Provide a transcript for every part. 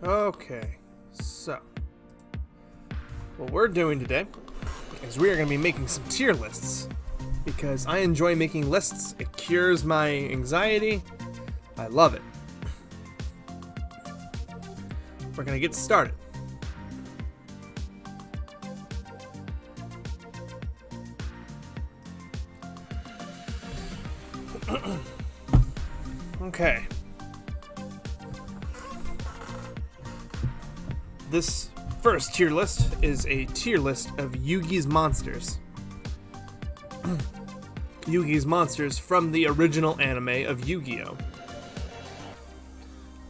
Okay, so what we're doing today is we are going to be making some tier lists because I enjoy making lists. It cures my anxiety. I love it. We're going to get started. Okay. This first tier list is a tier list of Yugi's monsters. Yugi's monsters from the original anime of Yu-Gi-Oh!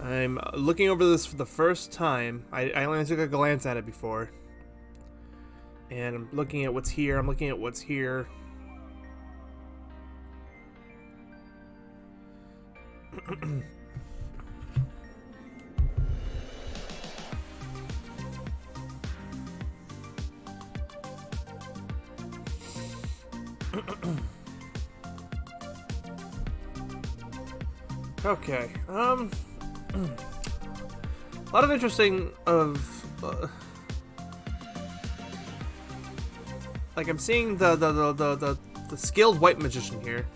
I'm looking over this for the first time. I only took a glance at it before. And I'm looking at what's here. I'm looking at what's here. Okay, a lot of interesting like I'm seeing the skilled white magician here.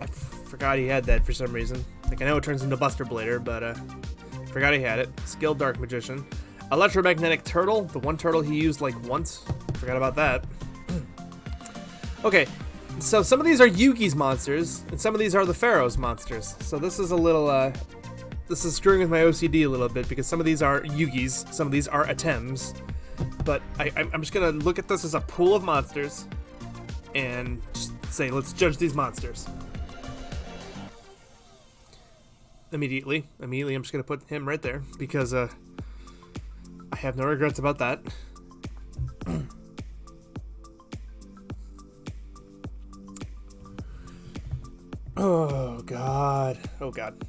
I forgot he had that for some reason. Like I know it turns into Buster Blader, but forgot he had it. Skilled dark magician. Electromagnetic turtle, the one turtle he used like once. Forgot about that. Okay. So some of these are Yugi's monsters, and some of these are the Pharaoh's monsters. So this is a little, this is screwing with my OCD a little bit, because some of these are Yugi's, some of these are Atem's. But I'm just gonna look at this as a pool of monsters, and just say, let's judge these monsters. Immediately, I'm just gonna put him right there, because, I have no regrets about that. Oh god. Oh god.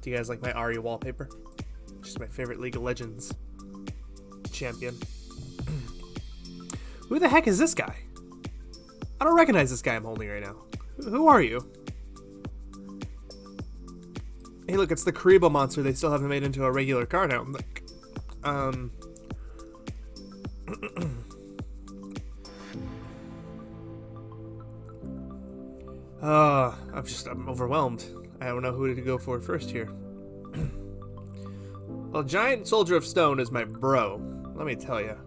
Do you guys like my Ari wallpaper? Just my favorite League of Legends champion. Who the heck is this guy? I don't recognize this guy I'm holding right now. Who are you? Hey look, it's the Karibo monster they still haven't made into a regular card now. I'm overwhelmed. I don't know who to go for first here. Well, Giant Soldier of Stone is my bro. Let me tell you.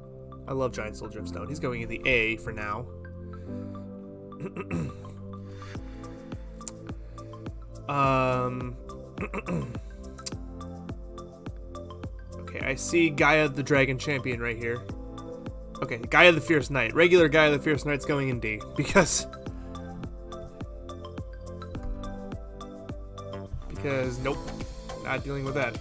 I love Giant Soldier of Stone. He's going in the A for now. Okay, I see Gaia the Dragon Champion right here. Okay, Gaia the Fierce Knight. Regular Gaia the Fierce Knight's going in D, because nope, not dealing with that.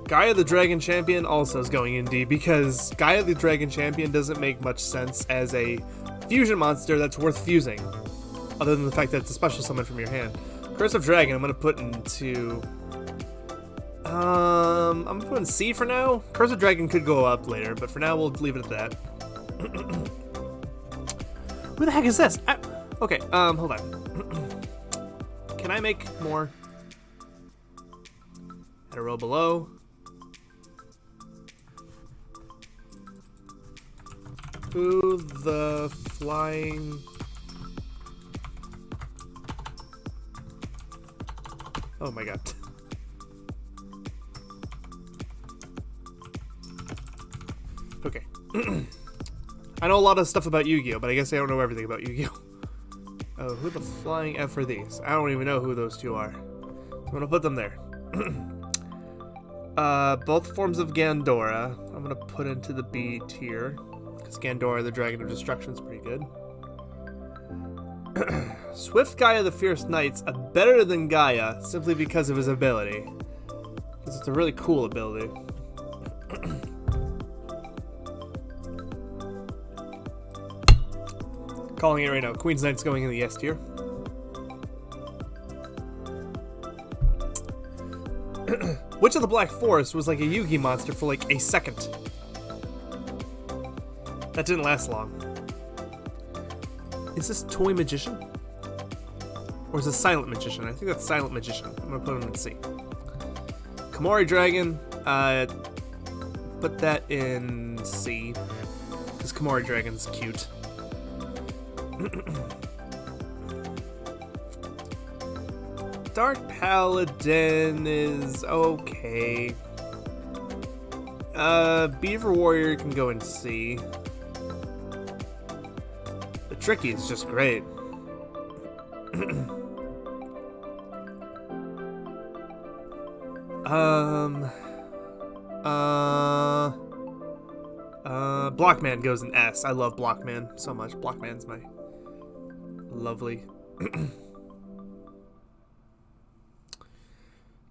Gaia the Dragon Champion also is going in D, because Gaia the Dragon Champion doesn't make much sense as a fusion monster that's worth fusing, other than the fact that it's a special summon from your hand. Curse of Dragon I'm going to put into I'm going to put in C for now. Curse of Dragon could go up later, but for now we'll leave it at that. Who the heck is this? Okay, hold on. Can I make more? At a row below. Who the flying... Oh my god. Okay. I know a lot of stuff about Yu-Gi-Oh, but I guess I don't know everything about Yu-Gi-Oh. Oh, who the flying F are these? I don't even know who those two are. So I'm gonna put them there. Both forms of Gandora, I'm gonna put into the B tier, because Gandora, the Dragon of Destruction, is pretty good. Swift Gaia the Fierce Knight's a better than Gaia, simply because of his ability. Because it's a really cool ability. Calling it right now. Queen's Knight's going in the S tier. Witch of the Black Forest was like a Yugi monster for like a second. That didn't last long. Is this Toy Magician? Or is this Silent Magician? I think that's Silent Magician. I'm gonna put him in C. Komori Dragon, put that in C. Because Komori Dragon's cute. Dark Paladin is okay. Beaver Warrior can go in C. The Tricky is just great. Blockman goes in S. I love Blockman so much. Blockman's my lovely.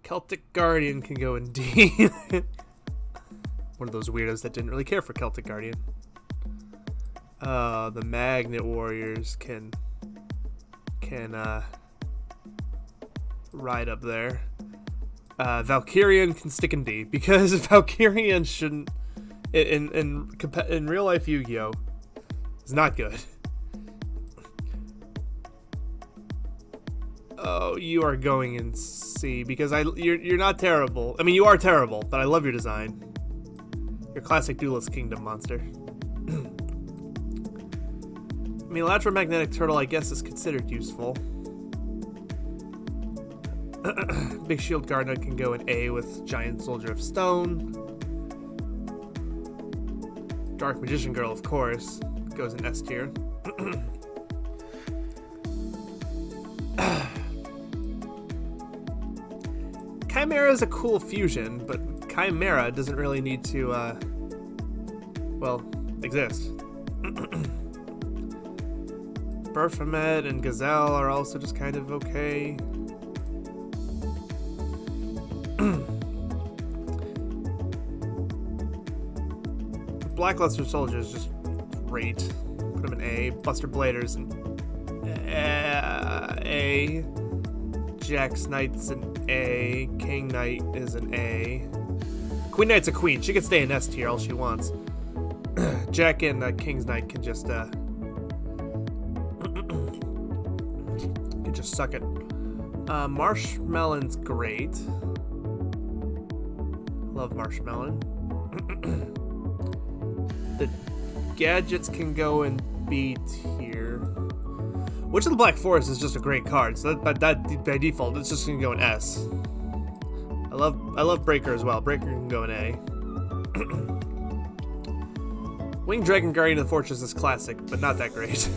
Celtic Guardian can go in D. One of those weirdos that didn't really care for Celtic Guardian. The Magnet Warriors can ride up there. Valkyrian can stick in D because Valkyrian shouldn't in real life Yu-Gi-Oh! Is not good. Oh, you are going in C because you're not terrible. I mean, you are terrible, but I love your design. Your classic Duelist Kingdom monster. I mean, Electromagnetic Turtle, I guess, is considered useful. Big Shield Guardian can go in A with Giant Soldier of Stone. Dark Magician Girl, of course, goes in S tier. Chimera is a cool fusion, but Chimera doesn't really need to, well, exist. Baphomet and Gazelle are also just kind of okay. Blackluster Soldier is just great. Put him in A. Buster Bladers in A. Jax Knight's an A. King Knight is an A. Queen Knight's a queen. She can stay in S tier all she wants. Jack and King's Knight can just suck it. Marshmallon's great. Love Marshmallon. The gadgets can go in B tier. Witch of the Black Forest is just a great card, so that by default it's just gonna go in S. I love Breaker as well. Breaker can go in A. Winged Dragon Guardian of the Fortress is classic, but not that great.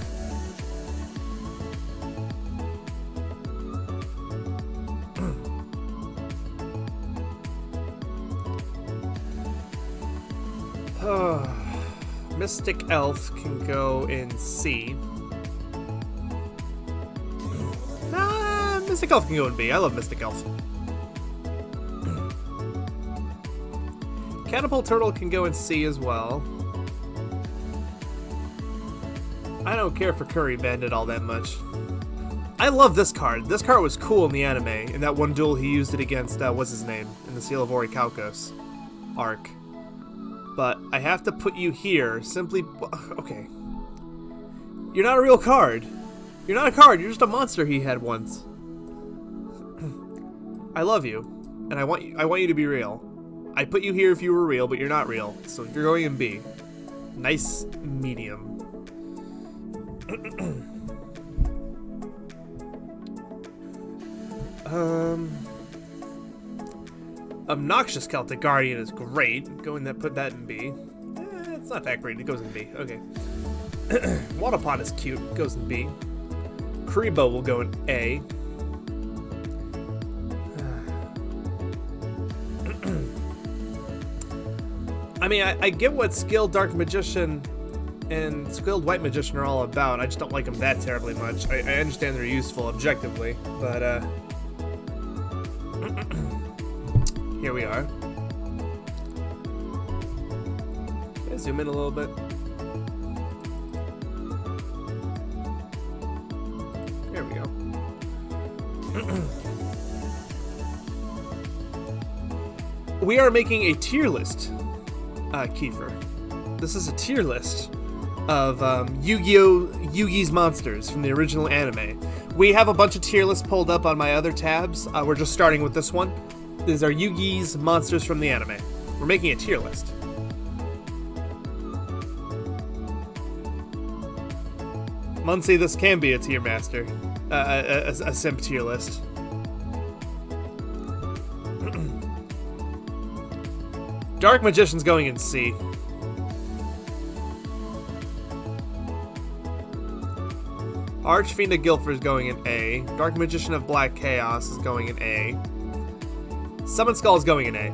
Mystic Elf can go in C. Mystic Elf can go in B. I love Mystic Elf. Catapult Turtle can go in C as well. I don't care for Curry Bandit all that much. I love this card. This card was cool in the anime. In that one duel he used it against, what's his name? In the Seal of Orichalcos arc. But I have to put you here simply... Okay. You're not a real card. You're not a card. You're just a monster he had once. I love you. And I want you to be real. I put you here if you were real, but you're not real. So you're going in B. Nice medium. Obnoxious Celtic Guardian is great. Put that in B. It's not that great. It goes in B. Okay. Waterpot is cute. Goes in B. Kuribo will go in A. I mean, I get what Skilled Dark Magician and Skilled White Magician are all about. I just don't like them that terribly much. I understand they're useful objectively, but here we are. Can I zoom in a little bit? There we go. We are making a tier list, Kiefer. This is a tier list of Yu-Gi-Oh! Yugi's monsters from the original anime. We have a bunch of tier lists pulled up on my other tabs. We're just starting with this one. These are Yugi's monsters from the anime. We're making a tier list. Muncie, this can be a tier master. A simp tier list. Dark Magician's going in C. Archfiend of Guilford is going in A. Dark Magician of Black Chaos is going in A. Summon Skull is going in A.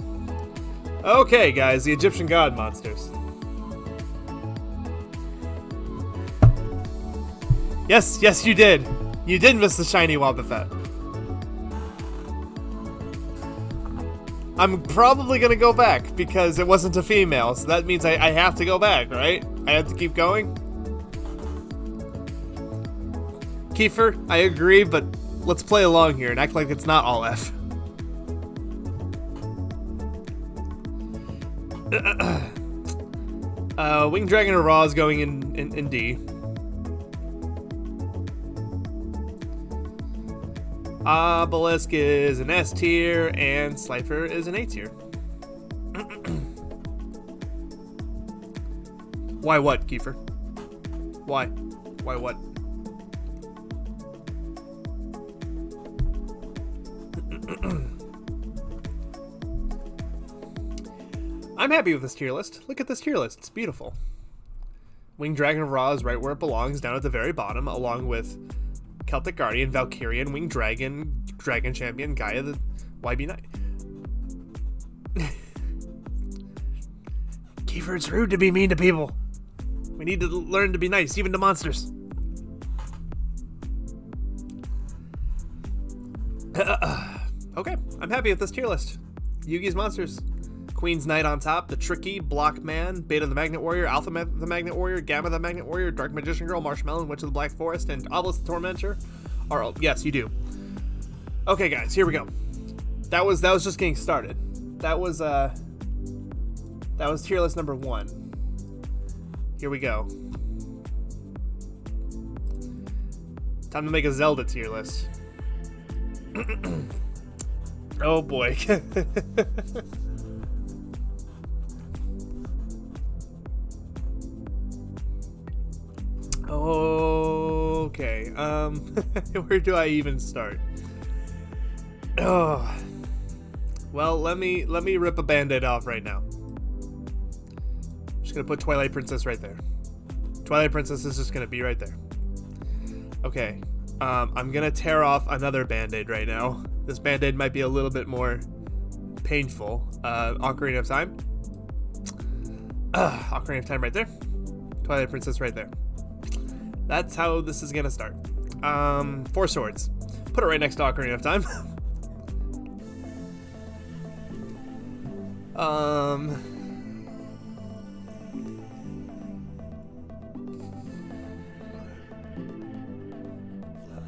Okay, guys, the Egyptian god monsters. Yes, you did. You did miss the shiny Wobbuffet. I'm probably gonna go back because it wasn't a female, so that means I have to go back, right? I have to keep going. Kiefer, I agree, but let's play along here and act like it's not all F. Winged Dragon of Ra is going in D. Obelisk is an S tier, and Slifer is an A tier. Why what, Kiefer? Why? Why what? I'm happy with this tier list. Look at this tier list. It's beautiful. Winged Dragon of Ra is right where it belongs, down at the very bottom, along with Celtic Guardian, Valkyrian, Winged Dragon, Dragon Champion, Gaia, the YB Knight. Kiefer, it's rude to be mean to people. We need to learn to be nice, even to monsters. Okay, I'm happy with this tier list. Yugi's monsters. Queen's Knight on top, the Tricky, Block Man, Beta the Magnet Warrior, Alpha the Magnet Warrior, Gamma the Magnet Warrior, Dark Magician Girl, Marshmallow, Witch of the Black Forest, and Obelisk the Tormentor are all, yes, you do. Okay, guys, here we go. That was just getting started. That was tier list number 1. Here we go. Time to make a Zelda tier list. Oh boy. Okay, where do I even start? Oh, well, let me rip a band-aid off right now. I'm just gonna put Twilight Princess right there. Twilight Princess is just gonna be right there. Okay, I'm gonna tear off another band-aid right now. This band-aid might be a little bit more painful. Ocarina of Time. Ocarina of Time right there. Twilight Princess right there. That's how this is gonna start. 4 Swords. Put it right next to Ocarina of Time.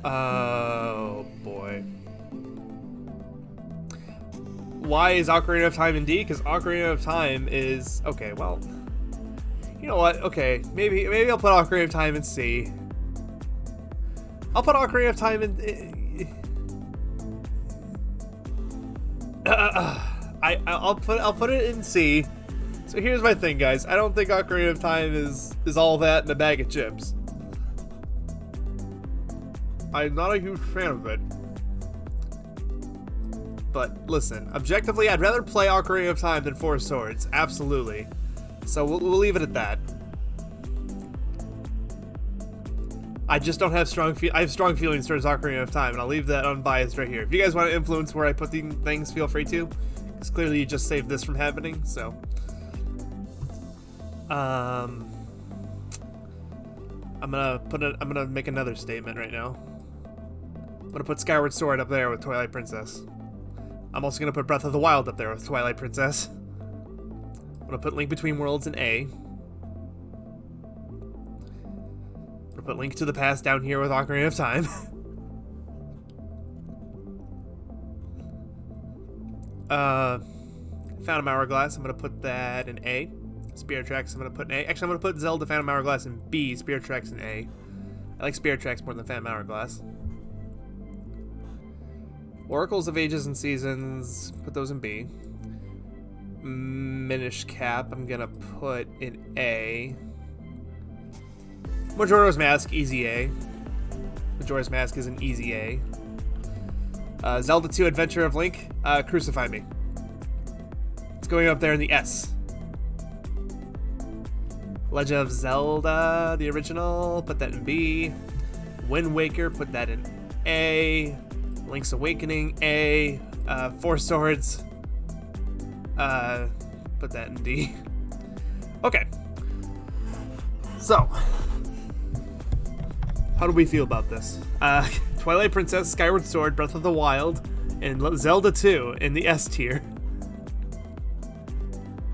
Oh boy. Why is Ocarina of Time in D? Because Ocarina of Time is okay. Well, you know what? Okay, maybe I'll put Ocarina of Time in C. I'll put Ocarina of Time in. I'll put it in C. So here's my thing, guys. I don't think Ocarina of Time is all that in a bag of chips. I'm not a huge fan of it. But listen, objectively, I'd rather play Ocarina of Time than 4 Swords. Absolutely. So we'll leave it at that. I just don't have I have strong feelings towards Ocarina of Time, and I'll leave that unbiased right here. If you guys want to influence where I put these things, feel free to. Because clearly you just saved this from happening, so. I'm gonna make another statement right now. I'm gonna put Skyward Sword up there with Twilight Princess. I'm also gonna put Breath of the Wild up there with Twilight Princess. I'm gonna put Link Between Worlds in A. I'm gonna put Link to the Past down here with Ocarina of Time. Phantom Hourglass, I'm gonna put that in A. Spirit Tracks, I'm gonna put in A. Actually, I'm gonna put Zelda Phantom Hourglass in B. Spirit Tracks in A. I like Spirit Tracks more than Phantom Hourglass. Oracles of Ages and Seasons, put those in B. Minish Cap, I'm gonna put in A. Majora's Mask, easy A. Majora's Mask is an easy A. Zelda 2 Adventure of Link, crucify me. It's going up there in the S. Legend of Zelda, the original, put that in B. Wind Waker, put that in A. Link's Awakening, A. Four Swords, put that in D. Okay. So, how do we feel about this? Twilight Princess, Skyward Sword, Breath of the Wild, and Zelda 2 in the S tier.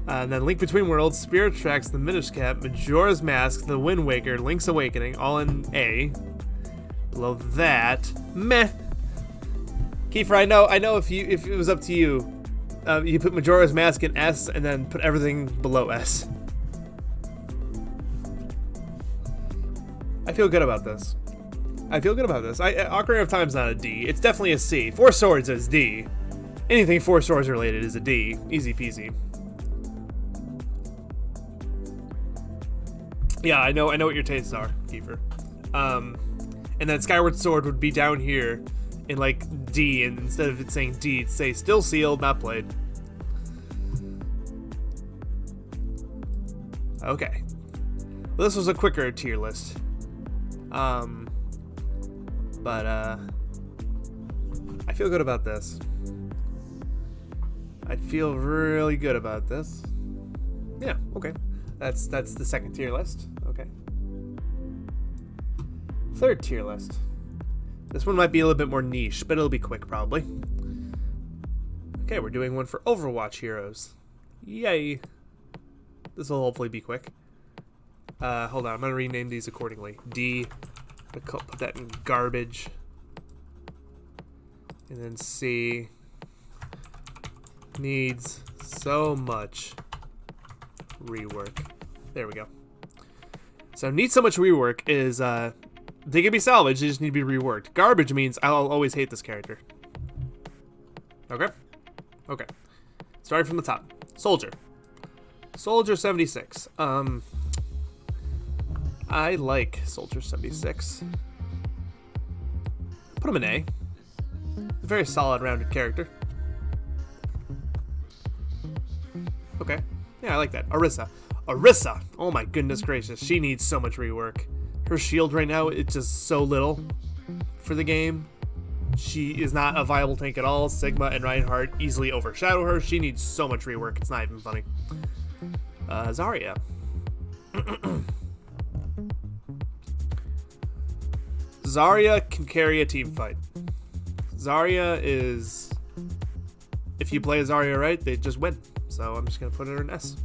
And then Link Between Worlds, Spirit Tracks, The Minish Cap, Majora's Mask, The Wind Waker, Link's Awakening, all in A. Below that, meh. Kiefer, I know if it was up to you, you put Majora's Mask in S and then put everything below S. I feel good about this. Ocarina of Time's not a D. It's definitely a C. Four Swords is D. Anything Four Swords related is a D. Easy peasy. Yeah, I know what your tastes are, Kiefer. And then Skyward Sword would be down here in like D, and instead of it saying D, it'd say still sealed, not played. Okay. Well, this was a quicker tier list. But I feel good about this. I feel really good about this. Yeah, okay. That's the second tier list. Okay. Third tier list. This one might be a little bit more niche, but it'll be quick probably. Okay, we're doing one for Overwatch heroes. Yay. This will hopefully be quick. Hold on, I'm gonna rename these accordingly. D, put that in garbage. And then C, needs so much rework. There we go. So needs so much rework is, they can be salvaged, they just need to be reworked. Garbage means I'll always hate this character. Okay? Okay. Starting from the top. Soldier. Soldier 76. I like Soldier 76. Put him in A. A very solid, rounded character. Okay. Yeah, I like that. Orisa. Orisa! Oh my goodness gracious. She needs so much rework. Her shield right now, it's just so little for the game. She is not a viable tank at all. Sigma and Reinhardt easily overshadow her. She needs so much rework. It's not even funny. Zarya. Zarya can carry a team fight. Zarya is... If you play Zarya right, they just win. So I'm just going to put her in S.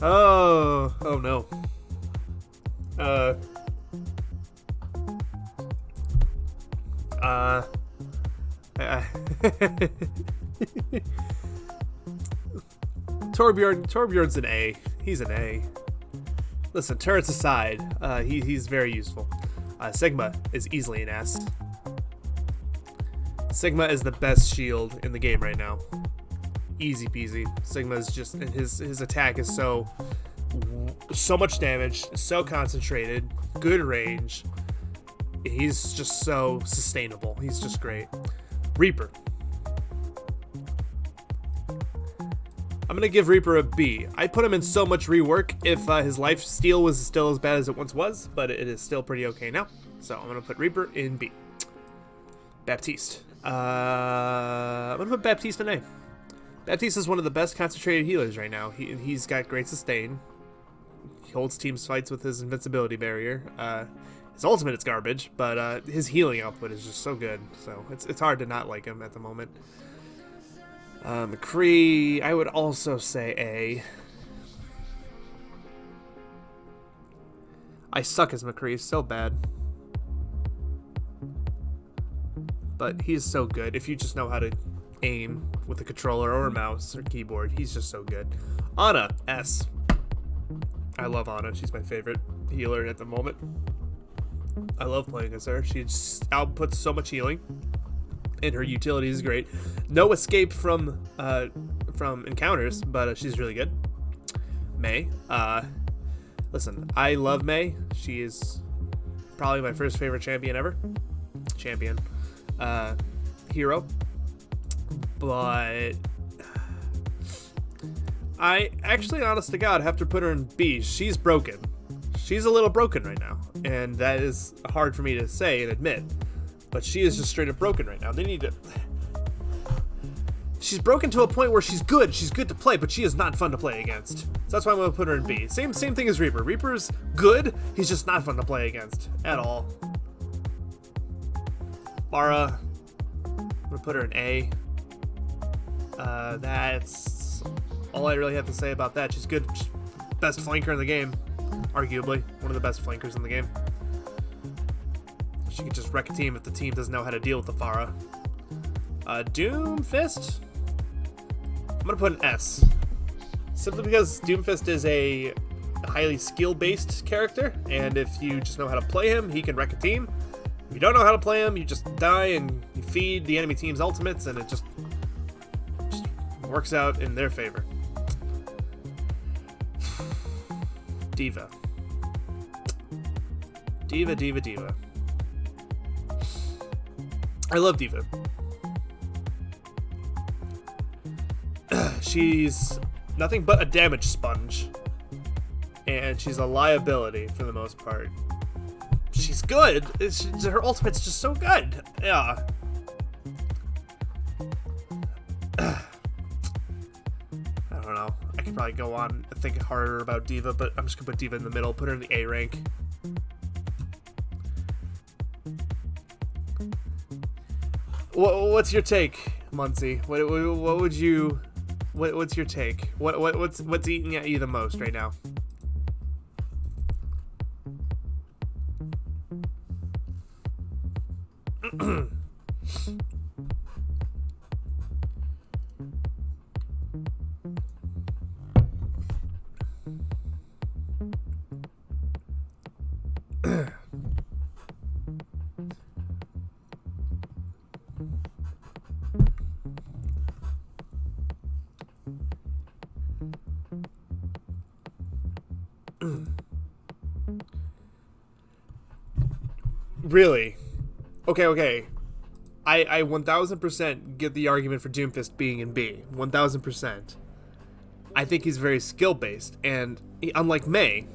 Oh no. Torbjorn's an A. He's an A. Listen, turrets aside, he's very useful. Sigma is easily an S. Sigma is the best shield in the game right now. Easy peasy. Sigma is just, his attack is so much damage, so concentrated, good range. He's just so sustainable. He's just great. Reaper. I'm gonna give Reaper a B. I put him in so much rework if his life steal was still as bad as it once was, but it is still pretty okay now. So I'm gonna put Reaper in B. Baptiste. I'm gonna put Baptiste in A. Baptiste is one of the best concentrated healers right now. He's got great sustain. He holds teams fights with his invincibility barrier. His ultimate is garbage, but his healing output is just so good. So it's hard to not like him at the moment. McCree, I would also say A. I suck as McCree, so bad. But he's so good if you just know how to aim with a controller or a mouse or keyboard. He's just so good. Ana, S. I love Ana. She's my favorite healer at the moment. I love playing as her. She just outputs so much healing, and her utility is great. No escape from encounters, but she's really good. Mei. Listen, I love Mei. She is probably my first favorite champion ever. Hero. But I actually, honest to God, have to put her in B. She's broken. She's a little broken right now, and that is hard for me to say and admit. But she is just straight up broken right now. They need to... She's broken to a point where she's good. She's good to play, but she is not fun to play against. So that's why I'm going to put her in B. Same thing as Reaper. Reaper's good. He's just not fun to play against at all. Pharah, I'm going to put her in A. That's all I really have to say about that. She's good. Best flanker in the game. Arguably. One of the best flankers in the game. She can just wreck a team if the team doesn't know how to deal with the Pharah. Doomfist? I'm going to put an S. Simply because Doomfist is a highly skill-based character, and if you just know how to play him, he can wreck a team. If you don't know how to play him, you just die and you feed the enemy team's ultimates, and it just works out in their favor. Diva. Diva. I love Diva. She's nothing but a damage sponge. And she's a liability for the most part. She's good. Her ultimate's just so good. Yeah. I don't know. I could probably go on and think harder about Diva, but I'm just going to put Diva in the middle, put her in the A rank. What's your take, Muncie? What would you... What's your take? What's eating at you the most right now? Really? Okay. I 1000% get the argument for Doomfist being in B. 1000%. I think he's very skill-based, and unlike Mei,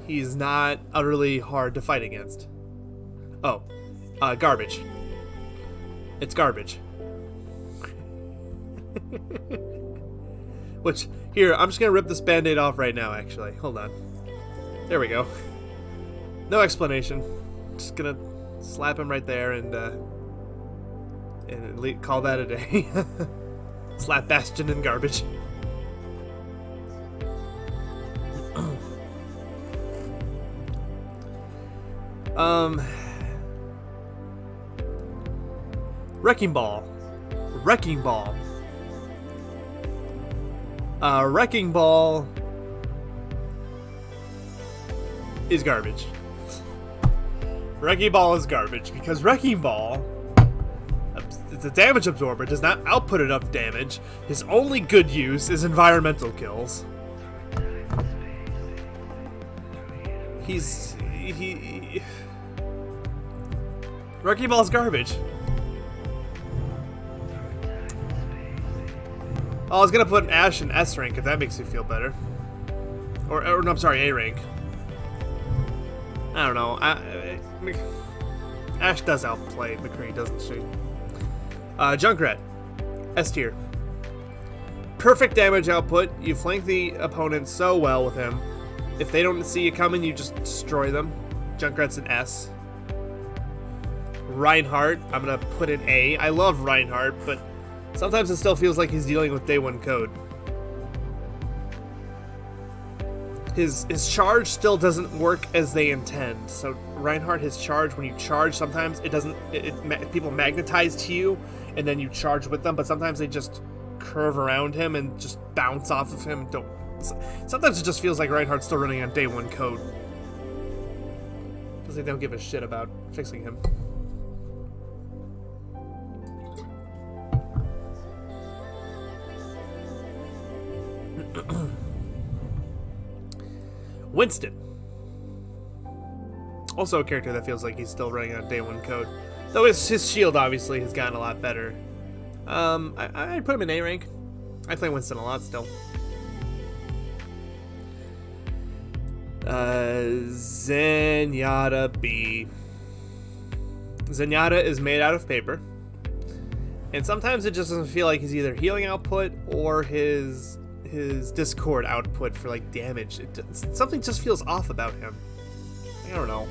he's not utterly hard to fight against. Oh, garbage. It's garbage. Which, here, I'm just gonna rip this band-aid off right now, actually. Hold on. There we go. No explanation. Just gonna slap him right there and call that a day. Slap Bastion in garbage. Wrecking Ball. Wrecking Ball is garbage. Wrecking Ball is garbage because Wrecking Ball, it's a damage absorber, does not output enough damage. His only good use is environmental kills. Wrecking Ball is garbage. Oh, I was gonna put Ashe in S rank if that makes you feel better. Or no, I'm sorry, A rank. I don't know. Ashe does outplay McCree, doesn't she? Junkrat, S tier. Perfect damage output. You flank the opponent so well with him. If they don't see you coming, you just destroy them. Junkrat's an S. Reinhardt, I'm gonna put in A. I love Reinhardt, but sometimes it still feels like he's dealing with day one code. his charge still doesn't work as they intend. So Reinhardt, his charge, when you charge, sometimes it doesn't. People magnetize to you, and then you charge with them. But sometimes they just curve around him and just bounce off of him. Sometimes it just feels like Reinhardt's still running on day one code. Because they don't give a shit about fixing him. Winston. Also a character that feels like he's still running on day one code. Though his shield obviously has gotten a lot better. I'd put him in A rank. I play Winston a lot still. Zenyatta B. Zenyatta is made out of paper. And sometimes it just doesn't feel like his either healing output or his discord output for like damage. Something just feels off about him. I don't know.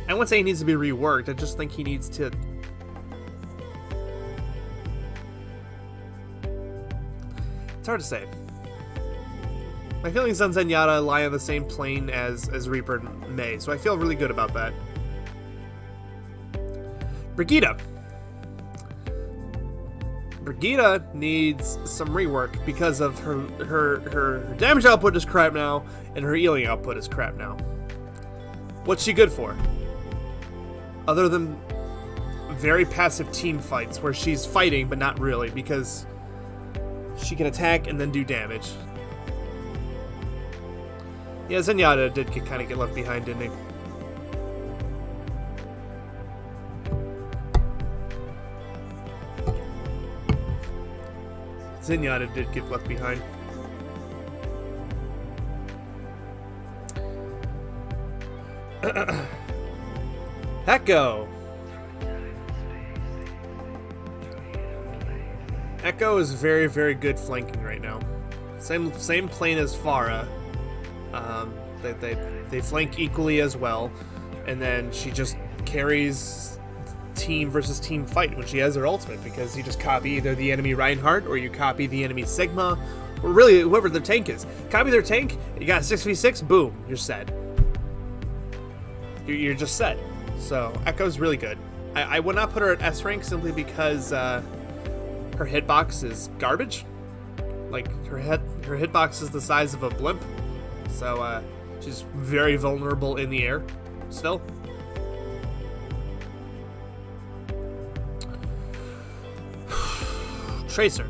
I wouldn't say he needs to be reworked. I just think he needs to. It's hard to say. My feelings on Zenyatta lie on the same plane as Reaper and Mei, so I feel really good about that. Brigitte. Brigitte needs some rework because of her damage output is crap now, and her healing output is crap now. What's she good for? Other than very passive team fights where she's fighting but not really, because she can attack and then do damage. Yeah, Zenyatta did kind of get left behind, didn't he? Zenyatta did get left behind. Echo. Echo is very, very good flanking right now. Same plane as Pharah. They flank equally as well, and then she just carries team versus team fight when she has her ultimate, because you just copy either the enemy Reinhardt or you copy the enemy Sigma, or really whoever their tank is. Copy their tank, you got 6v6, boom, you're set. You're just set. So Echo's really good. I would not put her at S rank simply because her hitbox is garbage. Like her hitbox is the size of a blimp. So she's very vulnerable in the air still. Tracer.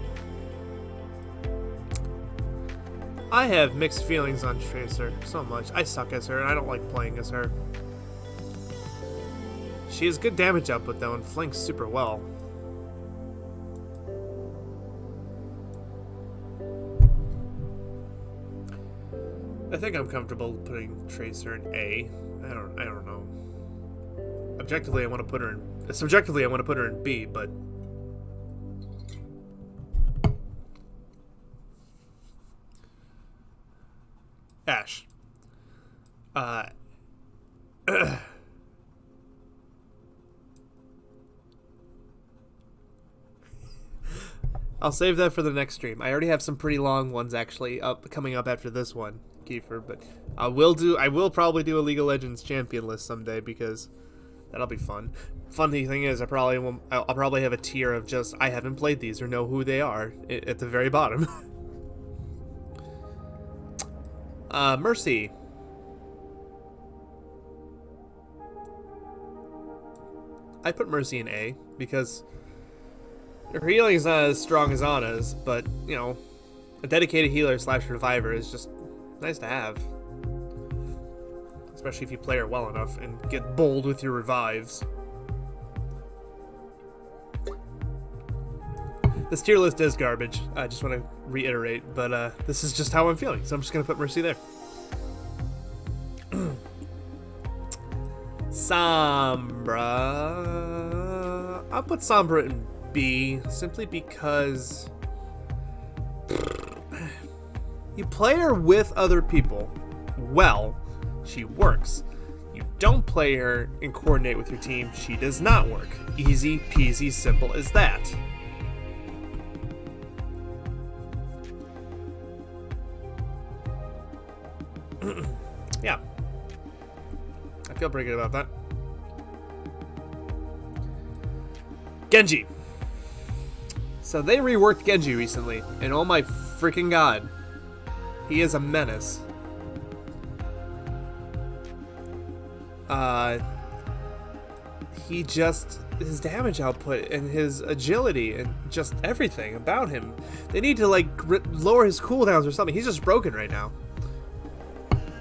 I have mixed feelings on Tracer so much. I suck as her and I don't like playing as her. She has good damage output though and flanks super well. I think I'm comfortable putting Tracer in A. I don't know. Objectively, I want to put her in. Subjectively, I want to put her in B, but Ash. I'll save that for the next stream. I already have some pretty long ones actually coming up after this one, Kiefer, but I will probably do a League of Legends champion list someday because that'll be fun. Funny thing is, I'll probably have a tier of just I haven't played these or know who they are at the very bottom. Mercy. I put Mercy in A because her healing is not as strong as Ana's, but, you know, a dedicated healer / reviver is just nice to have. Especially if you play her well enough and get bold with your revives. This tier list is garbage. I just want to reiterate, but this is just how I'm feeling, so I'm just going to put Mercy there. Sombra. I'll put Sombra in B, simply because you play her with other people well, she works. You don't play her and coordinate with your team, she does not work. Easy peasy, simple as that. Yeah. I feel pretty good about that. Genji. So they reworked Genji recently, and oh my freaking god. He is a menace. His damage output and his agility and just everything about him. They need to like lower his cooldowns or something. He's just broken right now.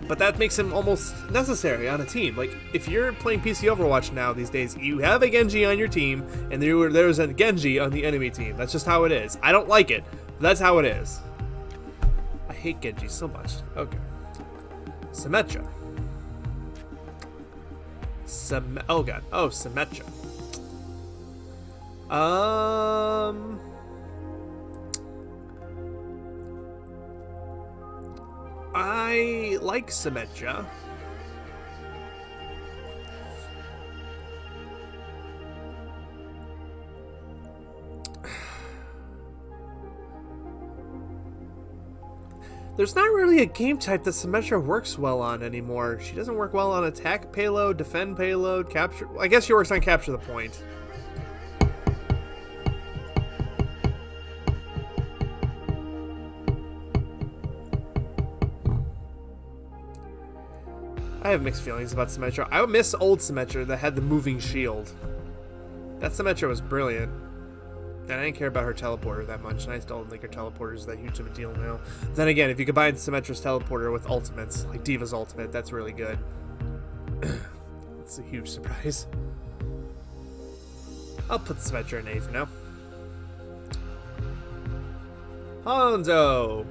But that makes him almost necessary on a team. Like, if you're playing PC Overwatch now these days, you have a Genji on your team, and there's a Genji on the enemy team. That's just how it is. I don't like it, but that's how it is. I hate Genji so much. Okay. Symmetra. Oh god. Oh, Symmetra. I like Symmetra. There's not really a game type that Symmetra works well on anymore. She doesn't work well on attack payload, defend payload, capture... I guess she works on capture the point. I have mixed feelings about Symmetra. I miss old Symmetra that had the moving shield. That Symmetra was brilliant. And I didn't care about her teleporter that much, and I still don't think her teleporter is that huge of a deal now. Then again, if you combine Symmetra's teleporter with ultimates, like Diva's ultimate, that's really good. It's a huge surprise. I'll put Symmetra in A for now. Hanzo.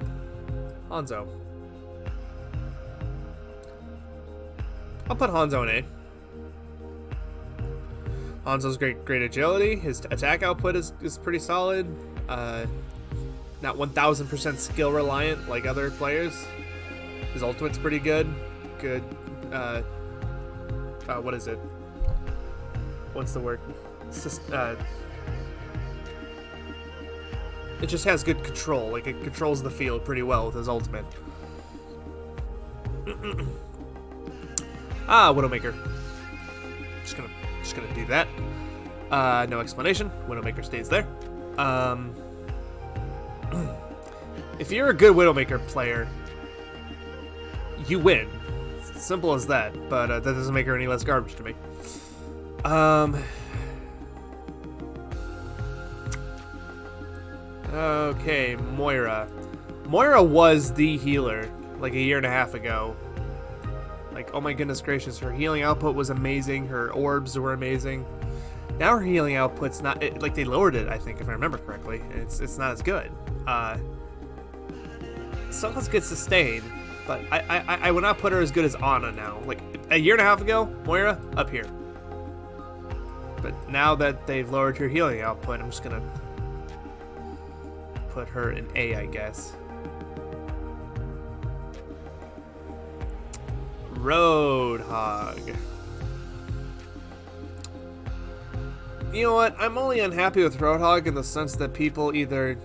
I'll put Hanzo in A. Hanzo's great agility. His attack output is pretty solid. Not 1000% skill reliant like other players. His ultimate's pretty good. What is it? What's the word? It's just, it just has good control. Like, it controls the field pretty well with his ultimate. Widowmaker. Just gonna do that. No explanation. Widowmaker stays there. If you're a good Widowmaker player, you win. Simple as that. But that doesn't make her any less garbage to me. Okay, Moira. Moira was the healer like a year and a half ago. Like, oh my goodness gracious, her healing output was amazing. Her orbs were amazing. Now her healing output's not... like, they lowered it, I think, if I remember correctly. It's not as good. Still has good sustain, but I would not put her as good as Ana now. Like, a year and a half ago, Moira, up here. But now that they've lowered her healing output, I'm just gonna put her in A, I guess. Roadhog. You know what? I'm only unhappy with Roadhog in the sense that people either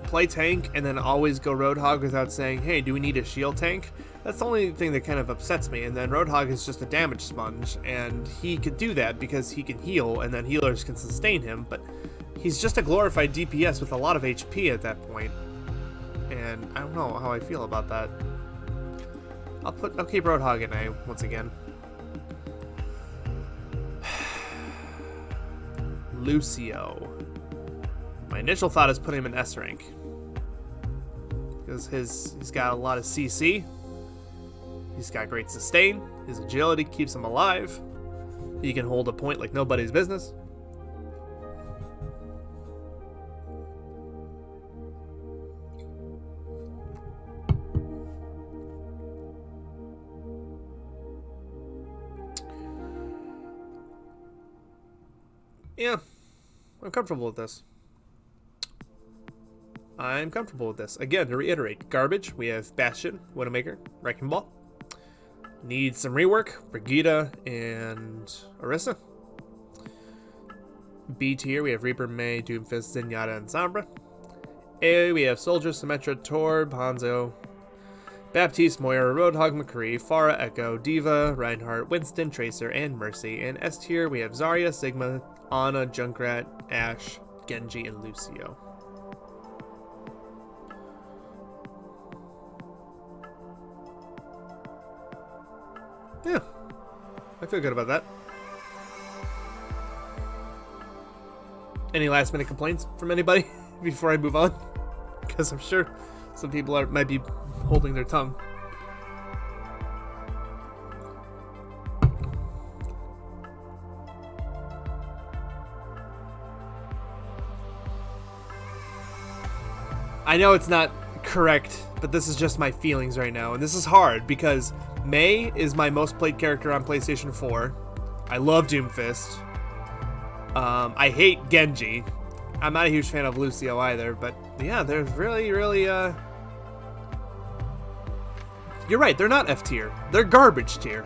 play tank and then always go Roadhog without saying, hey, do we need a shield tank? That's the only thing that kind of upsets me. And then Roadhog is just a damage sponge, and he could do that because he can heal, and then healers can sustain him, but he's just a glorified DPS with a lot of HP at that point. And I don't know how I feel about that. I'll keep Roadhog in A once again. Lucio. My initial thought is putting him in S rank. Because he's got a lot of CC. He's got great sustain. His agility keeps him alive. He can hold a point like nobody's business. Yeah, I'm comfortable with this. Again, to reiterate, garbage. We have Bastion, Widowmaker, Wrecking Ball. Needs some rework, Brigitte and Orisa. B tier, we have Reaper, Mei, Doomfist, Zenyatta, and Sombra. A, we have Soldier, Symmetra, Torb, Hanzo. Baptiste, Moira, Roadhog, McCree, Pharah, Echo, Diva, Reinhardt, Winston, Tracer, and Mercy. And S tier, we have Zarya, Sigma, Ana, Junkrat, Ashe, Genji, and Lucio. Yeah, I feel good about that. Any last minute complaints from anybody before I move on? Because I'm sure some people might be holding their tongue. I know it's not correct, but this is just my feelings right now. And this is hard because Mei is my most played character on PlayStation 4. I love Doomfist. I hate Genji. I'm not a huge fan of Lucio either, but yeah, they're really, you're right, they're not F tier. They're garbage tier.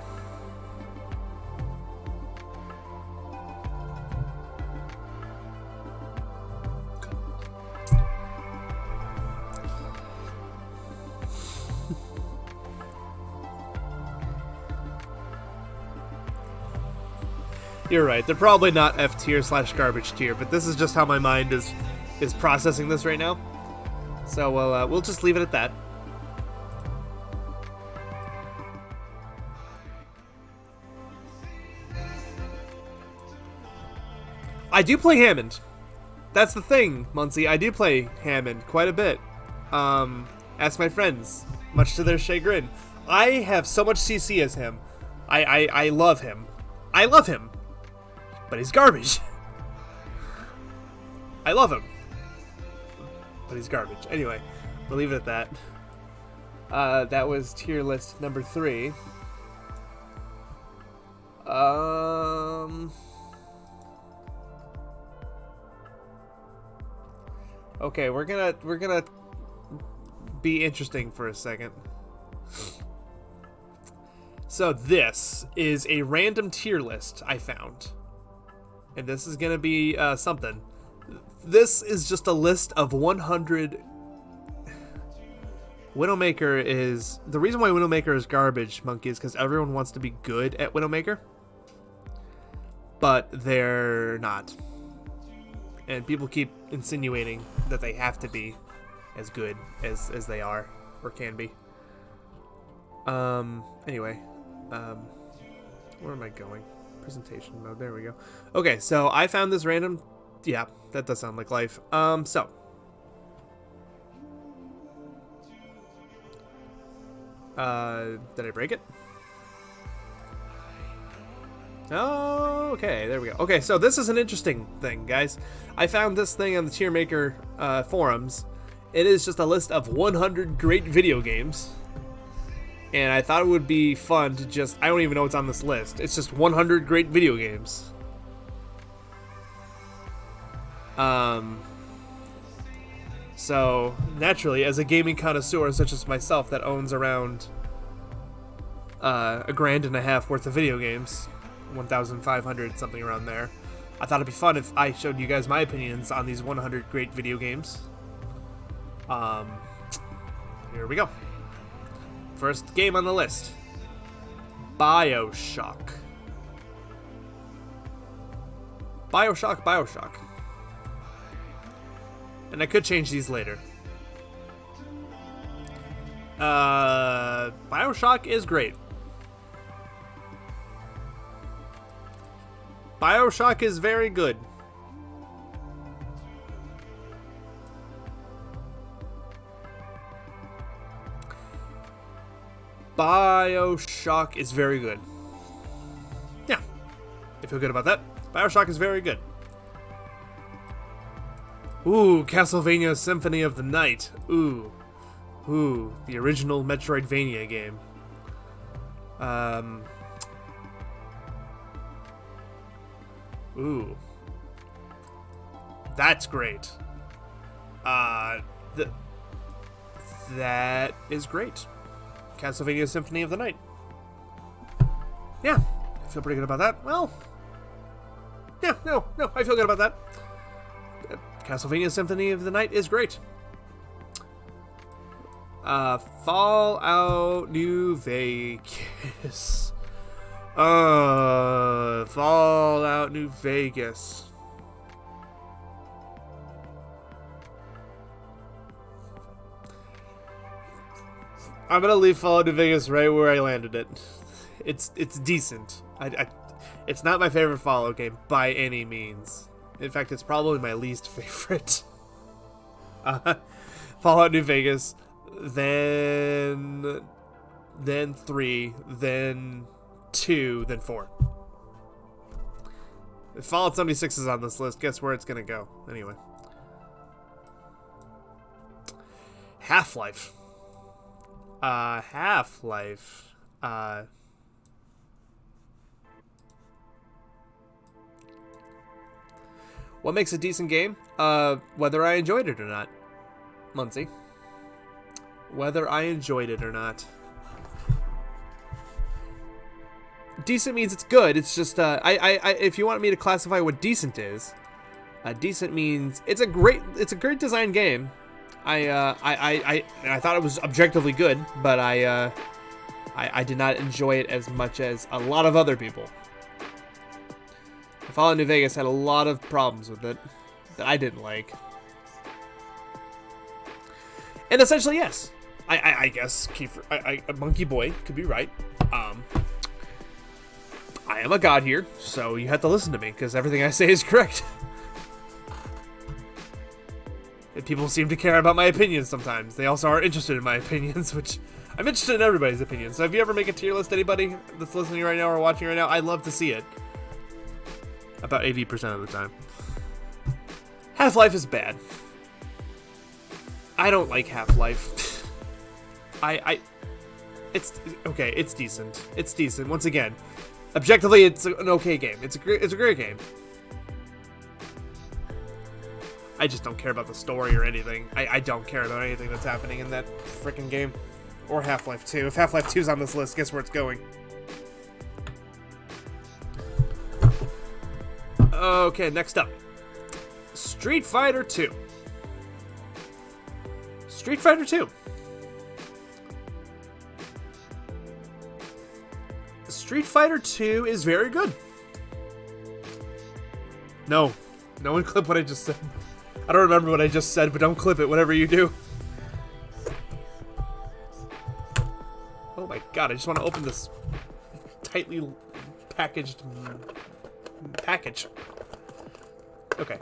You're right. They're probably not F tier / garbage tier, but this is just how my mind is processing this right now. So we'll just leave it at that. I do play Hammond. That's the thing, Muncie. I do play Hammond quite a bit. Ask my friends, much to their chagrin. I have so much CC as him. I love him. I love him. But he's garbage. I love him. But he's garbage. Anyway, we'll leave it at that. That was tier list number 3. Okay, we're gonna be interesting for a second. So this is a random tier list I found. And this is going to be something. This is just a list of 100... Widowmaker is... The reason why Widowmaker is garbage, Monkey, is because everyone wants to be good at Widowmaker. But they're not. And people keep insinuating that they have to be as good as they are, or can be. Anyway. Where am I going? Presentation mode. There we go. Okay, so I found this random... Yeah, that does sound like life. So. Did I break it? Oh, okay, there we go. Okay, so this is an interesting thing, guys. I found this thing on the Tier Maker forums. It is just a list of 100 great video games. And I thought it would be fun to just... I don't even know what's on this list. It's just 100 great video games. So, naturally, as a gaming connoisseur such as myself that owns around $1.50 worth of video games, 1,500, something around there, I thought it'd be fun if I showed you guys my opinions on these 100 great video games. Here we go. First game on the list. BioShock. BioShock. And I could change these later. BioShock is great. BioShock is very good. BioShock is very good. Yeah, I feel good about that. BioShock is very good. Ooh, Castlevania Symphony of the Night. Ooh, the original Metroidvania game. Ooh, that's great. That is great. Castlevania Symphony of the Night. Yeah, I feel pretty good about that. Well, yeah, no, I feel good about that. Castlevania Symphony of the Night is great. Fallout New Vegas. Fallout New Vegas. I'm gonna leave Fallout New Vegas right where I landed it. It's decent. It's not my favorite Fallout game by any means. In fact, it's probably my least favorite. Fallout New Vegas, then 3, then 2, then 4. If Fallout 76 is on this list, guess where it's gonna go? Anyway. Half-Life. Half-Life. What makes a decent game? Whether I enjoyed it or not. Muncie. Whether I enjoyed it or not. Decent means it's good. It's just, if you want me to classify what decent is, decent means it's a great design game. I thought it was objectively good, but I did not enjoy it as much as a lot of other people. Fallout New Vegas had a lot of problems with it that I didn't like. And essentially, yes. I guess Kiefer, Monkey Boy could be right. I am a god here, so you have to listen to me, because everything I say is correct. And people seem to care about my opinions sometimes. They also are interested in my opinions, which I'm interested in everybody's opinions. So if you ever make a tier list, anybody that's listening right now or watching right now, I'd love to see it. About 80% of the time. Half-Life is bad. I don't like Half-Life. It's okay. It's decent. It's decent. Once again, objectively, it's an okay game. It's a great game. I just don't care about the story or anything. I don't care about anything that's happening in that freaking game. Or Half-Life 2. If Half-Life 2 is on this list, guess where it's going? Okay, next up. Street Fighter 2. Street Fighter 2. Street Fighter 2 is very good. No one clip what I just said. I don't remember what I just said, but don't clip it, whatever you do. Oh my god, I just want to open this tightly packaged package. Okay,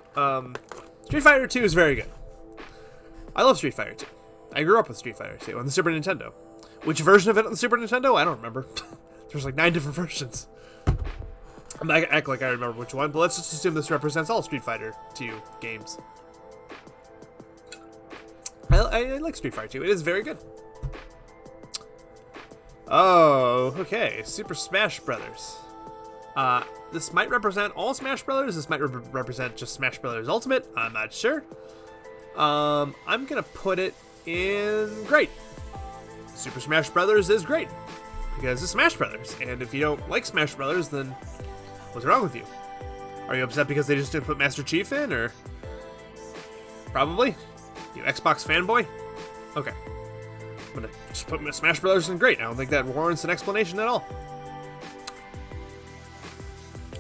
Street Fighter 2 is very good. I love Street Fighter 2. I grew up with Street Fighter 2 on the Super Nintendo. Which version of it on the Super Nintendo? I don't remember. There's like 9 different versions. I'm not gonna act like I remember which one, but let's just assume this represents all Street Fighter 2 games. I like Street Fighter 2. It is very good. Oh, okay. Super Smash Brothers. This might represent all Smash Brothers. This might represent just Smash Brothers Ultimate. I'm not sure. I'm gonna put it in great. Super Smash Brothers is great because it's Smash Brothers, and if you don't like Smash Brothers, then what's wrong with you? Are you upset because they just didn't put Master Chief in, or probably you Xbox fanboy? Okay, I'm gonna just put Smash Brothers in great. I don't think that warrants an explanation at all.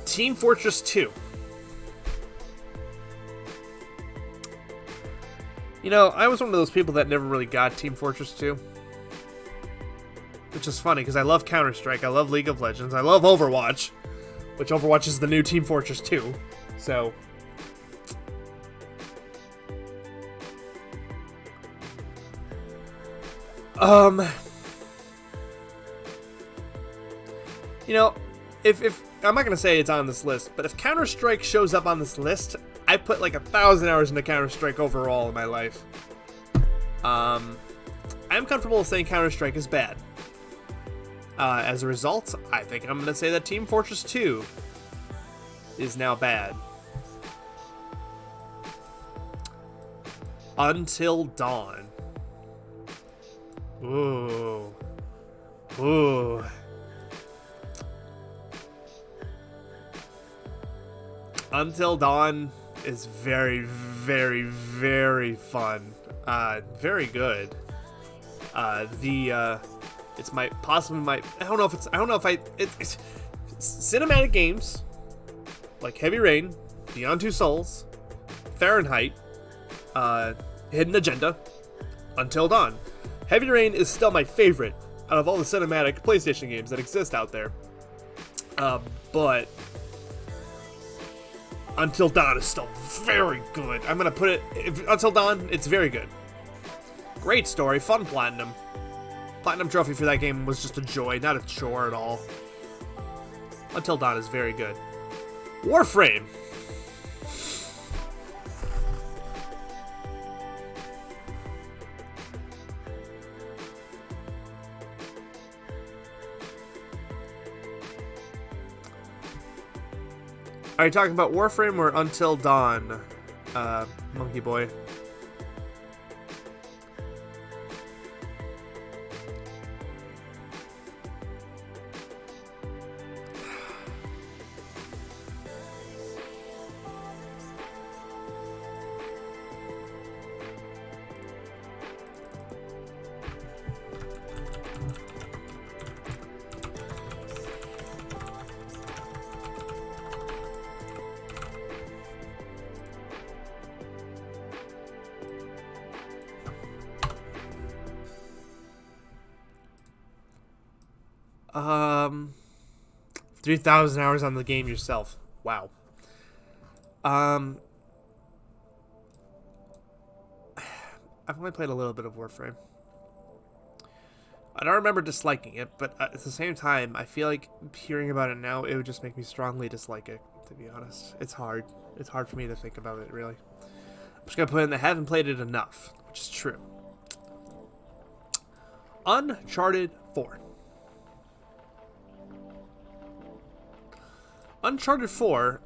Team Fortress 2. You know, I was one of those people that never really got Team Fortress 2. Which is funny, because I love Counter-Strike, I love League of Legends, I love Overwatch. Which Overwatch is the new Team Fortress 2. So... You know, if I'm not gonna say it's on this list, but if Counter-Strike shows up on this list, I put like 1,000 hours into Counter-Strike overall in my life. I'm comfortable saying Counter-Strike is bad. As a result, I think I'm gonna say that Team Fortress 2 is now bad. Until Dawn. Ooh. Ooh. Until Dawn is very, very, very fun. Very good. It's possibly my. I don't know if it's cinematic games like Heavy Rain, Beyond Two Souls, Fahrenheit, Hidden Agenda, Until Dawn. Heavy Rain is still my favorite out of all the cinematic PlayStation games that exist out there. But Until Dawn is still very good. I'm gonna put it. Until Dawn, it's very good. Great story, fun platinum. Platinum trophy for that game was just a joy, not a chore at all. Until Dawn is very good. Warframe. Are you talking about Warframe or Until Dawn, Monkey Boy? Um, 3,000 hours on the game yourself. Wow. I've only played a little bit of Warframe. I don't remember disliking it, but at the same time, I feel like hearing about it now, it would just make me strongly dislike it, to be honest. It's hard. It's hard for me to think about it, really. I'm just going to put in that I haven't played it enough, which is true. Uncharted 4. Uncharted 4,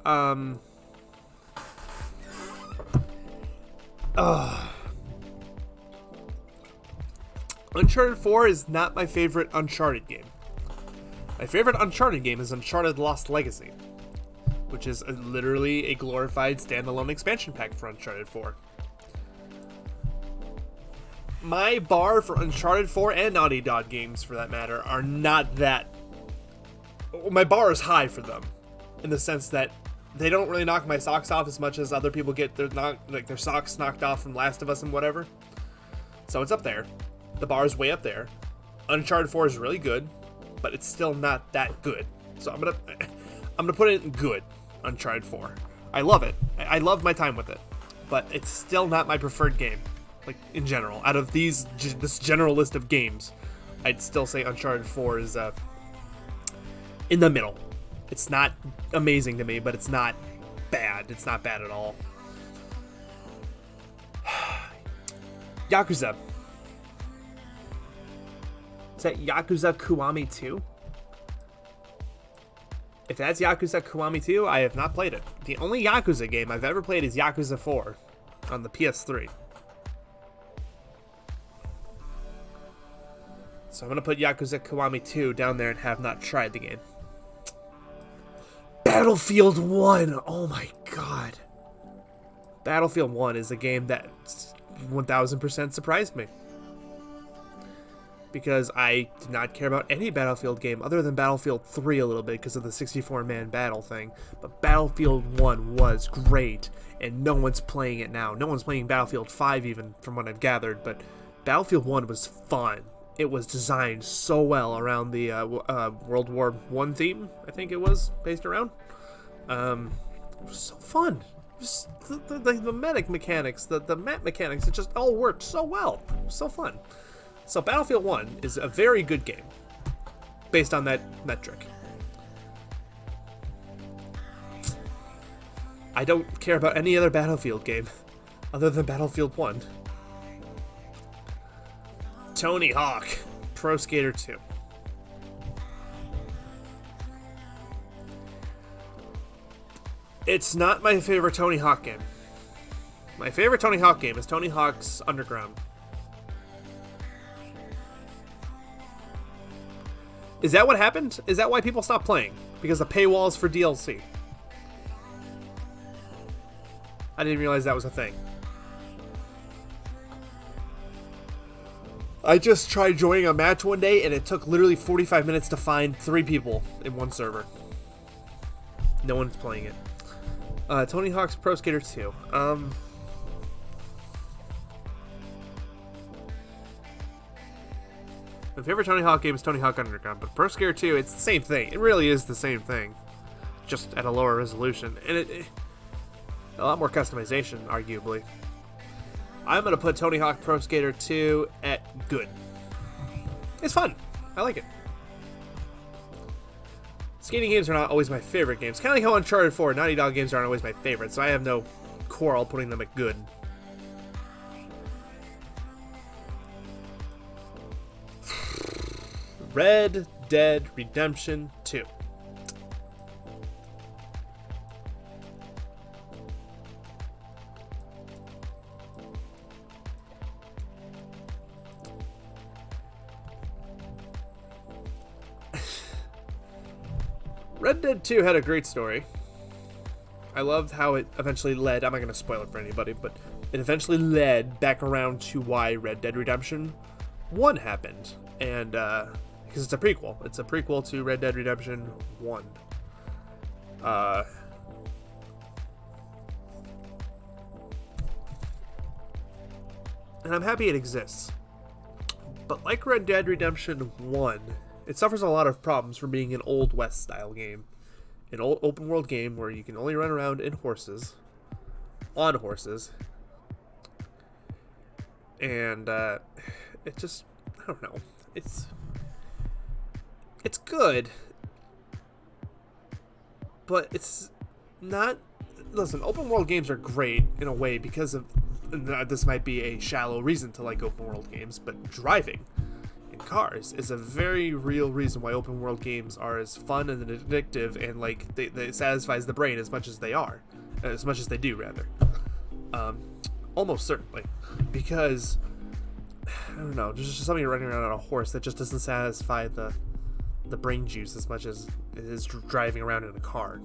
Uncharted 4 is not my favorite Uncharted game. My favorite Uncharted game is Uncharted Lost Legacy, which is literally a glorified standalone expansion pack for Uncharted 4. My bar for Uncharted 4 and Naughty Dog games, for that matter, are not that... My bar is high for them, in the sense that they don't really knock my socks off as much as other people get their socks knocked off from Last of Us and whatever. So it's up there. The bar is way up there. Uncharted 4 is really good, but it's still not that good. So I'm gonna put it in good. Uncharted 4. I love it. I love my time with it, but it's still not my preferred game. Like in general, out of this general list of games, I'd still say Uncharted 4 is in the middle. It's not amazing to me, but it's not bad. It's not bad at all. Yakuza. Is that Yakuza Kiwami 2? If that's Yakuza Kiwami 2, I have not played it. The only Yakuza game I've ever played is Yakuza 4 on the PS3. So I'm going to put Yakuza Kiwami 2 down there and have not tried the game. Battlefield 1! Oh my god. Battlefield 1 is a game that 1000% surprised me. Because I did not care about any Battlefield game other than Battlefield 3 a little bit because of the 64-man battle thing. But Battlefield 1 was great, and no one's playing it now. No one's playing Battlefield 5 even, from what I've gathered, but Battlefield 1 was fun. It was designed so well around the World War I theme, I think it was, based around. It was so fun. Just the medic mechanics, the map mechanics, it just all worked so well. It was so fun. So Battlefield 1 is a very good game, based on that metric. I don't care about any other Battlefield game, other than Battlefield 1. Tony Hawk, Pro Skater 2. It's not my favorite Tony Hawk game. My favorite Tony Hawk game is Tony Hawk's Underground. Is that what happened? Is that why people stopped playing? Because the paywalls for DLC? I didn't realize that was a thing. I just tried joining a match one day, and it took literally 45 minutes to find 3 people in one server. No one's playing it. Tony Hawk's Pro Skater 2. My favorite Tony Hawk game is Tony Hawk Underground, but Pro Skater 2, it's the same thing. It really is the same thing, just at a lower resolution, and it a lot more customization, arguably. I'm gonna put Tony Hawk Pro Skater 2 at good. It's fun. I like it. Skating games are not always my favorite games. Kind of like how Uncharted 4 Naughty Dog games aren't always my favorite, so I have no quarrel putting them at good. Red Dead Redemption 2. Red Dead 2 had a great story. I loved how it eventually led, I'm not going to spoil it for anybody, but it eventually led back around to why Red Dead Redemption 1 happened. And, because it's a prequel. It's a prequel to Red Dead Redemption 1. And I'm happy it exists. But like Red Dead Redemption 1, it suffers a lot of problems from being an Old West style game. An old open world game where you can only run around in horses. On horses. And, it just, I don't know. It's good, but it's not. Listen, open world games are great in a way because of this. Might be a shallow reason to like open world games, but driving in cars is a very real reason why open world games are as fun and addictive, and like they satisfies the brain as much as they do rather. Almost certainly, because I don't know, there's just something running around on a horse that just doesn't satisfy the brain juice as much as it is driving around in a car.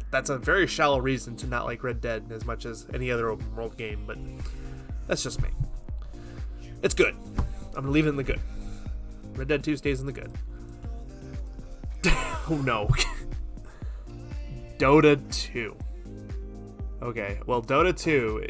That's a very shallow reason to not like Red Dead as much as any other open world game, but that's just me. It's good. I'm gonna leave it in the good. Red Dead 2 stays in the good. Oh no. Dota 2. Okay, well, Dota 2,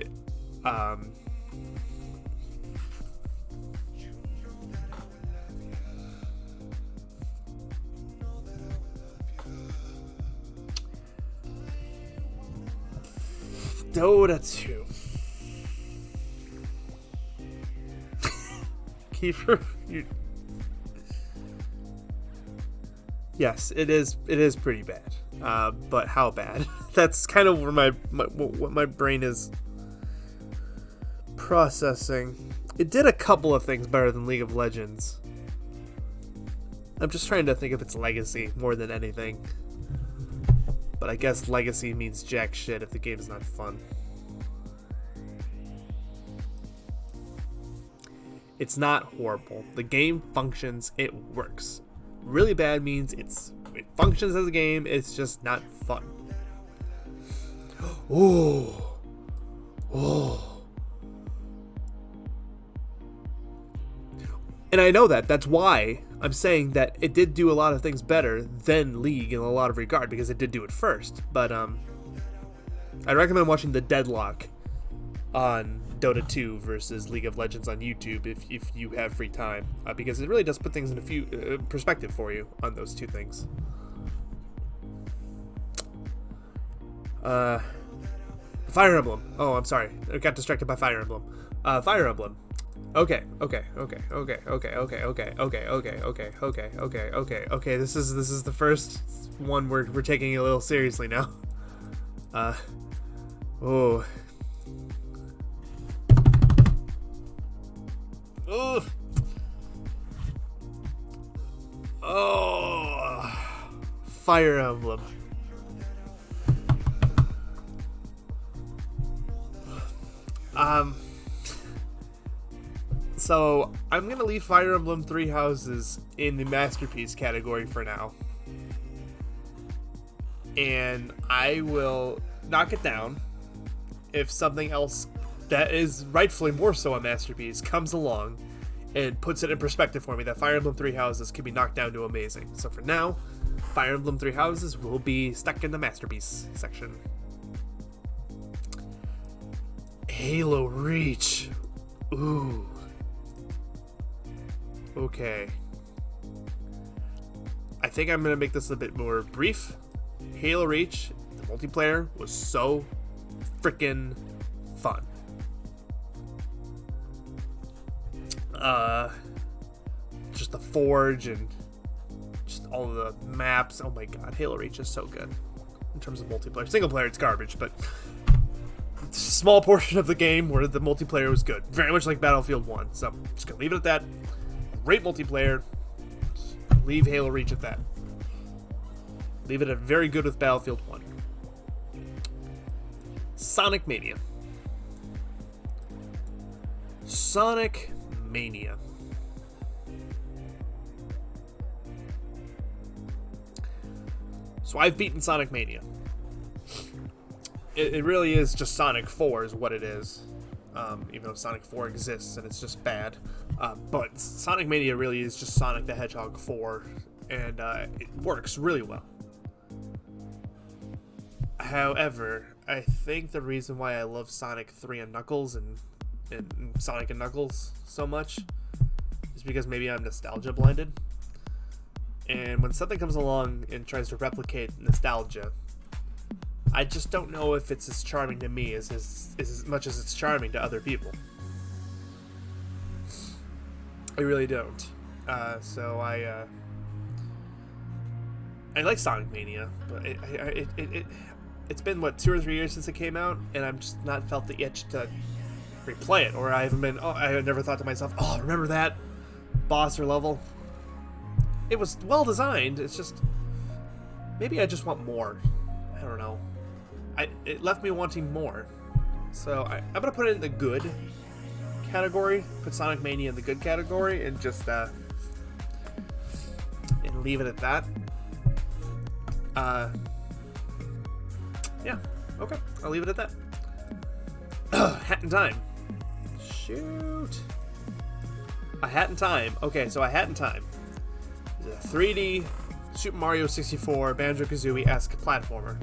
Dota 2. Kiefer, yes, it is pretty bad. But how bad? That's kind of where what my brain is processing. It did a couple of things better than League of Legends. I'm just trying to think of its legacy more than anything. But I guess legacy means jack shit if the game's not fun. It's not horrible. The game functions, it works. Really bad means it functions as a game, it's just not fun. Oh. And I know that's why I'm saying that it did do a lot of things better than League in a lot of regard, because it did do it first. But I recommend watching the Deadlock on Dota 2 versus League of Legends on YouTube if you have free time, because it really does put things in a few perspective for you on those two things. Fire Emblem. Oh, I'm sorry. I got distracted by Fire Emblem. Fire Emblem. Okay. This is the first one we're taking a little seriously now. Oh. Ugh. Oh. Fire Emblem. So I'm gonna leave Fire Emblem Three Houses in the masterpiece category for now, and I will knock it down if something else that is rightfully more so a masterpiece comes along and puts it in perspective for me that Fire Emblem Three Houses can be knocked down to amazing. So for now, Fire Emblem Three Houses will be stuck in the masterpiece section. Halo Reach. Ooh. Okay. I think I'm gonna make this a bit more brief. Halo Reach, the multiplayer was so freaking fun. Just the Forge and just all of the maps. Oh my god, Halo Reach is so good in terms of multiplayer. Single player, it's garbage, but small portion of the game where the multiplayer was good. Very much like Battlefield 1. So I'm just gonna leave it at that. Great multiplayer. Just leave Halo Reach at that. Leave it at very good with Battlefield 1. Sonic Mania. Sonic Mania. So I've beaten Sonic Mania. It really is just Sonic 4 is what it is. Even though Sonic 4 exists and it's just bad. But Sonic Mania really is just Sonic the Hedgehog 4. And it works really well. However, I think the reason why I love Sonic 3 and Knuckles and Sonic and Knuckles so much is because maybe I'm nostalgia blinded. And when something comes along and tries to replicate nostalgia, I just don't know if it's as charming to me as much as it's charming to other people. I really don't. So I like Sonic Mania, but it's been what 2 or 3 years since it came out, and I've just not felt the itch to replay it, or I haven't been. Oh, I never thought to myself, oh, remember that boss or level? It was well designed. It's just maybe I just want more. I don't know. It left me wanting more. So I'm gonna put it in the good category. Put Sonic Mania in the good category, and just and leave it at that. Yeah. Okay. I'll leave it at that. Hat in Time. Shoot. A Hat in Time. Okay, so A Hat in Time. A 3D Super Mario 64 Banjo-Kazooie-esque platformer.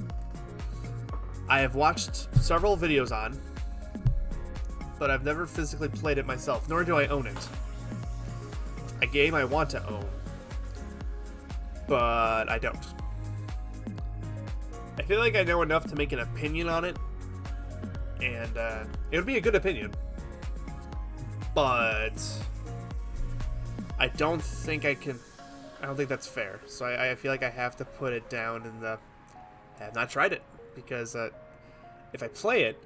I have watched several videos on, but I've never physically played it myself, nor do I own it. A game I want to own, but I don't. I feel like I know enough to make an opinion on it, and it would be a good opinion, but I don't think I can. I don't think that's fair. So I feel like I have to put it down in the I have not tried it, because if I play it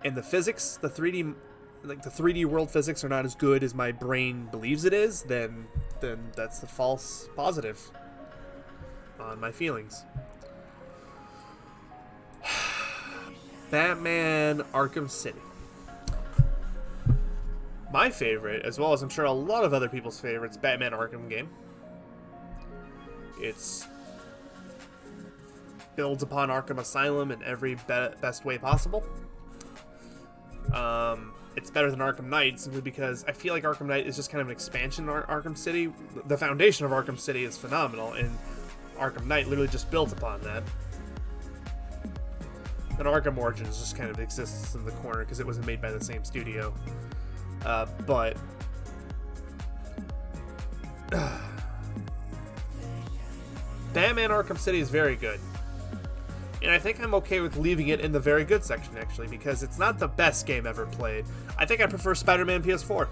and the physics, the 3D world physics are not as good as my brain believes it is, then that's the false positive on my feelings. Batman Arkham City. My favorite, as well as I'm sure a lot of other people's favorites, Batman Arkham game. It's builds upon Arkham Asylum in every best way possible. It's better than Arkham Knight simply because I feel like Arkham Knight is just kind of an expansion of Arkham City. The foundation of Arkham City is phenomenal, and Arkham Knight literally just built upon that. And Arkham Origins just kind of exists in the corner because it wasn't made by the same studio. But Batman Arkham City is very good. And I think I'm okay with leaving it in the very good section, actually, because it's not the best game ever played. I think I prefer Spider-Man PS4.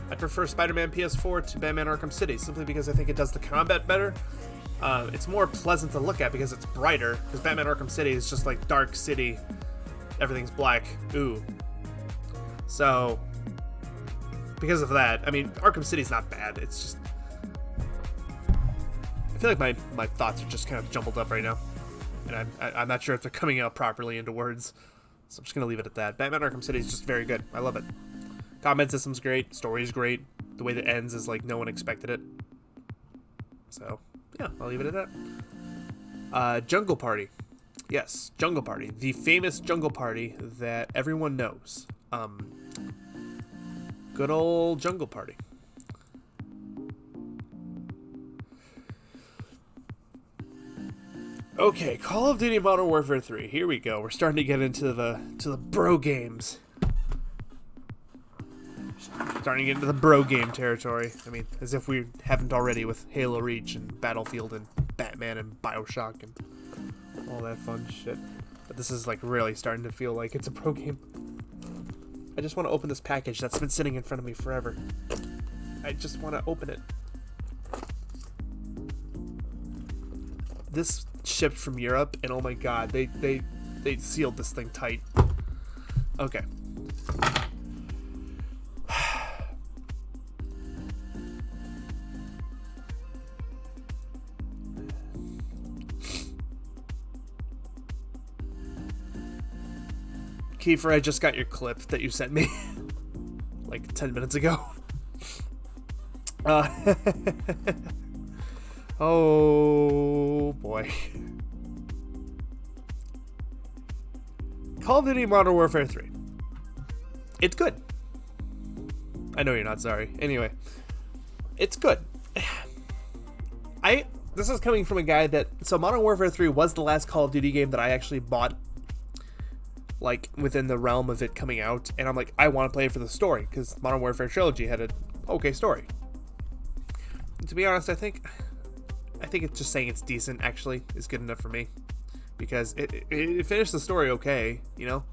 I prefer Spider-Man PS4 to Batman Arkham City, simply because I think it does the combat better. It's more pleasant to look at because it's brighter, because Batman Arkham City is just like dark city, everything's black, ooh. So, because of that, I mean, Arkham City's not bad, it's just... I feel like my thoughts are just kind of jumbled up right now. And I'm not sure if they're coming out properly into words. So I'm just going to leave it at that. Batman Arkham City is just very good. I love it. Combat system's great. Story's great. The way that ends is like no one expected it. So, yeah, I'll leave it at that. Jungle Party. Yes, Jungle Party. The famous Jungle Party that everyone knows. Good old Jungle Party. Okay, Call of Duty Modern Warfare 3. Here we go. We're starting to get into the bro games. Starting to get into the bro game territory. I mean, as if we haven't already with Halo Reach and Battlefield and Batman and BioShock and all that fun shit. But this is like really starting to feel like it's a bro game. I just want to open this package that's been sitting in front of me forever. I just want to open it. This shipped from Europe, and oh my god, they sealed this thing tight. Okay. Kiefer, I just got your clip that you sent me like 10 minutes ago. Oh boy. Call of Duty Modern Warfare 3. It's good. I know you're not sorry. Anyway, it's good. This is coming from a guy that... So Modern Warfare 3 was the last Call of Duty game that I actually bought, like, within the realm of it coming out. And I'm like, I want to play it for the story, because Modern Warfare Trilogy had an okay story. And to be honest, I think it's just saying it's decent, actually, is good enough for me. Because it finished the story okay, you know?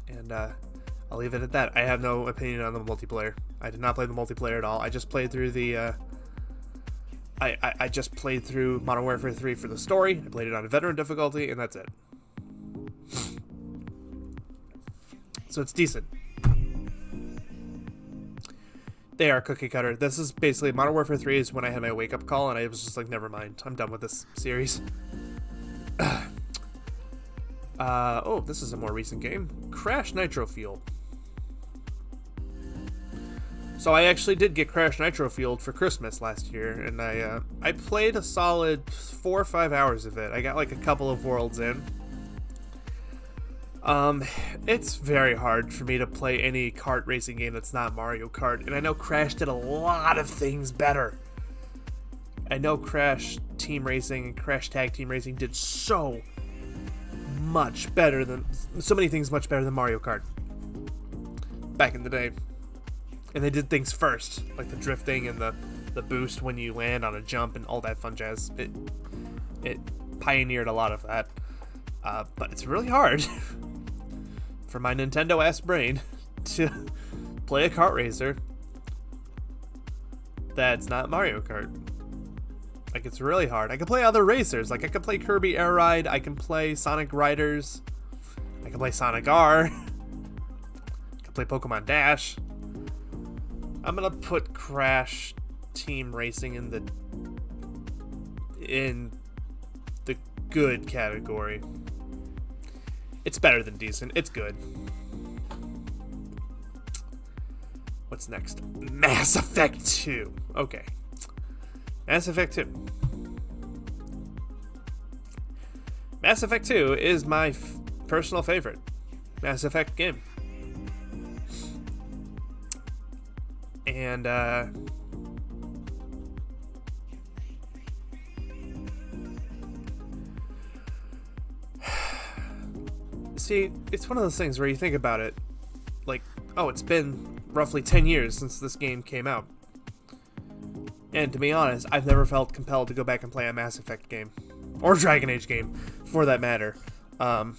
And I'll leave it at that. I have no opinion on the multiplayer. I did not play the multiplayer at all. I just played through the... I just played through Modern Warfare 3 for the story. I played it on veteran difficulty, and that's it. So it's decent. They are cookie cutter. This is basically... Modern Warfare 3 is when I had my wake-up call, and I was just like, never mind. I'm done with this series. Oh, this is a more recent game. Crash Nitro Fuel. So I actually did get Crash Nitro Fueled for Christmas last year, and I played a solid 4 or 5 hours of it. I got like a couple of worlds in. It's very hard for me to play any kart racing game that's not Mario Kart, and I know Crash did a lot of things better. I know Crash Team Racing and Crash Tag Team Racing did so much better than... so many things much better than Mario Kart back in the day. And they did things first, like the drifting and the boost when you land on a jump and all that fun jazz. It pioneered a lot of that. But it's really hard for my Nintendo-ass brain to play a kart racer that's not Mario Kart. Like, it's really hard. I can play other racers. Like, I can play Kirby Air Ride. I can play Sonic Riders. I can play Sonic R. I can play Pokemon Dash. I'm gonna put Crash Team Racing in the good category. It's better than decent. It's good. What's next? Mass Effect 2. Okay. Mass Effect 2. Mass Effect 2 is my personal favorite Mass Effect game. And, see, it's one of those things where you think about it, like, oh, it's been roughly 10 years since this game came out. And to be honest, I've never felt compelled to go back and play a Mass Effect game. Or Dragon Age game, for that matter. So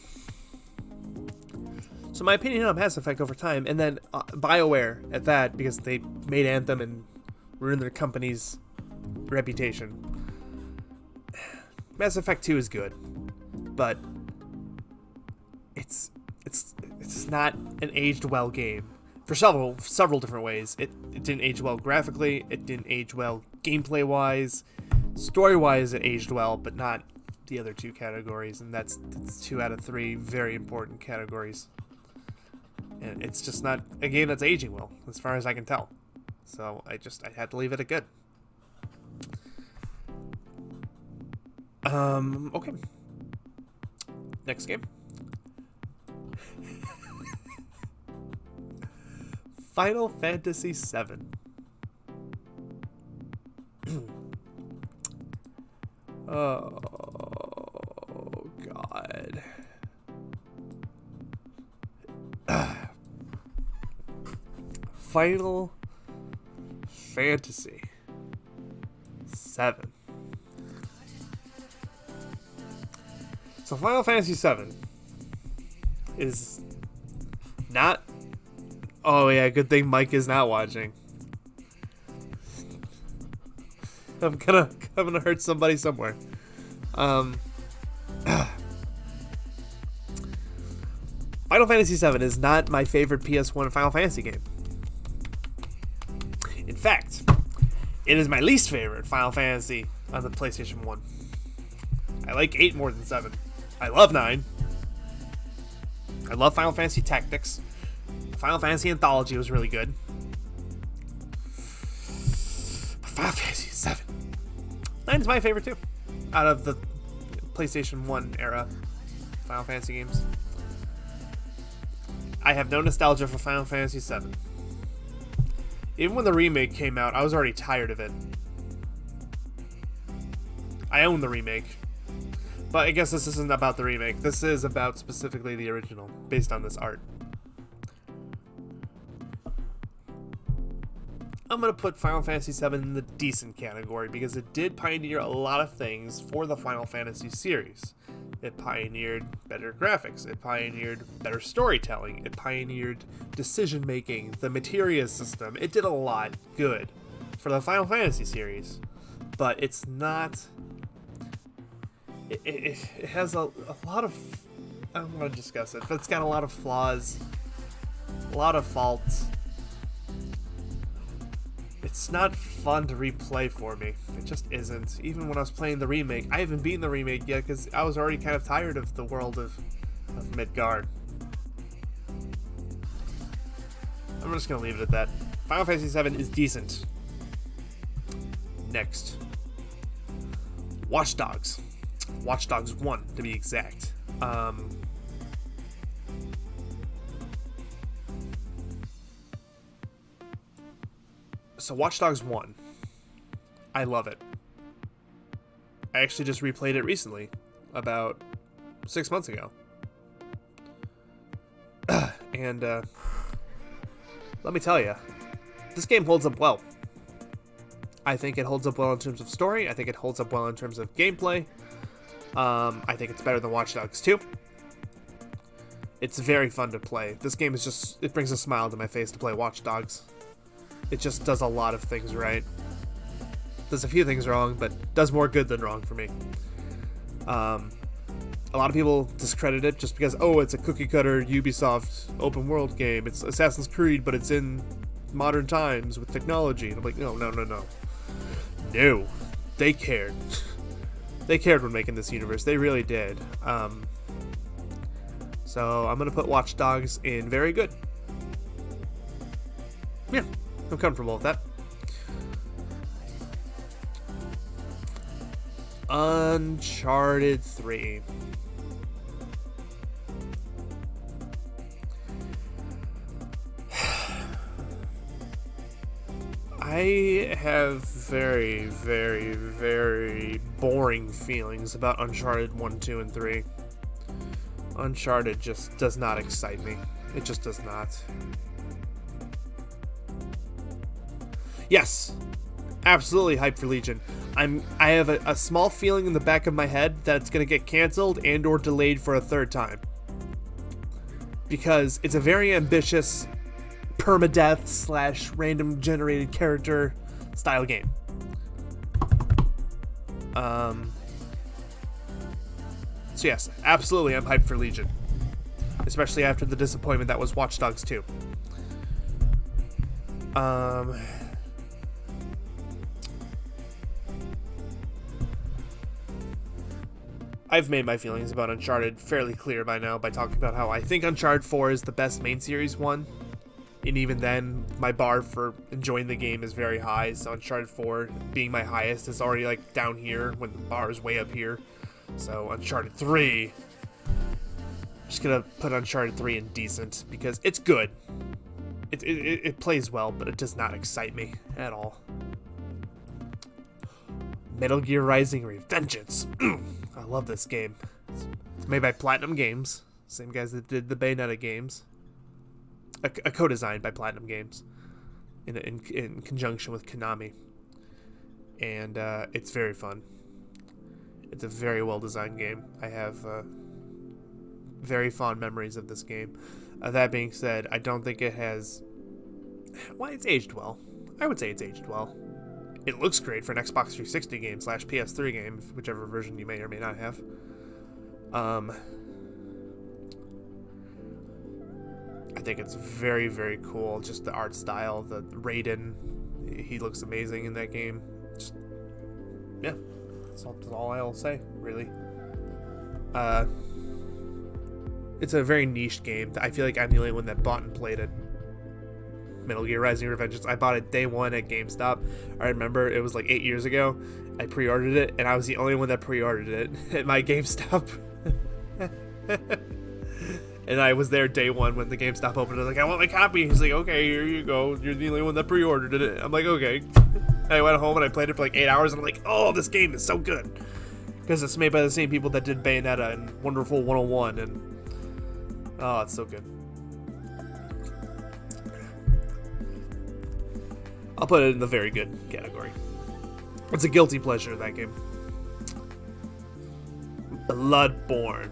my opinion on Mass Effect over time, and then BioWare at that, because they made Anthem and ruined their company's reputation. Mass Effect 2 is good, but it's not an aged well game for several different ways. It didn't age well graphically, it didn't age well gameplay wise, story wise it aged well, but not the other two categories, and that's 2 out of 3 very important categories. And it's just not a game that's aging well, as far as I can tell. So I had to leave it at good. Okay. Next game. Final Fantasy VII. Oh. Final Fantasy 7. So Final Fantasy 7 is not... Oh yeah, good thing Mike is not watching. I'm gonna hurt somebody somewhere. Final Fantasy VII is not my favorite PS1 Final Fantasy game. In fact, it is my least favorite Final Fantasy on the PlayStation 1. I like 8 more than 7. I love 9. I love Final Fantasy Tactics. Final Fantasy Anthology was really good. But Final Fantasy 7. 9 is my favorite too. Out of the PlayStation 1 era Final Fantasy games. I have no nostalgia for Final Fantasy 7. Even when the remake came out, I was already tired of it. I own the remake. But I guess this isn't about the remake. This is about specifically the original, based on this art. I'm going to put Final Fantasy VII in the decent category because it did pioneer a lot of things for the Final Fantasy series. It pioneered better graphics. It pioneered better storytelling. It pioneered decision making, the materia system. It did a lot good for the Final Fantasy series. But it's not... It has a lot of... I don't want to discuss it, but it's got a lot of flaws. A lot of faults. It's not fun to replay for me. It just isn't. Even when I was playing the remake, I haven't beaten the remake yet because I was already kind of tired of the world of Midgard. I'm just going to leave it at that. Final Fantasy VII is decent. Next. Watch Dogs. Watch Dogs 1, to be exact. So Watch Dogs 1, I love it. I actually just replayed it recently, about 6 months ago. And let me tell you, this game holds up well. I think it holds up well in terms of story. I think it holds up well in terms of gameplay. I think it's better than Watch Dogs 2. It's very fun to play. This game is just, it brings a smile to my face to play Watch Dogs. It just does a lot of things right. Does a few things wrong, but does more good than wrong for me. A lot of people discredit it just because, oh, it's a cookie-cutter Ubisoft open-world game. It's Assassin's Creed, but it's in modern times with technology. And I'm like, no. No. They cared. They cared when making this universe. They really did. So I'm going to put Watch Dogs in very good. Yeah. I'm comfortable with that. Uncharted 3. I have very, very, very boring feelings about Uncharted 1, 2, and 3. Uncharted just does not excite me. It just does not. Yes, absolutely hyped for Legion. I have a small feeling in the back of my head that it's going to get canceled and or delayed for a third time. Because it's a very ambitious permadeath / random generated character style game. So yes, absolutely I'm hyped for Legion. Especially after the disappointment that was Watch Dogs 2. I've made my feelings about Uncharted fairly clear by now by talking about how I think Uncharted 4 is the best main series one. And even then, my bar for enjoying the game is very high, so Uncharted 4 being my highest is already like down here when the bar is way up here. So Uncharted 3, I'm just gonna put Uncharted 3 in decent because it's good. It plays well, but it does not excite me at all. Metal Gear Rising Revengeance. I love this game. It's made by Platinum Games, same guys that did the Bayonetta games. A co-designed by Platinum Games. in conjunction with Konami, and it's very fun. It's a very well designed game. I have very fond memories of this game. That being said, I don't think it has. Well, it's aged well. I would say it's aged well. It looks great for an Xbox 360 game / PS3 game, whichever version you may or may not have. I think it's very, very cool. Just the art style, the Raiden, he looks amazing in that game. Just, yeah, that's all I'll say, really. It's a very niche game. I feel like I'm the only one that bought and played it. Metal Gear Rising: Revengeance. I bought it day one at GameStop. I remember it was like 8 years ago. I pre-ordered it, and I was the only one that pre-ordered it at my GameStop. And I was there day one when the GameStop opened. I was like, I want my copy. He's like, okay, here you go. You're the only one that pre-ordered it. I'm like, okay. And I went home and I played it for like 8 hours, and I'm like, oh, this game is so good. Because it's made by the same people that did Bayonetta and Wonderful 101, and oh, it's so good. I'll put it in the very good category. It's a guilty pleasure, that game. Bloodborne.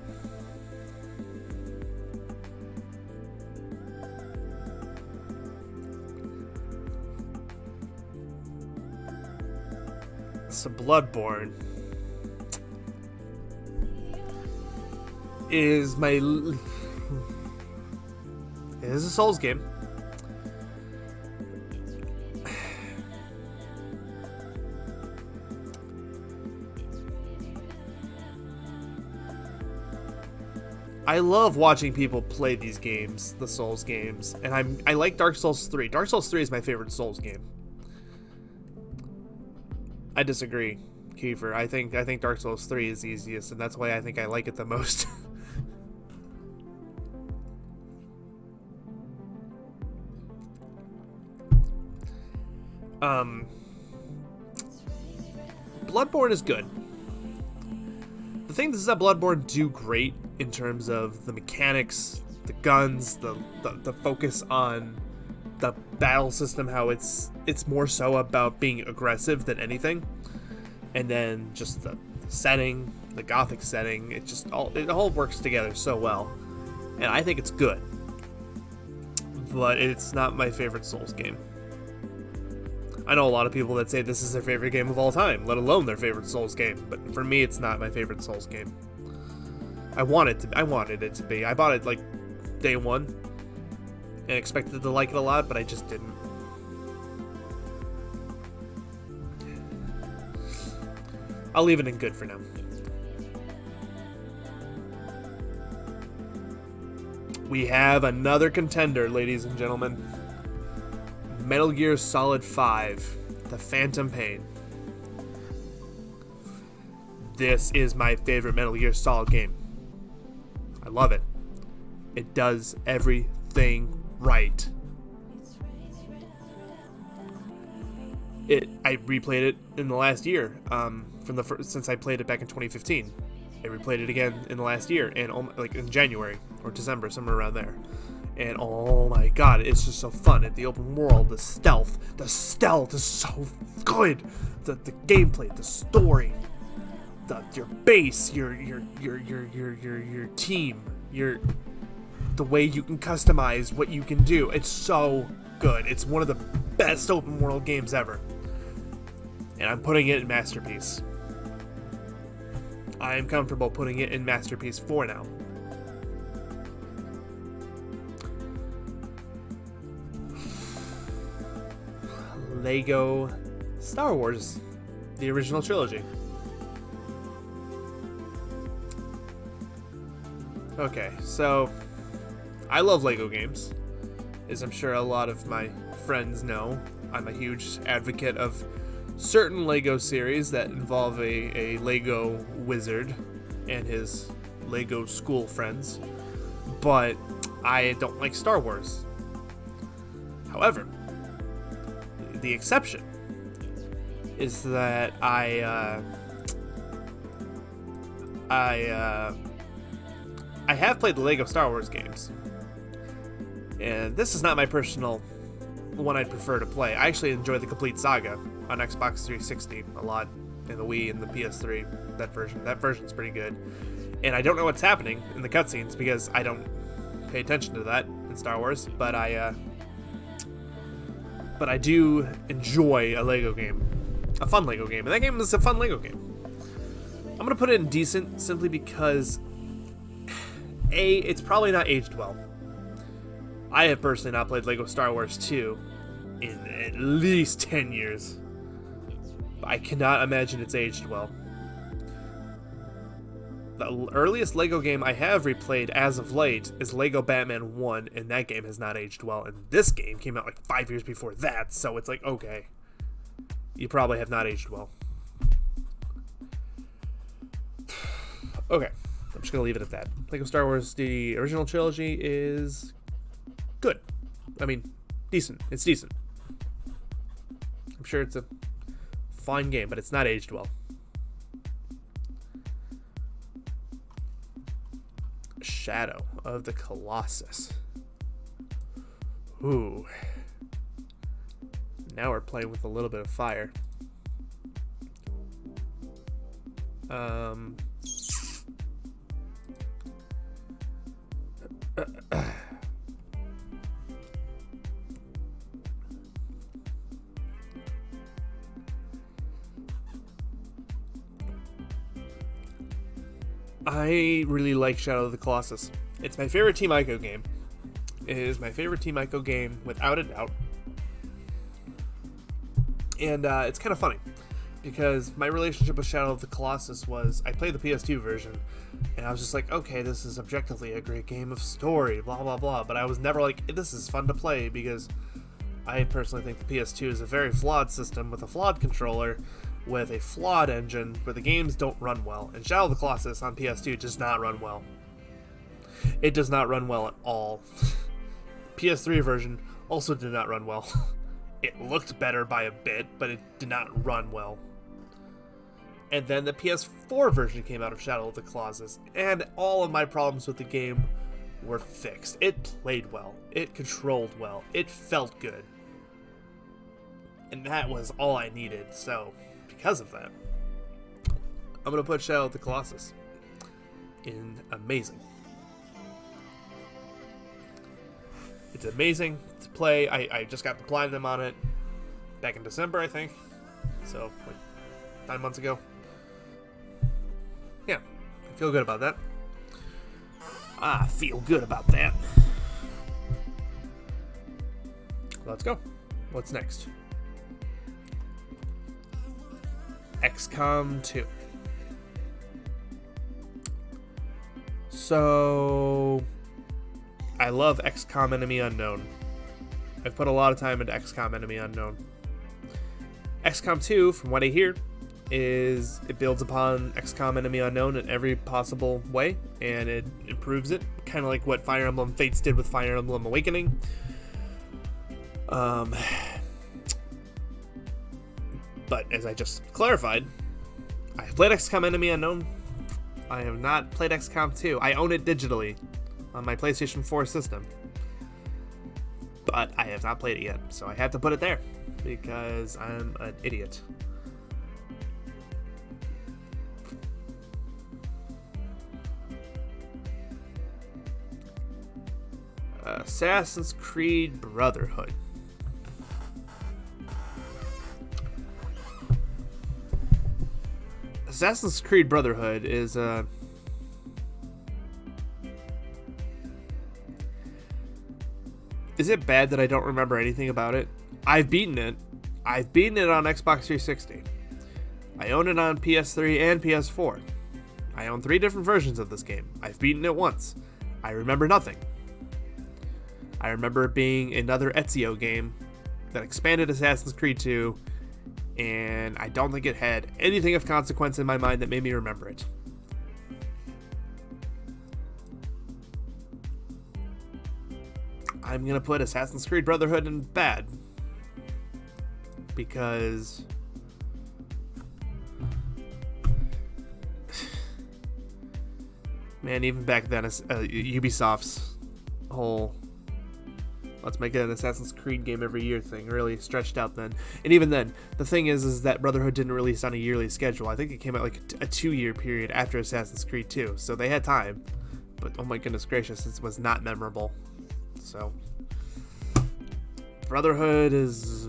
So Bloodborne is my... It is a Souls game. I love watching people play these games, the Souls games, and I like Dark Souls 3. Dark Souls 3 is my favorite Souls game. I disagree, Kiefer. I think Dark Souls 3 is the easiest, and that's why I think I like it the most. Bloodborne is good. The thing that Bloodborne do great in terms of the mechanics, the guns, the focus on the battle system, how it's more so about being aggressive than anything, and then just the setting, the gothic setting, it all works together so well, and I think it's good, but it's not my favorite Souls game. I know a lot of people that say this is their favorite game of all time, let alone their favorite Souls game, but for me, it's not my favorite Souls game. I wanted it to be. I bought it like day one and expected to like it a lot, but I just didn't. I'll leave it in good for now. We have another contender, ladies and gentlemen. Metal Gear Solid 5, The Phantom Pain. This is my favorite Metal Gear Solid game. I love it. It does everything right. I replayed it in the last year. Since I played it back in 2015, I replayed it again in the last year, and like in January or December, somewhere around there. And oh my god, it's just so fun. At the open world, the stealth is so good. The gameplay, the story, your base, your team, the way you can customize what you can do. It's so good. It's one of the best open world games ever. And I'm putting it in Masterpiece. I am comfortable putting it in Masterpiece 4 now. Lego Star Wars, the original trilogy. Okay, so I love Lego games, as I'm sure a lot of my friends know. I'm a huge advocate of certain Lego series that involve a Lego wizard and his Lego school friends, but I don't like Star Wars. However, the exception is that I have played the Lego Star Wars games, and this is not my personal one I'd prefer to play. I actually enjoy the complete saga on Xbox 360 a lot, and the Wii and the PS3. That version's pretty good. And I don't know what's happening in the cutscenes because I don't pay attention to that in Star Wars. But I do enjoy a Lego game, a fun Lego game, and that game is a fun Lego game. I'm gonna put it in decent simply because it's probably not aged well. I have personally not played Lego Star Wars 2 in at least 10 years. I cannot imagine it's aged well. The earliest Lego game I have replayed as of late is Lego Batman 1, and that game has not aged well. And this game came out like 5 years before that, so it's like, okay, you probably have not aged well. Okay, I'm just going to leave it at that. Lego Star Wars, the original trilogy, is good. I mean, decent. It's decent. I'm sure it's a fine game, but it's not aged well. Shadow of the Colossus. Ooh. Now we're playing with a little bit of fire. I really like Shadow of the Colossus. It's my favorite Team Ico game. It is my favorite Team Ico game, without a doubt. And it's kind of funny, because my relationship with Shadow of the Colossus was, I played the PS2 version, and I was just like, okay, this is objectively a great game of story, blah, blah, blah. But I was never like, this is fun to play, because I personally think the PS2 is a very flawed system with a flawed controller, with a flawed engine where the games don't run well. And Shadow of the Colossus on PS2 does not run well. It does not run well at all. PS3 version also did not run well. It looked better by a bit, but it did not run well. And then the PS4 version came out of Shadow of the Colossus, and all of my problems with the game were fixed. It played well. It controlled well. It felt good. And that was all I needed, so because of that, I'm going to put Shadow of the Colossus in amazing. It's amazing to play. I just got the platinum on it back in December, I think. So, like 9 months ago. Yeah, I feel good about that. I feel good about that. Let's go. What's next? XCOM 2. So, I love XCOM Enemy Unknown. I've put a lot of time into XCOM Enemy Unknown. XCOM 2, from what I hear, it builds upon XCOM Enemy Unknown in every possible way, and it improves it, kind of like what Fire Emblem Fates did with Fire Emblem Awakening. But as I just clarified, I have played XCOM Enemy Unknown. I have not played XCOM 2. I own it digitally on my PlayStation 4 system, but I have not played it yet, so I have to put it there because I'm an idiot. Assassin's Creed Brotherhood. Assassin's Creed Brotherhood is Is it bad that I don't remember anything about it? I've beaten it. I've beaten it on Xbox 360. I own it on PS3 and PS4. I own 3 different versions of this game. I've beaten it once. I remember nothing. I remember it being another Ezio game that expanded Assassin's Creed 2, and I don't think it had anything of consequence in my mind that made me remember it. I'm going to put Assassin's Creed Brotherhood in bad, because man, even back then, Ubisoft's whole let's make it an Assassin's Creed game every year thing. Really stretched out then. And even then, the thing is that Brotherhood didn't release on a yearly schedule. I think it came out like a 2-year period after Assassin's Creed 2. So they had time. But oh my goodness gracious, it was not memorable. So Brotherhood is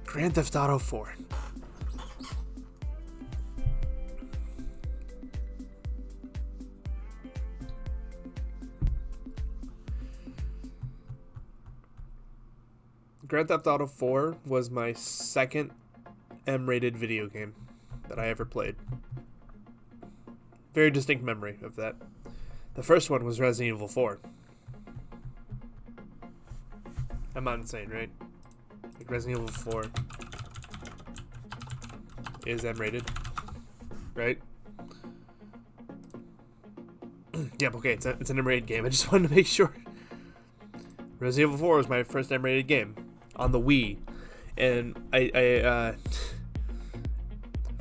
Grand Theft Auto 4. Grand Theft Auto 4 was my second M-rated video game that I ever played. Very distinct memory of that. The first one was Resident Evil 4. I'm not insane, right? Like Resident Evil 4 is M-rated, right? Yep, okay, it's an M-rated game. I just wanted to make sure. Resident Evil 4 was my first M-rated game on the Wii, and I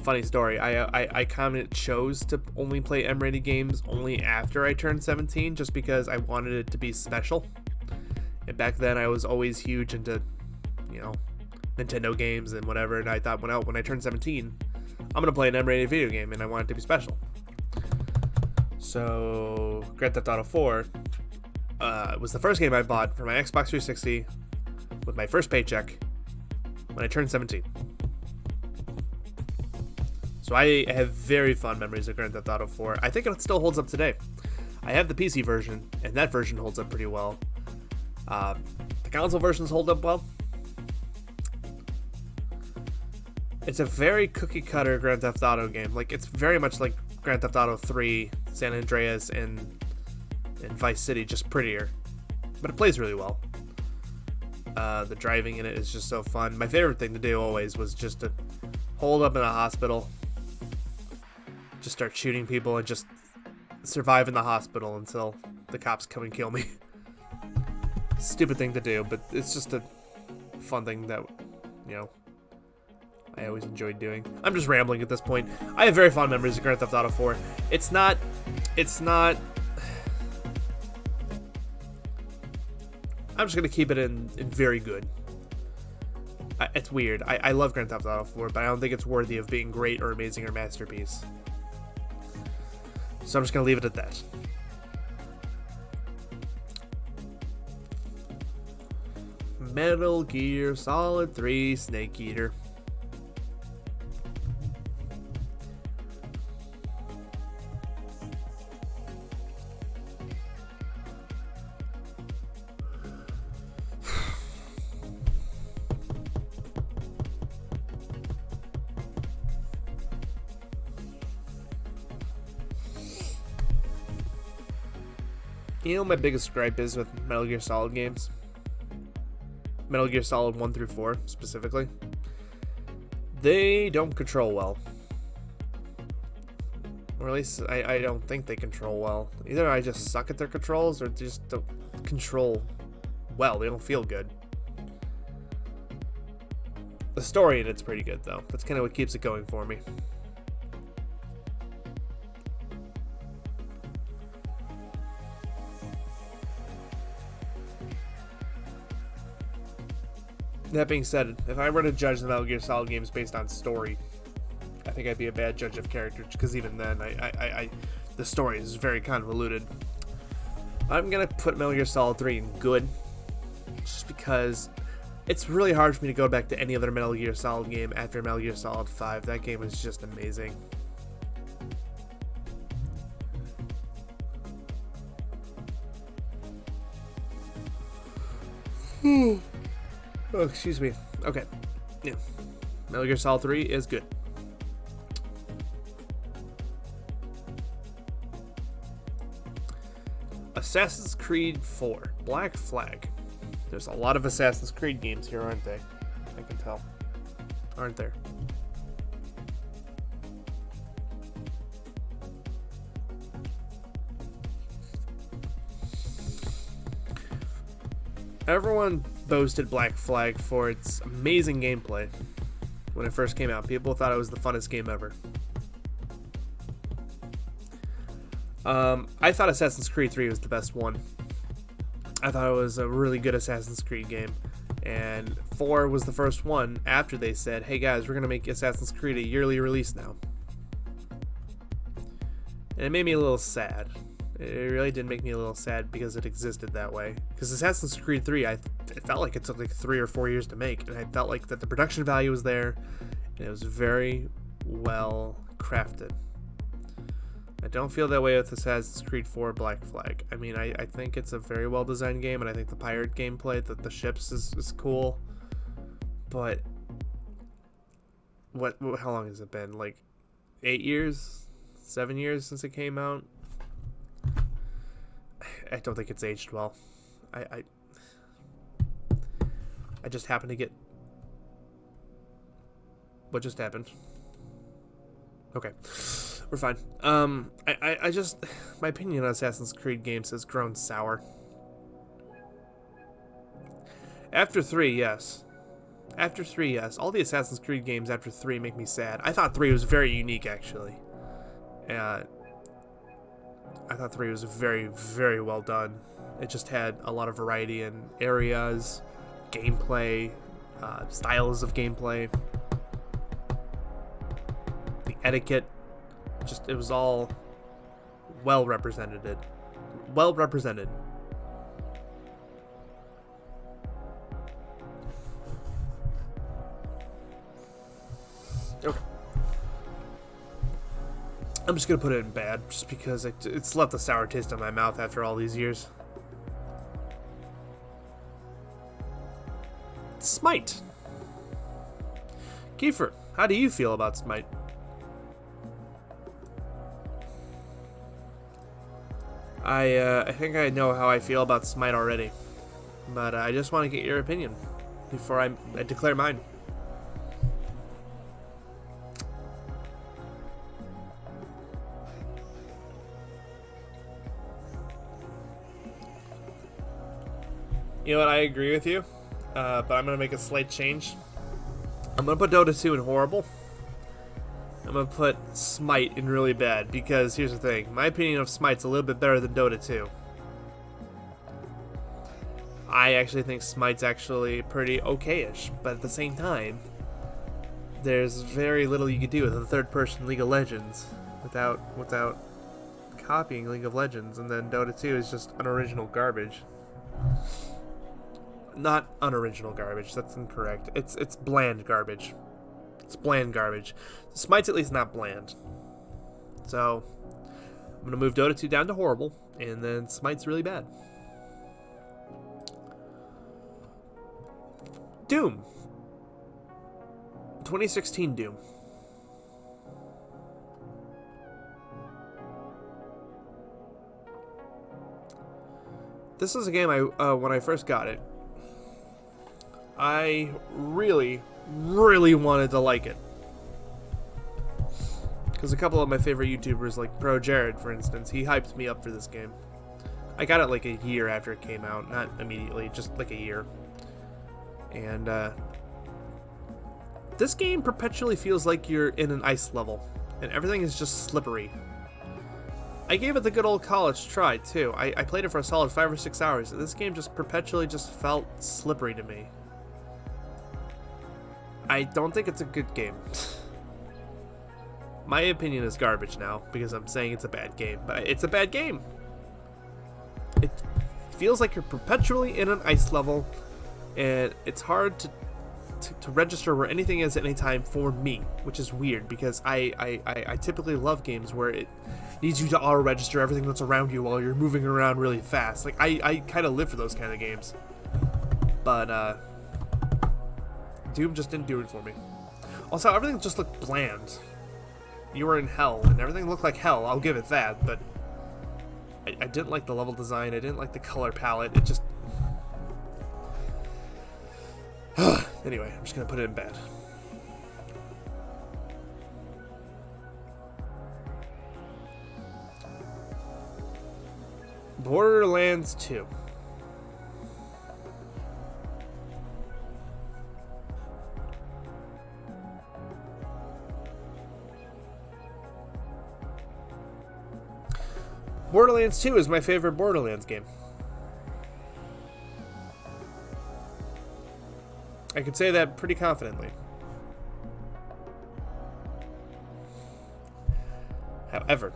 funny story. I kind of chose to only play M-rated games only after I turned 17, just because I wanted it to be special. And back then, I was always huge into, you know, Nintendo games and whatever. And I thought, when I turned 17, I'm gonna play an M-rated video game, and I want it to be special. So, Grand Theft Auto 4 was the first game I bought for my Xbox 360 with my first paycheck when I turned 17. So I have very fond memories of Grand Theft Auto 4. I think it still holds up today. I have the PC version, and that version holds up pretty well. The console versions hold up well. It's a very cookie-cutter Grand Theft Auto game. Like, it's very much like Grand Theft Auto 3, San Andreas, and Vice City, just prettier. But it plays really well. The driving in it is just so fun. My favorite thing to do always was just to hold up in a hospital, just start shooting people, and just survive in the hospital until the cops come and kill me. Stupid thing to do, but it's just a fun thing that, you know, I always enjoyed doing. I'm just rambling at this point. I have very fond memories of Grand Theft Auto 4. It's not I'm just going to keep it in very good. It's weird. I love Grand Theft Auto 4, but I don't think it's worthy of being great or amazing or masterpiece. So I'm just going to leave it at that. Metal Gear Solid 3 Snake Eater. You know what my biggest gripe is with Metal Gear Solid games? Metal Gear Solid 1 through 4, specifically. They don't control well. Or at least, I don't think they control well. Either I just suck at their controls, or they just don't control well. They don't feel good. The story in it's pretty good, though. That's kind of what keeps it going for me. That being said, if I were to judge the Metal Gear Solid games based on story, I think I'd be a bad judge of characters, because even then, the story is very convoluted. I'm gonna put Metal Gear Solid 3 in good, just because it's really hard for me to go back to any other Metal Gear Solid game after Metal Gear Solid 5. That game is just amazing. Oh, excuse me. Okay. Yeah. Metal Gear Solid 3 is good. Assassin's Creed 4. Black Flag. There's a lot of Assassin's Creed games here, aren't they? I can tell. Aren't there? Everyone boasted Black Flag for its amazing gameplay. when it first came out. People thought it was the funnest game ever. I thought Assassin's Creed 3 was the best one. I thought it was a really good Assassin's Creed game. And 4 was the first one after they said, hey guys, we're going to make Assassin's Creed a yearly release now. And it made me a little sad. It really did make me a little sad because it existed that way. Because Assassin's Creed 3, it felt like it took like 3 or 4 years to make. And I felt like that the production value was there. And it was very well crafted. I don't feel that way with Assassin's Creed 4 Black Flag. I mean, I think it's a very well designed game, and I think the pirate gameplay, the ships is cool. But how long has it been? Like 8 years? 7 years since it came out? I don't think it's aged well. I just happened to get... What just happened? Okay. We're fine. I just... My opinion on Assassin's Creed games has grown sour. After 3, yes. After 3, yes. All the Assassin's Creed games after 3 make me sad. I thought 3 was very unique, actually. I thought 3 was very, very well done. It just had a lot of variety in areas, gameplay, styles of gameplay, the etiquette. Just, it was all well represented. Well represented. Okay. I'm just gonna put it in bad, just because it's left a sour taste in my mouth after all these years. Smite. Kiefer, how do you feel about Smite? I think I know how I feel about Smite already, but I just want to get your opinion before I declare mine. You know what, I agree with you, but I'm going to make a slight change. I'm going to put Dota 2 in horrible. I'm going to put Smite in really bad, because here's the thing. My opinion of Smite's a little bit better than Dota 2. I actually think Smite's actually pretty okay-ish, but at the same time, there's very little you can do with a third-person League of Legends without copying League of Legends, and then Dota 2 is just unoriginal garbage. Not unoriginal garbage, that's incorrect. It's bland garbage. It's bland garbage. Smite's at least not bland. So, I'm going to move Dota 2 down to horrible, and then Smite's really bad. Doom. 2016 Doom. This is a game when I first got it, I really wanted to like it. Because a couple of my favorite YouTubers, like Pro Jared, for instance, he hyped me up for this game. I got it like a year after it came out, not immediately, just like a year. And this game perpetually feels like you're in an ice level, and everything is just slippery. I gave it the good old college try, too. I played it for a solid 5 or 6 hours, and this game just perpetually just felt slippery to me. I don't think it's a good game. My opinion is garbage now, because I'm saying it's a bad game, but it's a bad game. It feels like you're perpetually in an ice level, and it's hard to register where anything is at any time for me, which is weird, because I typically love games where it needs you to auto-register everything that's around you while you're moving around really fast. Like, I kind of live for those kind of games. But, Doom just didn't do it for me. Also, everything just looked bland. You were in hell, and everything looked like hell, I'll give it that, but I didn't like the level design, I didn't like the color palette, it just... Anyway, I'm just gonna put it in bad. Borderlands 2. Borderlands 2 is my favorite Borderlands game. I could say that pretty confidently. However,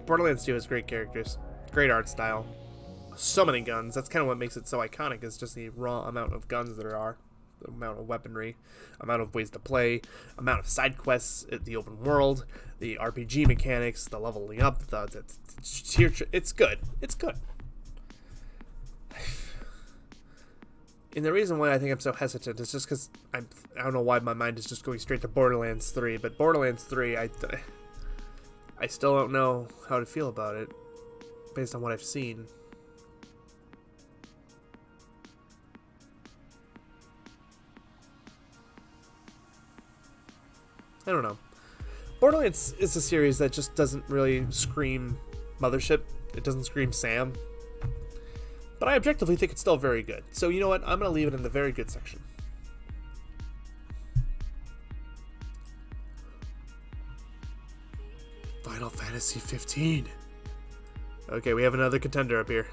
Borderlands 2 has great characters, great art style, so many guns. That's kind of what makes it so iconic, is just the raw amount of guns there are, the amount of weaponry, amount of ways to play, amount of side quests, the open world, the RPG mechanics, the leveling up, it's good. It's good. And the reason why I think I'm so hesitant is just because I don't know why my mind is just going straight to Borderlands 3, but Borderlands 3, I still don't know how to feel about it based on what I've seen. I don't know. Borderlands is a series that just doesn't really scream Mothership. It doesn't scream Sam. But I objectively think it's still very good. So you know what? I'm going to leave it in the very good section. Final Fantasy 15. Okay, we have another contender up here.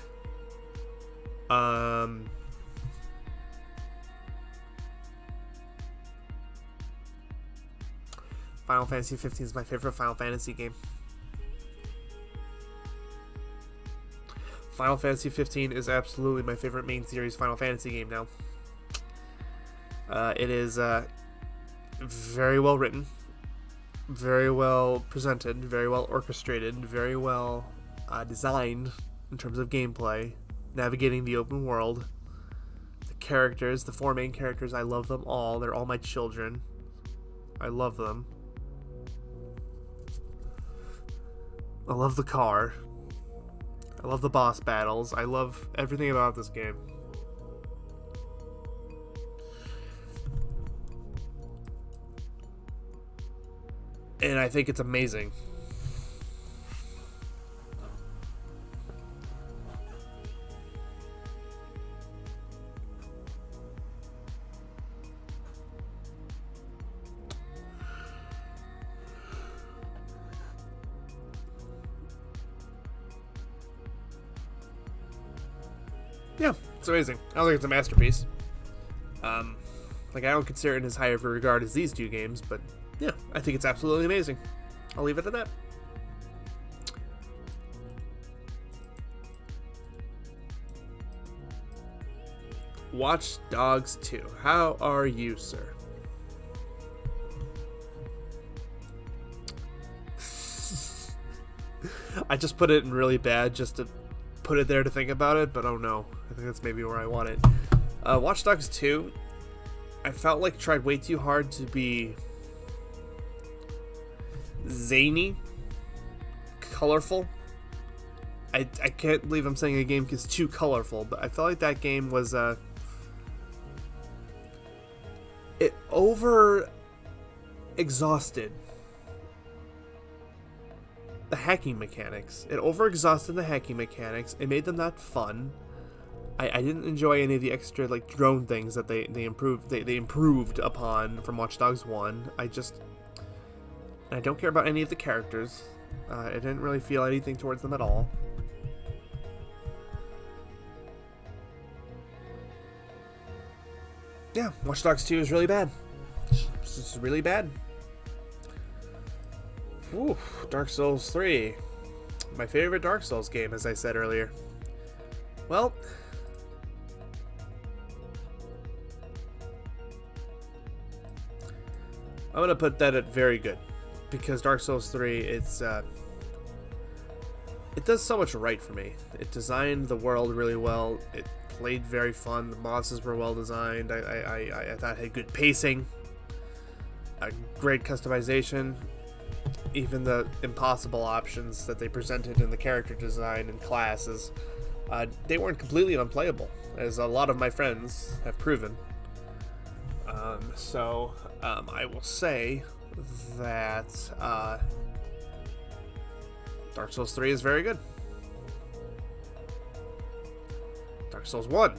Final Fantasy 15 is my favorite Final Fantasy game. Final Fantasy 15 is absolutely my favorite main series Final Fantasy game now. It is very well written, very well presented, very well orchestrated, very well designed in terms of gameplay, navigating the open world. The characters, the 4 main characters, I love them all. They're all my children. I love them. I love the car. I love the boss battles. I love everything about this game. And I think it's amazing. Yeah, it's amazing. I don't think it's a masterpiece. I don't consider it in as high of a regard as these 2 games, but yeah, I think it's absolutely amazing. I'll leave it at that. Watch Dogs 2. How are you, sir? I just put it in really bad just to put it there to think about it, but oh no. I think that's maybe where I want it. Watch Dogs 2, I felt like tried way too hard to be zany, colorful. I can't believe I'm saying a game is too colorful, but I felt like that game was it over exhausted the hacking mechanics. It over exhausted the hacking mechanics. It made them not fun. I didn't enjoy any of the extra drone things that they improved upon from Watch Dogs 1. I don't care about any of the characters. I didn't really feel anything towards them at all. Yeah, Watch Dogs 2 is really bad. It's just really bad. Ooh, Dark Souls 3. My favorite Dark Souls game, as I said earlier. Well, I'm going to put that at very good. Because Dark Souls 3, it does so much right for me. It designed the world really well. It played very fun. The bosses were well designed. I thought it had good pacing. A great customization. Even the impossible options that they presented in the character design and classes They weren't completely unplayable, as a lot of my friends have proven. I will say that Dark Souls 3 is very good. Dark Souls 1.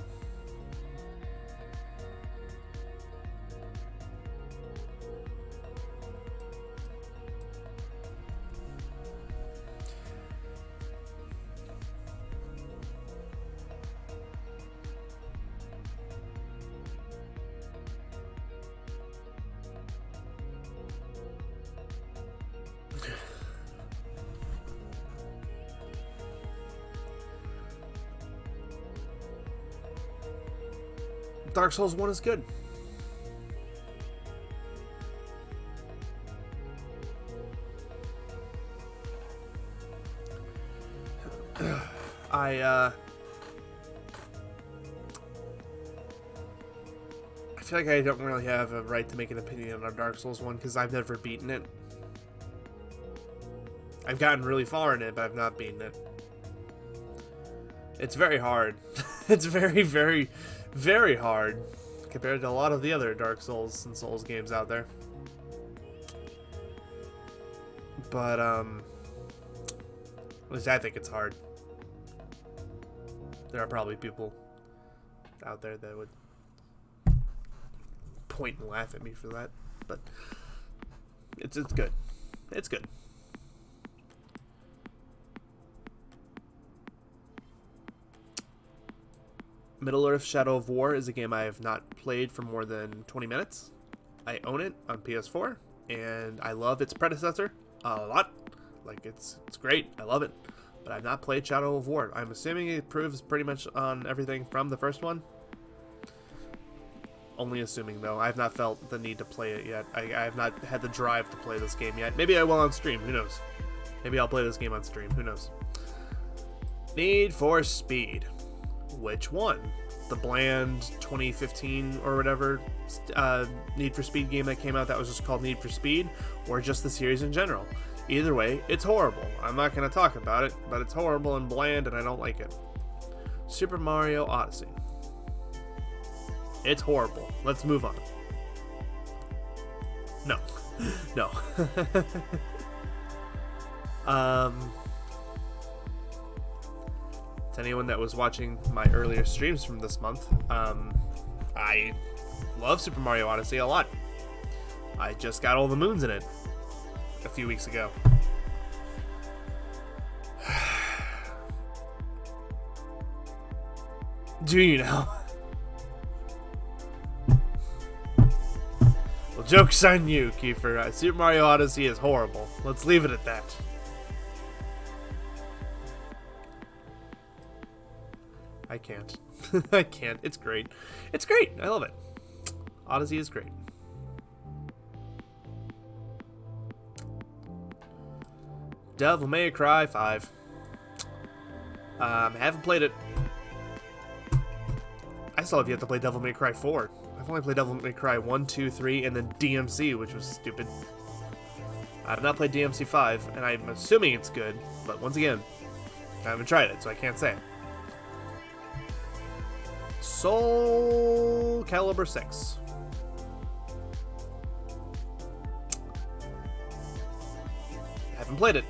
Dark Souls 1 is good. I feel like I don't really have a right to make an opinion on Dark Souls 1 because I've never beaten it. I've gotten really far in it, but I've not beaten it. It's very hard. It's very, very, very hard compared to a lot of the other Dark Souls and Souls games out there. But, at least I think it's hard. There are probably people out there that would point and laugh at me for that, but it's good. It's good. Middle-earth: Shadow of War is a game I have not played for more than 20 minutes. I own it on PS4, and I love its predecessor a lot. Like, it's great. I love it. But I've not played Shadow of War. I'm assuming it proves pretty much on everything from the first one. Only assuming, though. I have not felt the need to play it yet. I have not had the drive to play this game yet. Maybe I will on stream. Who knows? Maybe I'll play this game on stream. Who knows? Need for Speed. Which one? The bland 2015 or whatever Need for Speed game that came out that was just called Need for Speed, or just the series in general? Either way, it's horrible. I'm not going to talk about it, but it's horrible and bland, and I don't like it. Super Mario Odyssey. It's horrible. Let's move on. No. No. To anyone that was watching my earlier streams from this month, I love Super Mario Odyssey a lot. I just got all the moons in it a few weeks ago. Do you know? Well, joke's on you, Kiefer. Super Mario Odyssey is horrible. Let's leave it at that. I can't. I can't. It's great. It's great. I love it. Odyssey is great. Devil May Cry 5. I haven't played it. I still have yet to play Devil May Cry 4. I've only played Devil May Cry 1, 2, 3, and then DMC, which was stupid. I have not played DMC 5, and I'm assuming it's good, but once again, I haven't tried it, so I can't say. Soul Calibur 6. Haven't played it.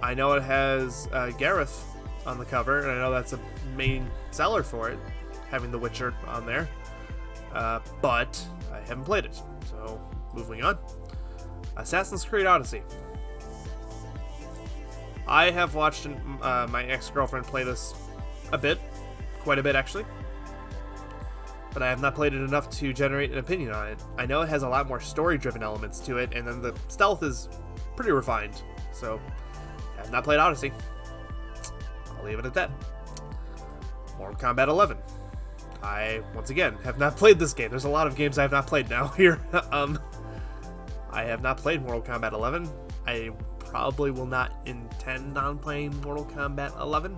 I know it has Gareth on the cover, and I know that's a main seller for it, having The Witcher on there. But I haven't played it. So, moving on. Assassin's Creed Odyssey. I have watched my ex-girlfriend play this a bit. Quite a bit, actually. But I have not played it enough to generate an opinion on it. I know it has a lot more story-driven elements to it, and then the stealth is pretty refined. So, I have not played Odyssey. I'll leave it at that. Mortal Kombat 11. I, once again, have not played this game. There's a lot of games I have not played now here. I have not played Mortal Kombat 11. I probably will not intend on playing Mortal Kombat 11.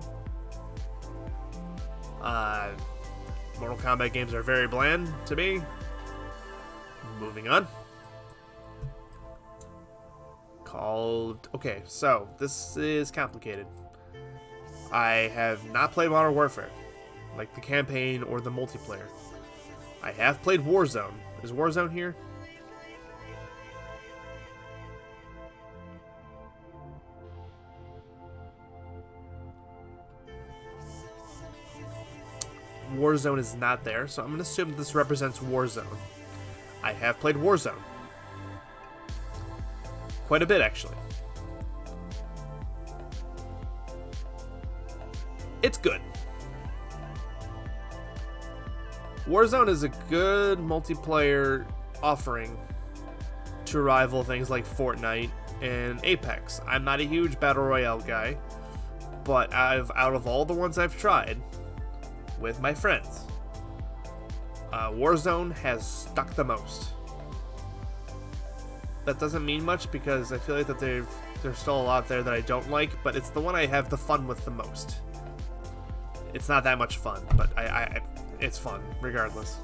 Mortal Kombat games are very bland to me. Moving on. Okay, so this is complicated. I have not played Modern Warfare, like the campaign or the multiplayer. I have played Warzone. Is Warzone here? Warzone is not there, so I'm going to assume this represents Warzone. I have played Warzone. Quite a bit, actually. It's good. Warzone is a good multiplayer offering to rival things like Fortnite and Apex. I'm not a huge Battle Royale guy, but out of all the ones I've tried with my friends, Warzone has stuck the most. That doesn't mean much because I feel like that there's still a lot there that I don't like, but it's the one I have the fun with the most. It's not that much fun, but it's fun regardless.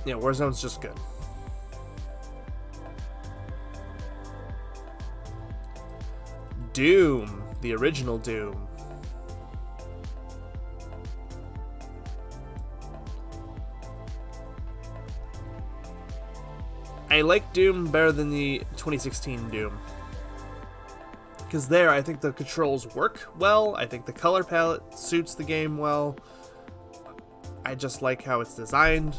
Yeah, Warzone's just good. Doom, the original Doom. I like Doom better than the 2016 Doom. Because there, I think the controls work well. I think the color palette suits the game well. I just like how it's designed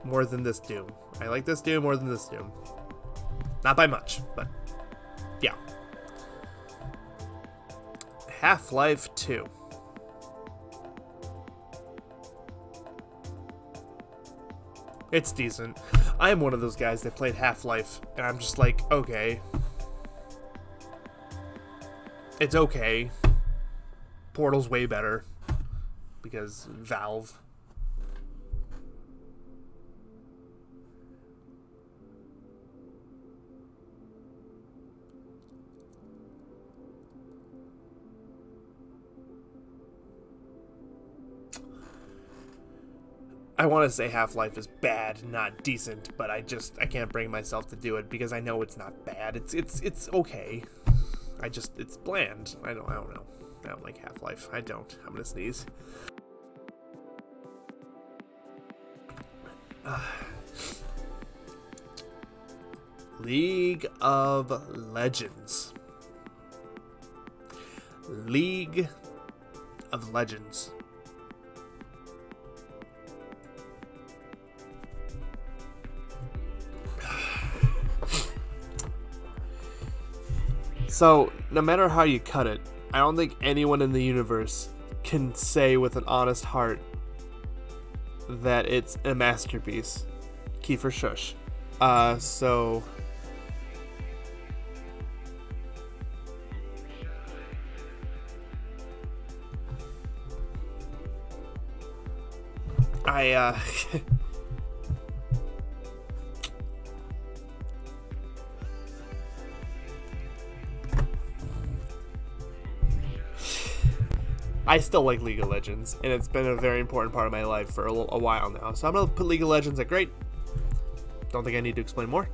more than this Doom. I like this Doom more than this Doom. Not by much, but yeah. Half-Life 2. It's decent. I am one of those guys that played Half-Life, and I'm just like, okay. It's okay. Portal's way better. Because Valve. I want to say Half-Life is bad, not decent, but I can't bring myself to do it because I know it's not bad. It's okay. It's bland. I don't know. I don't like Half-Life. I don't. I'm gonna sneeze. League of Legends. League of Legends. So, no matter how you cut it, I don't think anyone in the universe can say with an honest heart that it's a masterpiece. Kiefer Shush. So... I still like League of Legends, and it's been a very important part of my life for a while now. So I'm going to put League of Legends at great. Don't think I need to explain more.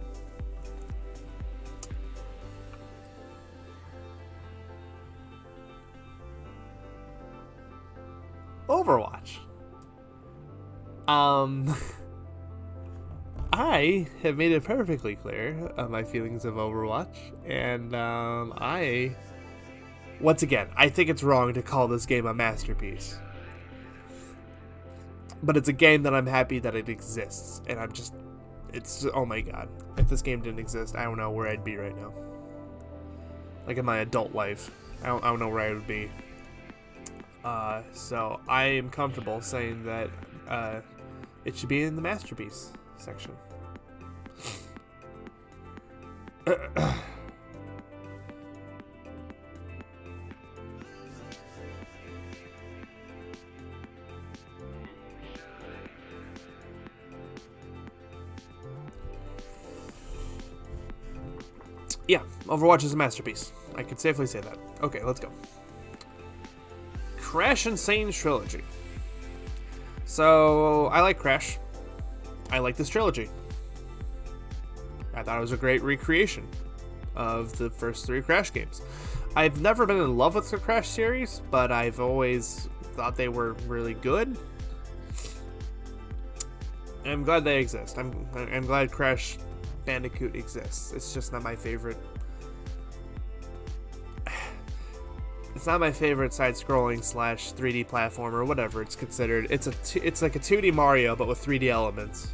Overwatch. I have made it perfectly clear my feelings of Overwatch, and once again, I think it's wrong to call this game a masterpiece. But it's a game that I'm happy that it exists, and oh my god. If this game didn't exist, I don't know where I'd be right now. Like in my adult life. I don't know where I would be. So I am comfortable saying that it should be in the masterpiece section. Yeah, Overwatch is a masterpiece. I could safely say that. Okay, let's go. Crash Insane Trilogy. So, I like Crash. I like this trilogy. I thought it was a great recreation of the first 3 Crash games. I've never been in love with the Crash series, but I've always thought they were really good. I'm glad they exist. I'm glad Crash Bandicoot exists. It's just not my favorite. It's not my favorite side-scrolling / 3D platformer or whatever it's considered. It's like a 2D Mario but with 3D elements.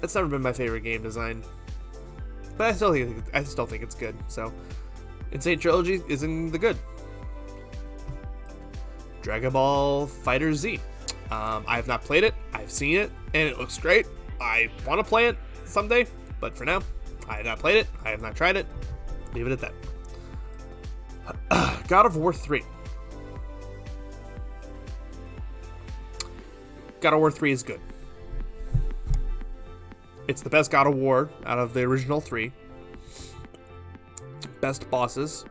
That's never been my favorite game design, but I still think it's good. So, Insane Trilogy is in the good. Dragon Ball Fighter Z. I have not played it. I've seen it, and it looks great. I want to play it someday, but for now, I have not played it. I have not tried it. Leave it at that. God of War 3. God of War 3 is good. It's the best God of War out of the original 3. Best bosses.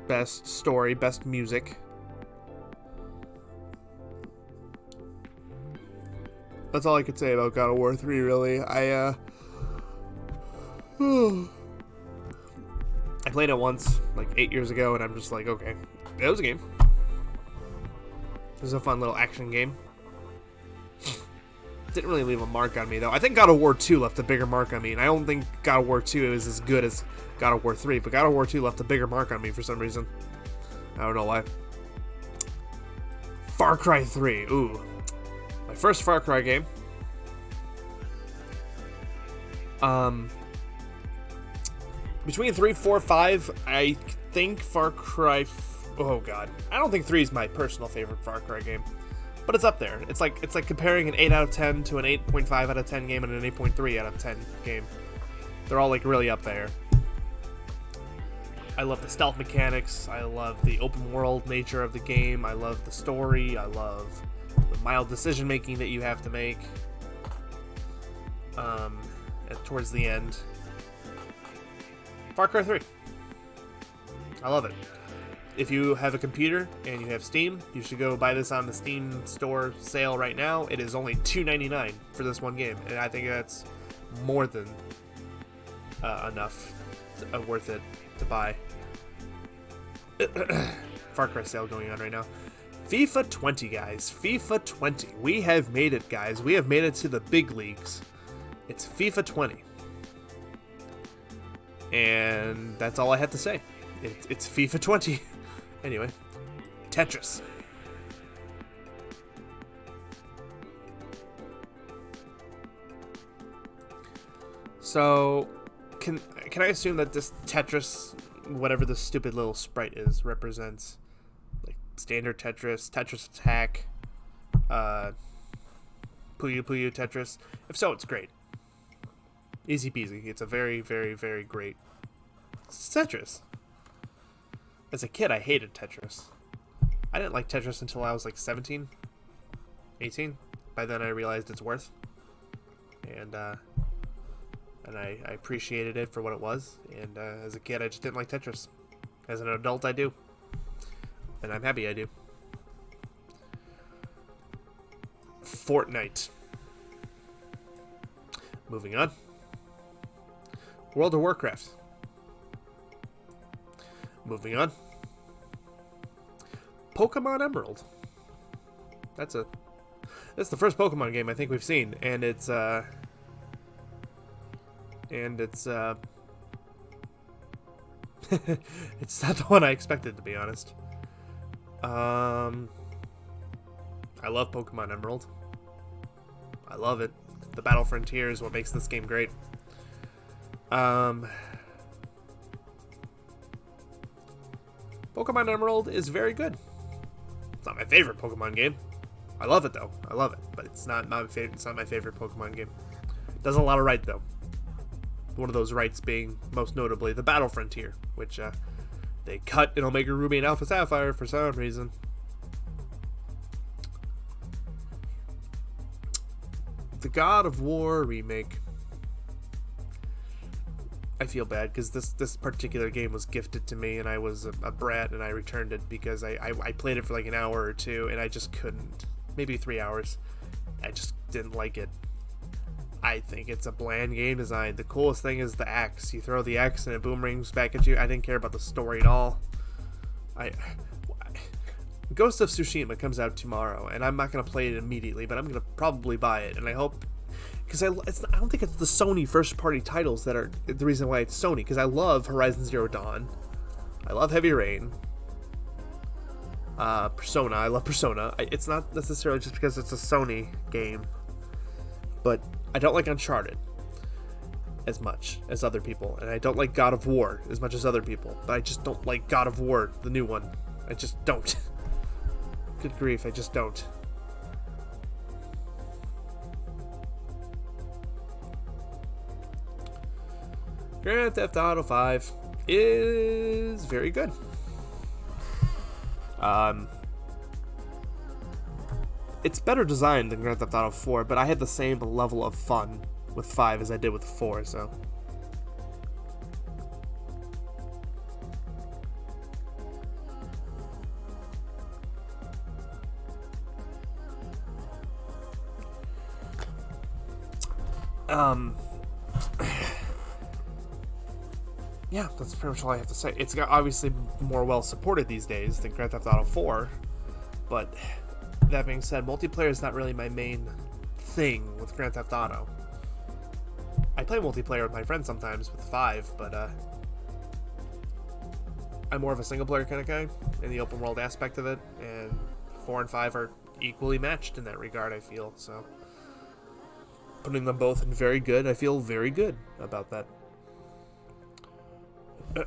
Best story. Best music. That's all I could say about God of War 3, really. I played it once, like 8 years ago, and I'm just like, okay. It was a game. It was a fun little action game. Didn't really leave a mark on me, though. I think God of War 2 left a bigger mark on me, and I don't think God of War 2 is as good as God of War 3, but God of War 2 left a bigger mark on me for some reason. I don't know why. Far Cry 3. Ooh. My first Far Cry game. Between 3, 4, 5, I think Far Cry... Oh, God. I don't think 3 is my personal favorite Far Cry game. But it's up there. It's like comparing an 8 out of 10 to an 8.5 out of 10 game and an 8.3 out of 10 game. They're all, like, really up there. I love the stealth mechanics. I love the open world nature of the game. I love the story. I love the mild decision making that you have to make towards the end. Far Cry 3. I love it. If you have a computer and you have Steam, you should go buy this on the Steam store sale right now. It is only $2.99 for this one game, and I think that's more than enough worth it to buy. Far Cry sale going on right now. FIFA 20, guys. FIFA 20. We have made it, guys. We have made it to the big leagues. It's FIFA 20. And that's all I have to say. It's FIFA 20. Anyway, Tetris. So, can I assume that this Tetris, whatever the stupid little sprite is, represents like standard Tetris, Tetris Attack, Puyo Puyo Tetris? If so, it's great. Easy peasy. It's a very, very, very great Tetris. As a kid, I hated Tetris. I didn't like Tetris until I was like 17, 18. By then, I realized its worth, and I appreciated it for what it was. And as a kid, I just didn't like Tetris. As an adult, I do, and I'm happy I do. Fortnite. Moving on. World of Warcraft. Moving on. Pokemon Emerald. That's the first Pokemon game I think we've seen, and it's it's not the one I expected, to be honest. I love Pokemon Emerald. I love it. The Battle Frontier is what makes this game great. Pokemon Emerald is very good. It's not my favorite Pokemon game. I love it though. I love it, but it's not my favorite. It's not my favorite Pokemon game. It does a lot of right though. One of those rights being most notably the Battle Frontier, which they cut in Omega Ruby and Alpha Sapphire for some reason. The God of War remake. I feel bad because this particular game was gifted to me, and I was a brat, and I returned it because I played it for like an hour or two, and I just couldn't. Maybe 3 hours. I just didn't like it. I think it's a bland game design. The coolest thing is the axe. You throw the axe and it boomerangs back at you. I didn't care about the story at all. Ghost of Tsushima comes out tomorrow, and I'm not going to play it immediately, but I'm going to probably buy it, and I hope... Because I don't think it's the Sony first-party titles that are the reason why it's Sony, because I love Horizon Zero Dawn. I love Heavy Rain. Persona. I love Persona. It's not necessarily just because it's a Sony game, but I don't like Uncharted as much as other people, and I don't like God of War as much as other people, but I just don't like God of War, the new one. I just don't. Good grief, I just don't. Grand Theft Auto 5 is very good. It's better designed than Grand Theft Auto 4, but I had the same level of fun with 5 as I did with 4, so... yeah, that's pretty much all I have to say. It's got obviously more well supported these days than Grand Theft Auto 4, but that being said, multiplayer is not really my main thing with Grand Theft Auto. I play multiplayer with my friends sometimes with 5, but I'm more of a single player kind of guy in the open world aspect of it, and 4 and 5 are equally matched in that regard, I feel, so putting them both in very good, I feel very good about that. Okay.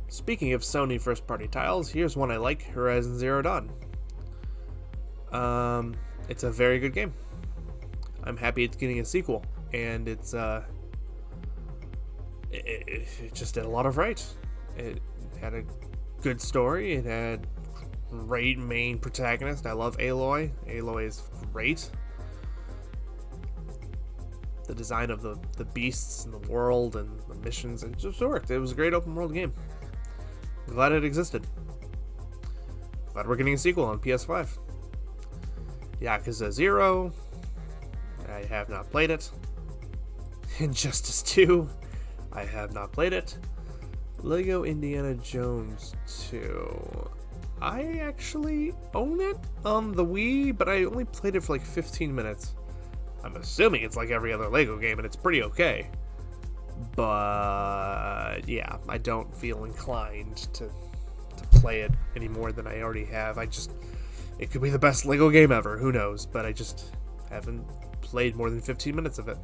Speaking of Sony first-party titles, here's one I like, Horizon Zero Dawn. It's a very good game. I'm happy it's getting a sequel, and it just did a lot of right. It had a good story. It had great main protagonist. I love Aloy. Aloy is great. The design of the beasts and the world and the missions, it just worked. It was a great open world game. I'm glad it existed. Glad we're getting a sequel on PS5. Yakuza 0. I have not played it. Injustice 2. I have not played it. Lego Indiana Jones 2. I actually own it on the Wii, but I only played it for like 15 minutes. I'm assuming it's like every other Lego game, and it's pretty okay. But yeah, I don't feel inclined to play it any more than I already have. It could be the best Lego game ever, who knows, but I just haven't played more than 15 minutes of it.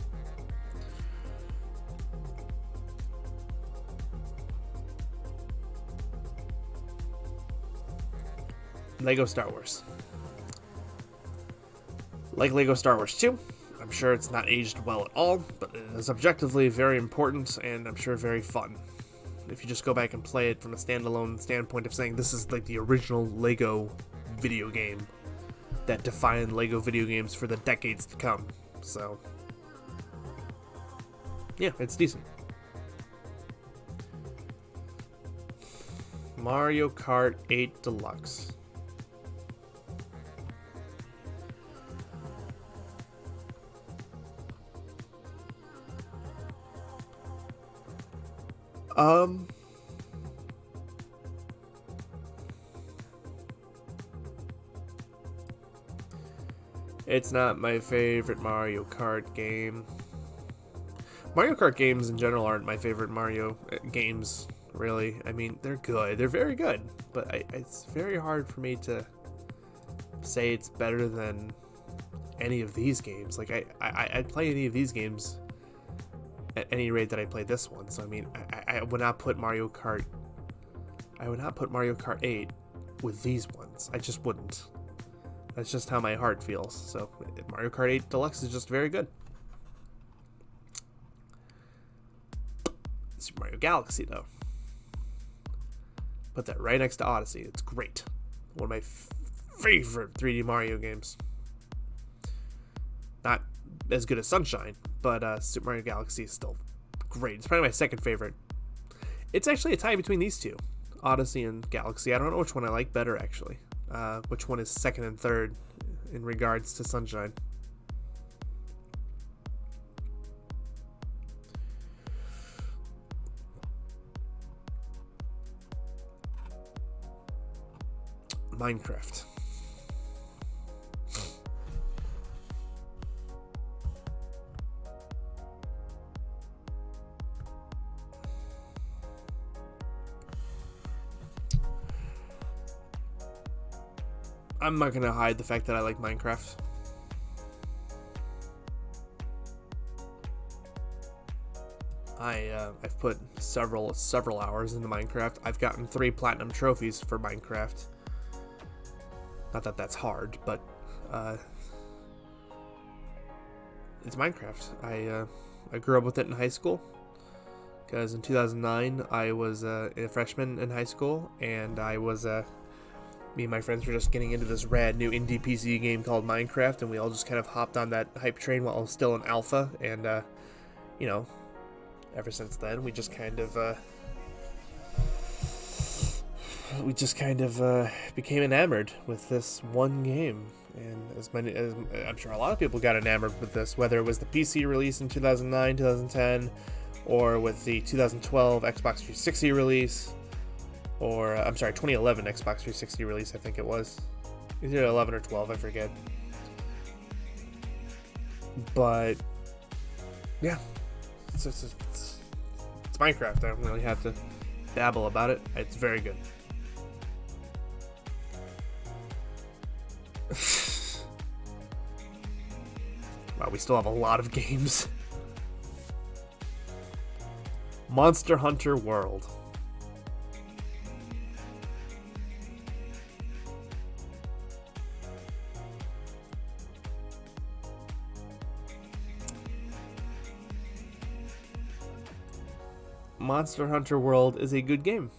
Lego Star Wars. Like Lego Star Wars 2, I'm sure it's not aged well at all, but it is objectively very important and I'm sure very fun. If you just go back and play it from a standalone standpoint of saying this is like the original Lego video game that defined Lego video games for the decades to come. So, yeah, it's decent. Mario Kart 8 Deluxe. It's not my favorite Mario Kart game. Mario Kart games in general aren't my favorite Mario games, really. I mean, they're good. They're very good. But it's very hard for me to say it's better than any of these games. Like, I'd play any of these games at any rate that I played this one. So, I mean, I would not put Mario Kart... I would not put Mario Kart 8 with these ones. I just wouldn't. That's just how my heart feels. So Mario Kart 8 Deluxe is just very good. Super Mario Galaxy, though. Put that right next to Odyssey. It's great. One of my favorite 3D Mario games. Not as good as Sunshine, but Super Mario Galaxy is still great. It's probably my second favorite. It's actually a tie between these two, Odyssey and Galaxy. I don't know which one I like better, actually. Which one is second and third in regards to Sunshine. Minecraft. I'm not gonna hide the fact that I like Minecraft. I've put several hours into Minecraft. I've gotten 3 platinum trophies for Minecraft. Not that that's hard, but it's Minecraft. I grew up with it in high school because in 2009 I was a freshman in high school, and I was me and my friends were just getting into this rad new indie PC game called Minecraft, and we all just kind of hopped on that hype train while it was still in alpha, and you know, ever since then we just kind of became enamored with this one game. And as I'm sure a lot of people got enamored with this, whether it was the PC release in 2009, 2010, or with the 2012 Xbox 360 release, or 2011 Xbox 360 release, I think it was. Either 11 or 12, I forget. But yeah, it's Minecraft. I don't really have to babble about it. It's very good. Wow, we still have a lot of games. Monster Hunter World. Monster Hunter World is a good game.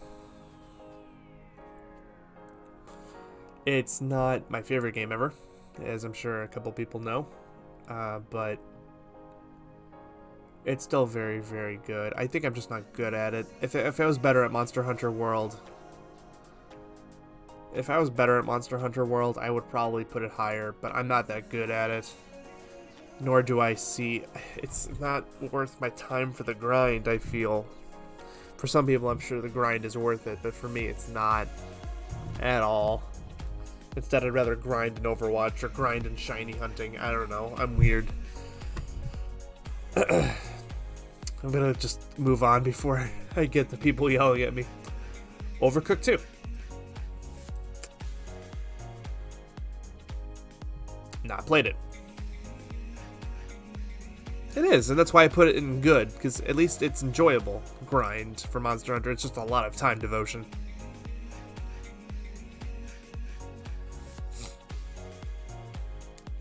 It's not my favorite game ever, as I'm sure a couple people know, but it's still very, very good. I think I'm just not good at it. If I was better at Monster Hunter World, I would probably put it higher, but I'm not that good at it. Nor do I see... It's not worth my time for the grind, I feel. For some people, I'm sure the grind is worth it, but for me, it's not at all. Instead, I'd rather grind in Overwatch or grind in shiny hunting. I don't know. I'm weird. I'm gonna just move on before I get the people yelling at me. Overcooked 2. Not played it. It is, and that's why I put it in good, because at least it's enjoyable. Grind for Monster Hunter, it's just a lot of time devotion.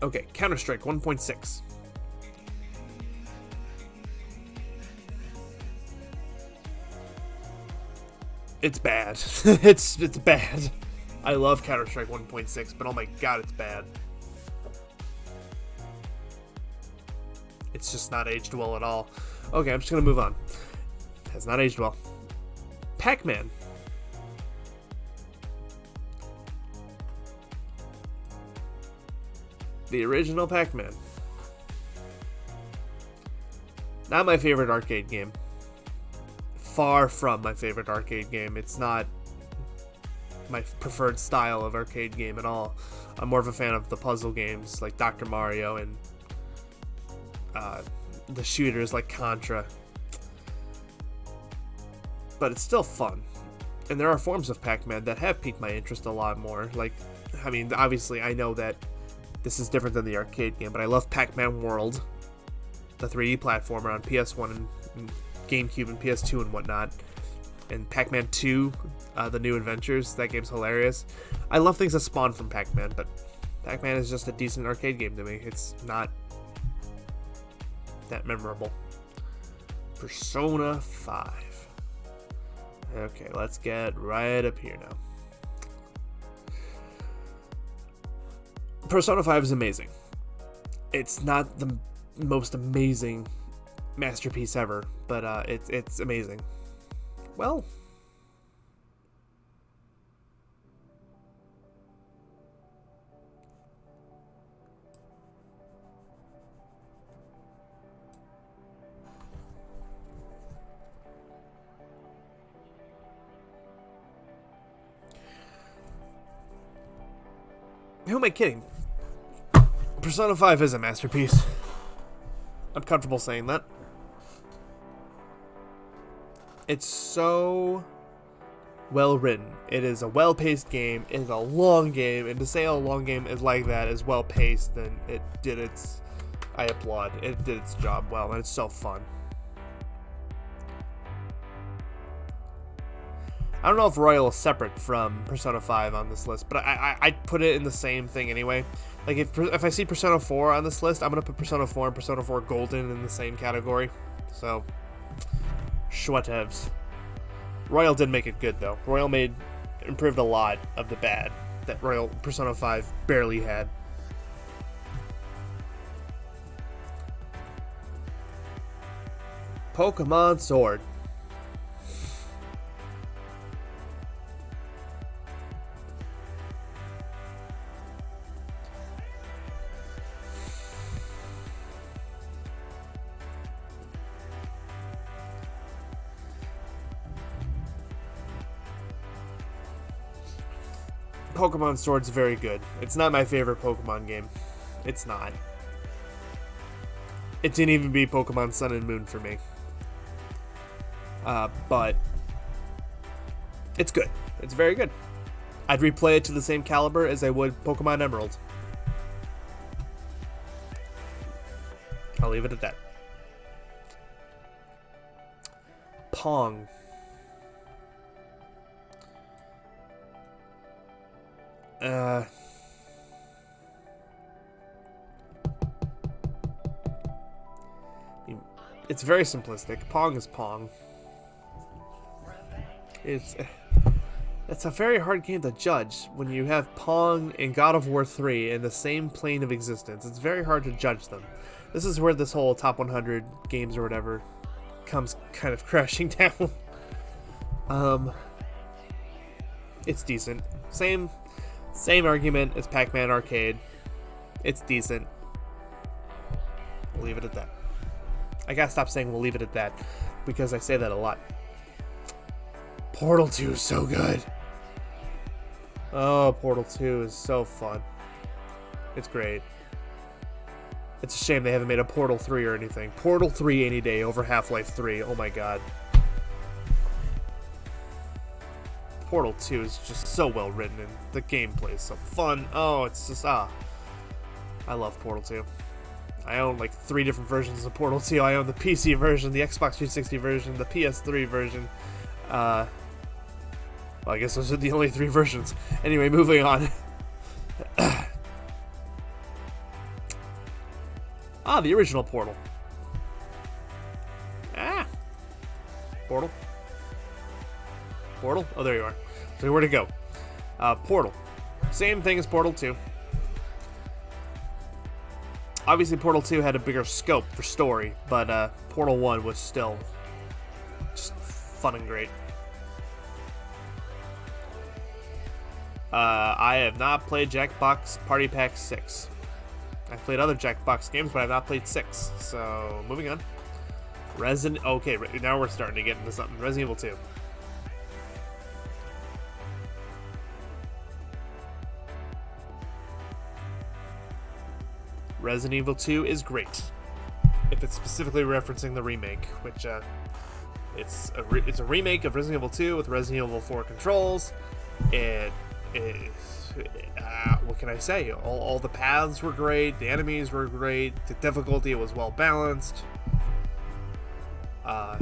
Okay, Counter-Strike 1.6. It's bad. it's bad. I love Counter-Strike 1.6, but oh my god, it's bad. It's just not aged well at all. Okay, I'm just gonna move on. Has not aged well. Pac-Man. The original Pac-Man. Not my favorite arcade game. Far from my favorite arcade game. It's not my preferred style of arcade game at all. I'm more of a fan of the puzzle games like Dr. Mario and the shooters like Contra. But it's still fun. And there are forms of Pac-Man that have piqued my interest a lot more. Like, I mean, obviously I know that this is different than the arcade game, but I love Pac-Man World, the 3D platformer on PS1 and GameCube and PS2 and whatnot. And Pac-Man 2, the New Adventures, that game's hilarious. I love things that spawn from Pac-Man, but Pac-Man is just a decent arcade game to me. It's not that memorable. Persona 5. Okay, let's get right up here now. Persona 5 is amazing. It's not the most amazing masterpiece ever, but it's amazing. Well, who am I kidding? Persona 5 is a masterpiece. I'm comfortable saying that. It's so well written. It is a well-paced game. It is a long game, and to say a long game is like that is well-paced, then it did its... I applaud. It did its job well, and it's so fun. I don't know if Royal is separate from Persona 5 on this list, but I'd put it in the same thing anyway. Like, if I see Persona 4 on this list, I'm going to put Persona 4 and Persona 4 Golden in the same category. So, schwatevs. Royal did make it good, though. Royal improved a lot of the bad that Persona 5 barely had. Pokemon Sword. Pokemon Sword's very good. It's not my favorite Pokemon game. It's not. It didn't even beat Pokemon Sun and Moon for me. But it's good. It's very good. I'd replay it to the same caliber as I would Pokemon Emerald. I'll leave it at that. Pong. It's very simplistic. Pong is Pong. It's a very hard game to judge when you have Pong and God of War 3 in the same plane of existence. It's very hard to judge them. This is where this whole top 100 games or whatever comes kind of crashing down. It's decent. Same argument as Pac-Man Arcade. It's decent. We'll leave it at that. I gotta stop saying we'll leave it at that, because I say that a lot. Portal 2 is so good. Oh, Portal 2 is so fun. It's great. It's a shame they haven't made a Portal 3 or anything. Portal 3 any day over Half-Life 3. Oh my god. Portal 2 is just so well written, and the gameplay is so fun. Oh, it's just, I love Portal 2. I own like 3 different versions of Portal 2. I own the PC version, the Xbox 360 version, the PS3 version. Well, I guess those are the only 3 versions. Anyway, moving on. The original Portal. Portal? Portal? Oh, there you are. So where to go? Portal. Same thing as Portal 2. Obviously, Portal 2 had a bigger scope for story, but Portal 1 was still just fun and great. I have not played Jackbox Party Pack 6. I've played other Jackbox games, but I've not played 6. So, moving on. Okay, now we're starting to get into something. Resident Evil 2. Resident Evil 2 is great, if it's specifically referencing the remake, which it's a remake of Resident Evil 2 with Resident Evil 4 controls. It is, what can I say? All the paths were great, the enemies were great, the difficulty was well balanced. I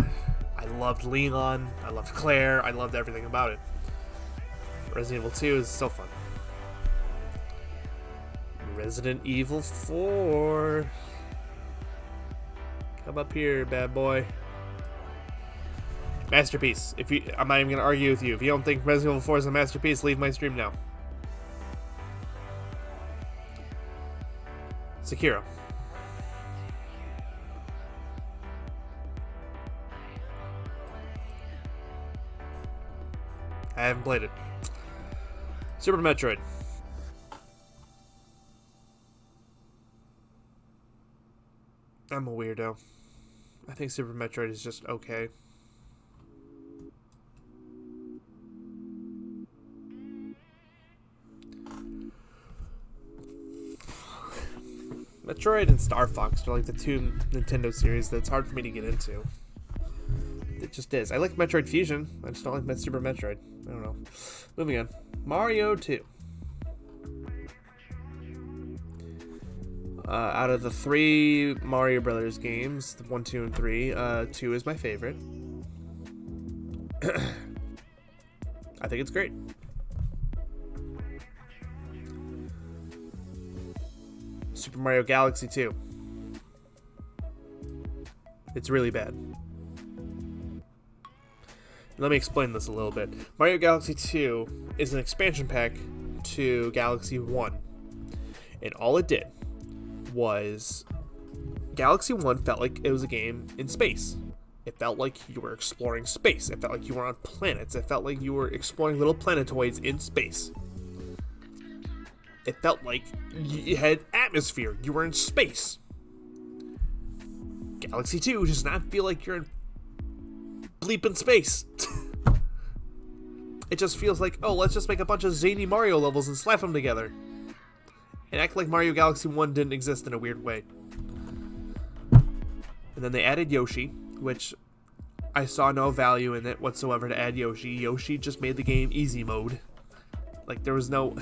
loved Leon, I loved Claire, I loved everything about it. Resident Evil 2 is so fun. Resident Evil 4. Come up here, bad boy. Masterpiece. I'm not even gonna argue with you. If you don't think Resident Evil 4 is a masterpiece, leave my stream now. Sekiro. I haven't played it. Super Metroid. I'm a weirdo. I think Super Metroid is just okay. Metroid and Star Fox are like the two Nintendo series that's hard for me to get into. It just is. I like Metroid Fusion. I just don't like Super Metroid. I don't know. Moving on. Mario 2. Out of the 3 Mario Brothers games, 1, 2, and 3, 2 is my favorite. I think it's great. Super Mario Galaxy 2. It's really bad. Let me explain this a little bit. Mario Galaxy 2 is an expansion pack to Galaxy 1. And all it did was Galaxy 1 felt like it was a game in space. It felt like you were exploring space. It felt like you were on planets. It felt like you were exploring little planetoids in space. It felt like you had atmosphere. You were in space. Galaxy 2 does not feel like you're in bleeping space. It just feels like, oh, let's just make a bunch of zany Mario levels and slap them together. And act like Mario Galaxy 1 didn't exist in a weird way. And then they added Yoshi, which I saw no value in it whatsoever to add Yoshi. Yoshi just made the game easy mode. Like, there was no...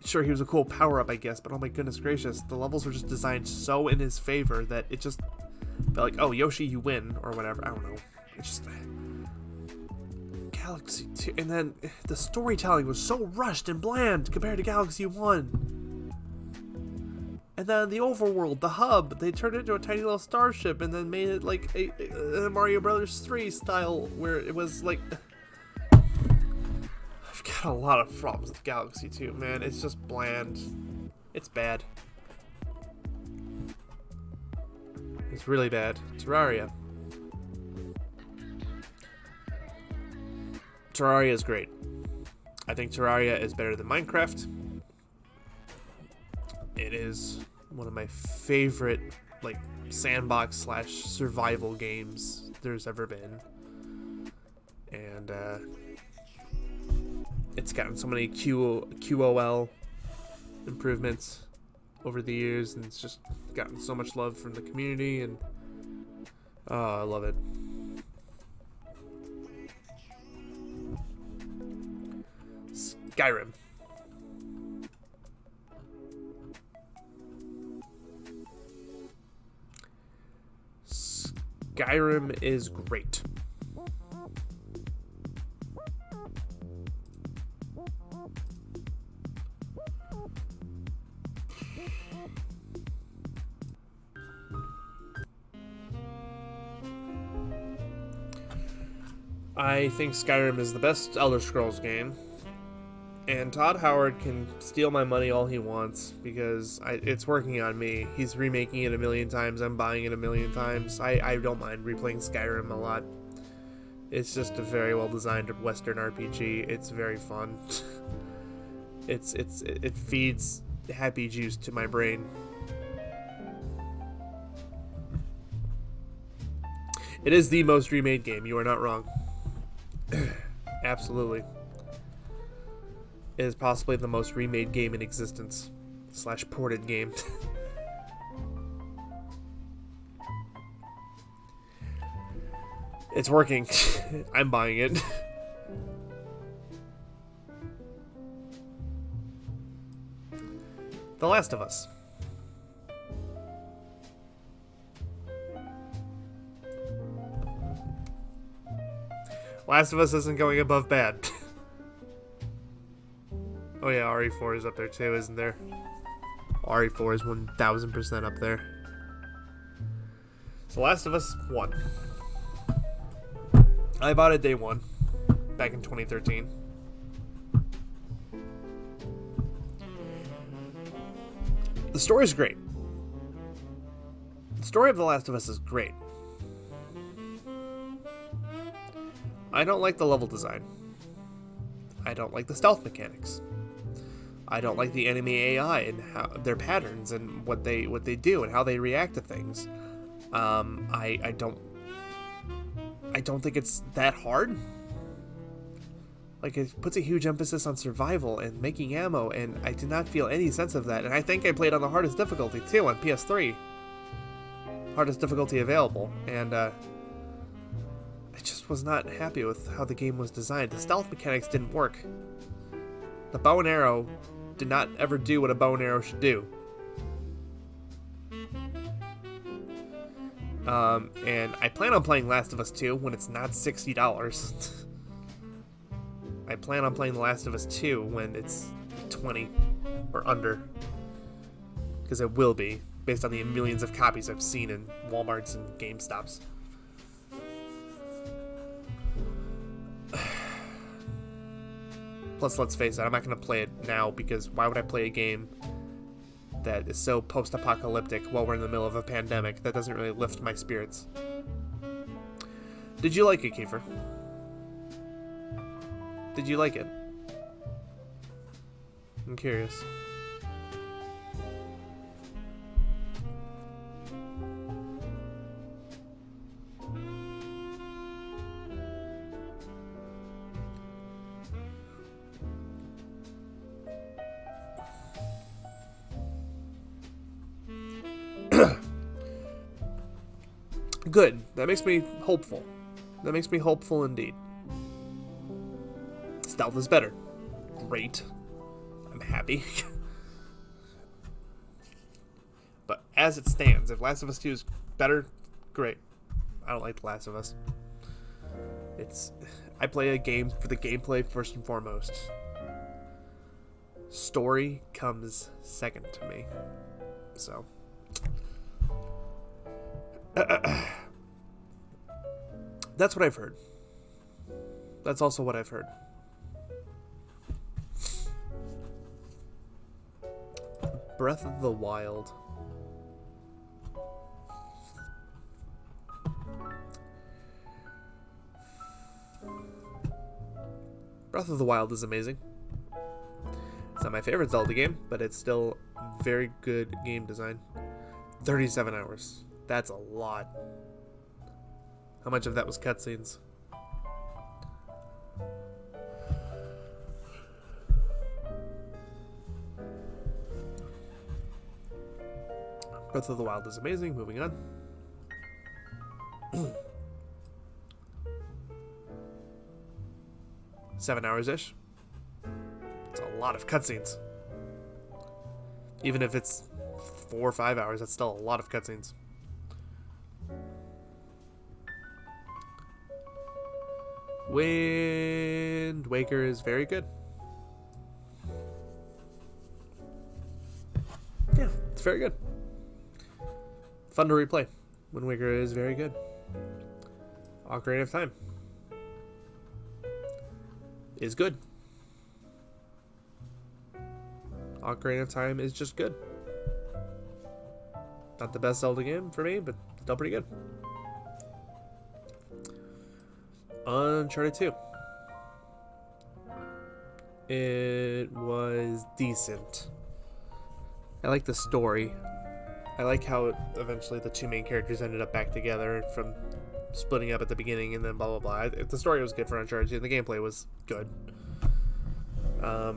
Sure, he was a cool power-up, I guess, but oh my goodness gracious, the levels were just designed so in his favor that it just felt like, oh, Yoshi, you win, or whatever. I don't know. It's just... Galaxy 2... And then the storytelling was so rushed and bland compared to Galaxy 1. And then the overworld, the hub, they turned it into a tiny little starship and then made it like a Mario Brothers 3 style where it was like... I've got a lot of problems with Galaxy 2, man. It's just bland. It's bad. It's really bad. Terraria. Terraria is great. I think Terraria is better than Minecraft. It is one of my favorite, like, sandbox / survival games there's ever been. And, it's gotten so many QOL improvements over the years, and it's just gotten so much love from the community, and, oh, I love it. Skyrim. Skyrim is great. I think Skyrim is the best Elder Scrolls game. And Todd Howard can steal my money all he wants because it's working on me. He's remaking it a million times. I'm buying it a million times. I don't mind replaying Skyrim a lot. It's just a very well designed Western RPG. It's very fun. It feeds happy juice to my brain. It is the most remade game. You are not wrong. Absolutely. It is possibly the most remade game in existence / ported game. It's working. I'm buying it. The Last of Us. Last of Us isn't going above bad. Oh yeah, RE4 is up there too, isn't there? RE4 is 1000% up there. So Last of Us 1. I bought it day one, back in 2013. The story's great. The story of The Last of Us is great. I don't like the level design. I don't like the stealth mechanics. I don't like the enemy AI and how their patterns and what they do and how they react to things. I don't think it's that hard. Like, it puts a huge emphasis on survival and making ammo, and I did not feel any sense of that. And I think I played on the hardest difficulty too, on PS3. Hardest difficulty available, and I just was not happy with how the game was designed. The stealth mechanics didn't work. The bow and arrow did not ever do what a bow and arrow should do. And I plan on playing Last of Us 2 when it's not $60. I plan on playing The Last of Us 2 when it's 20 or under. Because it will be, based on the millions of copies I've seen in Walmarts and GameStops. Plus, let's face it, I'm not going to play it now, because why would I play a game that is so post-apocalyptic while we're in the middle of a pandemic? That doesn't really lift my spirits. Did you like it, Kiefer? Did you like it? I'm curious. Good. That makes me hopeful. That makes me hopeful indeed. Stealth is better. Great. I'm happy. But as it stands, if Last of Us 2 is better, great. I don't like The Last of Us. I play a game for the gameplay first and foremost. Story comes second to me. So that's what I've heard. That's also what I've heard. Breath of the Wild. Breath of the Wild is amazing. It's not my favorite Zelda game, but it's still very good game design. 37 hours. That's a lot. How much of that was cutscenes? Breath of the Wild is amazing. Moving on. 7 hours-ish. It's a lot of cutscenes. Even if it's 4 or 5 hours, that's still a lot of cutscenes. Wind Waker is very good. Yeah, it's very good. Fun to replay. Wind Waker is very good. Ocarina of Time is good. Ocarina of Time is just good. Not the best Zelda game for me, but still pretty good. Uncharted 2. It was decent. I like the story. I like how eventually the two main characters ended up back together from splitting up at the beginning and then blah blah blah. The story was good for Uncharted 2 and the gameplay was good. A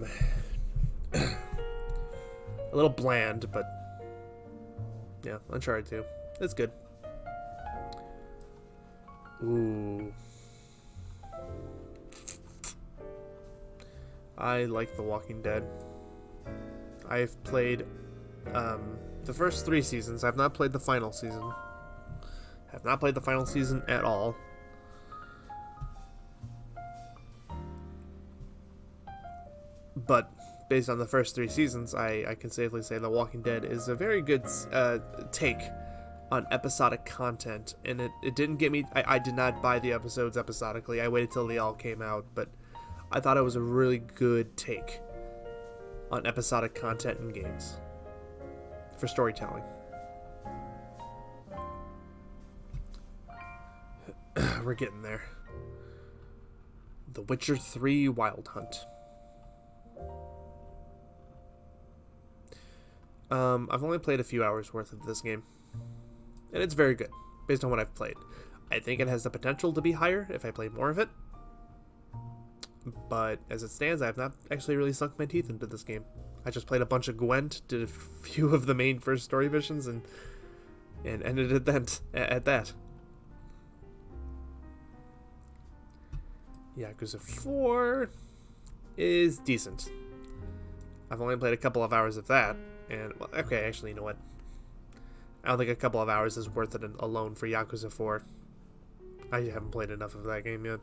little bland, but yeah, Uncharted 2. It's good. Ooh. I like The Walking Dead. I've played the first 3 seasons. I've not played the final season. Have not played the final season at all. But based on the first 3 seasons, I can safely say The Walking Dead is a very good take on episodic content, and it didn't get me. I did not buy the episodes episodically. I waited till they all came out, but I thought it was a really good take on episodic content in games for storytelling. We're getting there. The Witcher 3 Wild Hunt. I've only played a few hours worth of this game, and it's very good, based on what I've played. I think it has the potential to be higher if I play more of it, but as it stands, I have not actually really sunk my teeth into this game. I just played a bunch of Gwent, did a few of the main first story missions, and ended it then at that. Yakuza 4 is decent. I've only played a couple of hours of that, and, well, okay, actually, you know what? I don't think a couple of hours is worth it alone for Yakuza 4. I haven't played enough of that game yet.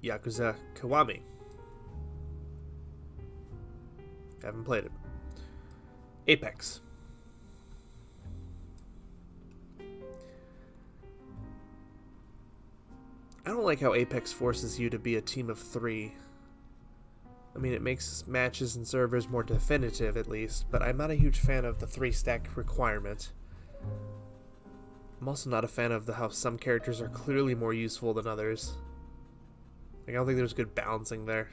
Yakuza Kiwami. Haven't played it. Apex. I don't like how Apex forces you to be a team of 3. I mean, it makes matches and servers more definitive, at least, but I'm not a huge fan of the 3-stack requirement. I'm also not a fan of how some characters are clearly more useful than others. Like, I don't think there's good balancing there.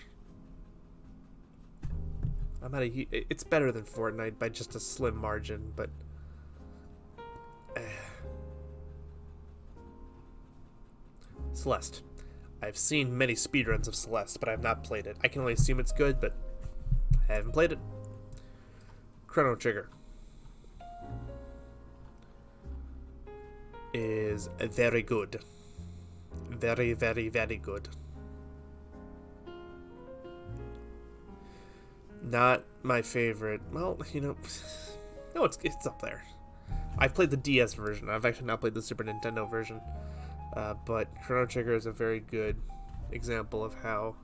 It's better than Fortnite by just a slim margin, but... Celeste. I've seen many speedruns of Celeste, but I have not played it. I can only assume it's good, but I haven't played it. Chrono Trigger is very good. Very, very, very good. Not my favorite. Well, you know, no, it's up there. I've played the DS version. I've actually not played the Super Nintendo version. But Chrono Trigger is a very good example of how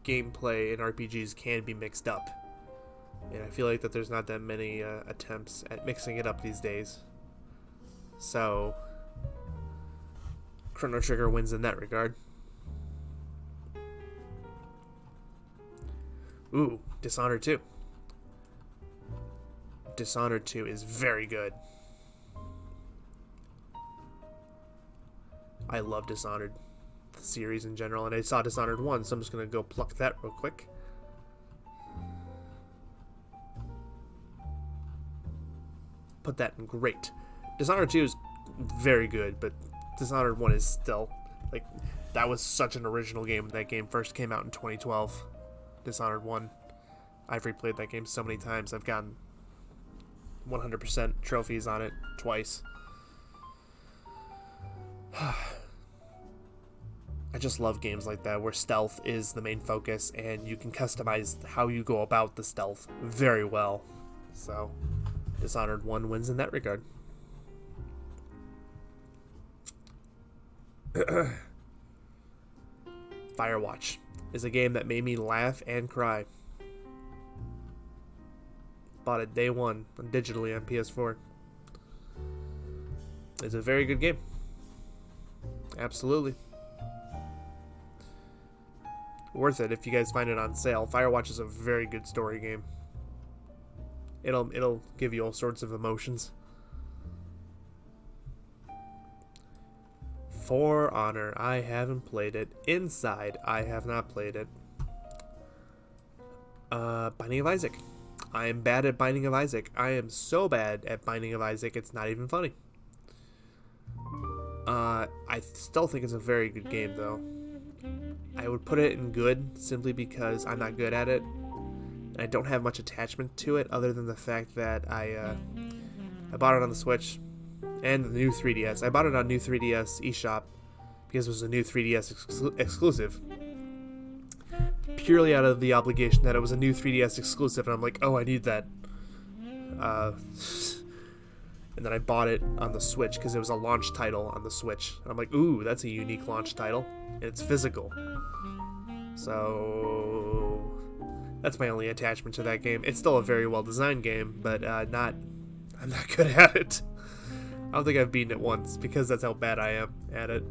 gameplay in RPGs can be mixed up. And I feel like that there's not that many attempts at mixing it up these days. So, Chrono Trigger wins in that regard. Ooh, Dishonored 2. Dishonored 2 is very good. I love Dishonored, the series in general, and I saw Dishonored 1, so I'm just going to go pluck that real quick. Put that in great. Dishonored 2 is very good, but Dishonored 1 is still, like, that was such an original game when that game first came out in 2012. Dishonored 1. I've replayed that game so many times. I've gotten 100% trophies on it twice. I just love games like that where stealth is the main focus and you can customize how you go about the stealth very well. So, Dishonored 1 wins in that regard. Firewatch is a game that made me laugh and cry. Bought it day one digitally on PS4. It's a very good game. Absolutely. Worth it if you guys find it on sale. Firewatch is a very good story game. It'll give you all sorts of emotions. For Honor, I haven't played it. Inside, I have not played it. Binding of Isaac. I am bad at Binding of Isaac. I am so bad at Binding of Isaac, it's not even funny. I still think it's a very good game, though. I would put it in good simply because I'm not good at it. I don't have much attachment to it other than the fact that I bought it on the Switch and the new 3DS. I bought it on new 3DS eShop because it was a new 3DS exclusive. Purely out of the obligation that it was a new 3DS exclusive, and I'm like, oh, I need that. And then I bought it on the Switch because it was a launch title on the Switch. And I'm like, ooh, that's a unique launch title. And it's physical. So that's my only attachment to that game. It's still a very well designed game, but I'm not good at it. I don't think I've beaten it once because that's how bad I am at it.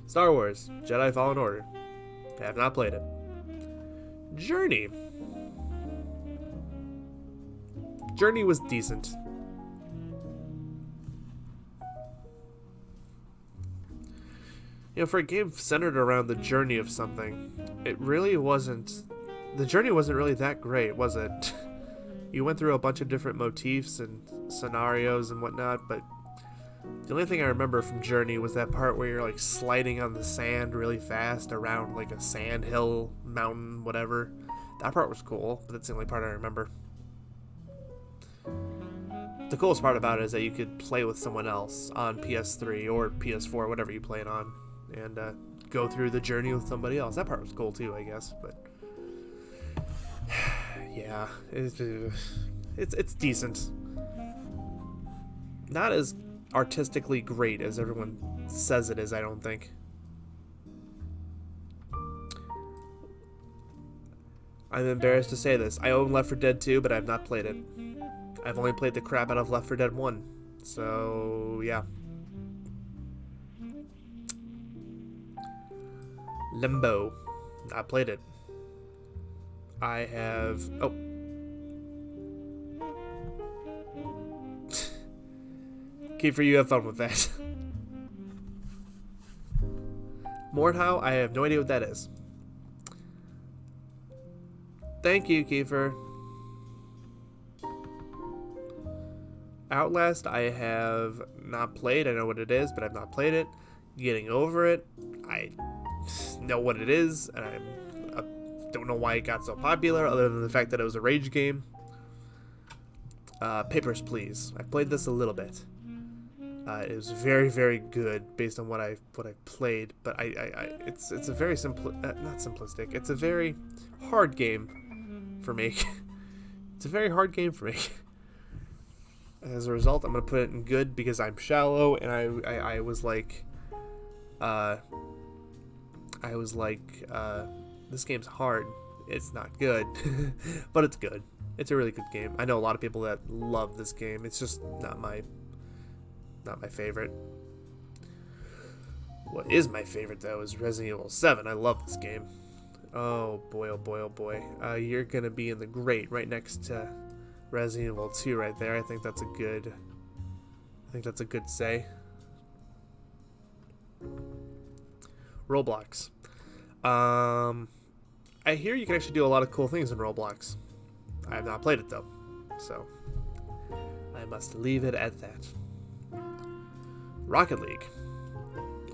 Star Wars Jedi Fallen Order. I have not played it. Journey. Journey was decent. You know, for a game centered around the journey of something, it really wasn't... The journey wasn't really that great, was it? You went through a bunch of different motifs and scenarios and whatnot, but the only thing I remember from Journey was that part where you're like sliding on the sand really fast around like a sand hill, mountain, whatever. That part was cool, but that's the only part I remember. The coolest part about it is that you could play with someone else on PS3 or PS4, whatever you play it on, and go through the journey with somebody else. That part was cool too, I guess, but yeah, it's decent. Not as artistically great as everyone says it is, I don't think. I'm embarrassed to say this. I own Left 4 Dead 2, but I've not played it. I've only played the crap out of Left 4 Dead 1. So, yeah. Limbo. Not played it. I have... Oh. Kiefer, you have fun with that. Mordhau, I have no idea what that is. Thank you, Kiefer. Outlast, I have not played. I know what it is, but I've not played it. Getting Over It, I know what it is, and I don't know why it got so popular, other than the fact that it was a rage game. Papers, Please. I played this a little bit. It was very, very good based on what I played, but it's a very not simplistic. It's a very hard game for me. It's a very hard game for me. As a result, I'm gonna put it in good because I'm shallow, and I was like, this game's hard. It's not good, but it's good. It's a really good game. I know a lot of people that love this game. It's just not my favorite. What is my favorite, though, is Resident Evil 7. I love this game. Oh boy, oh boy, oh boy. You're gonna be in the great right next to Resident Evil 2 right there. I think that's a good say. Roblox. I hear you can actually do a lot of cool things in Roblox. I have not played it though, so I must leave it at that. Rocket League.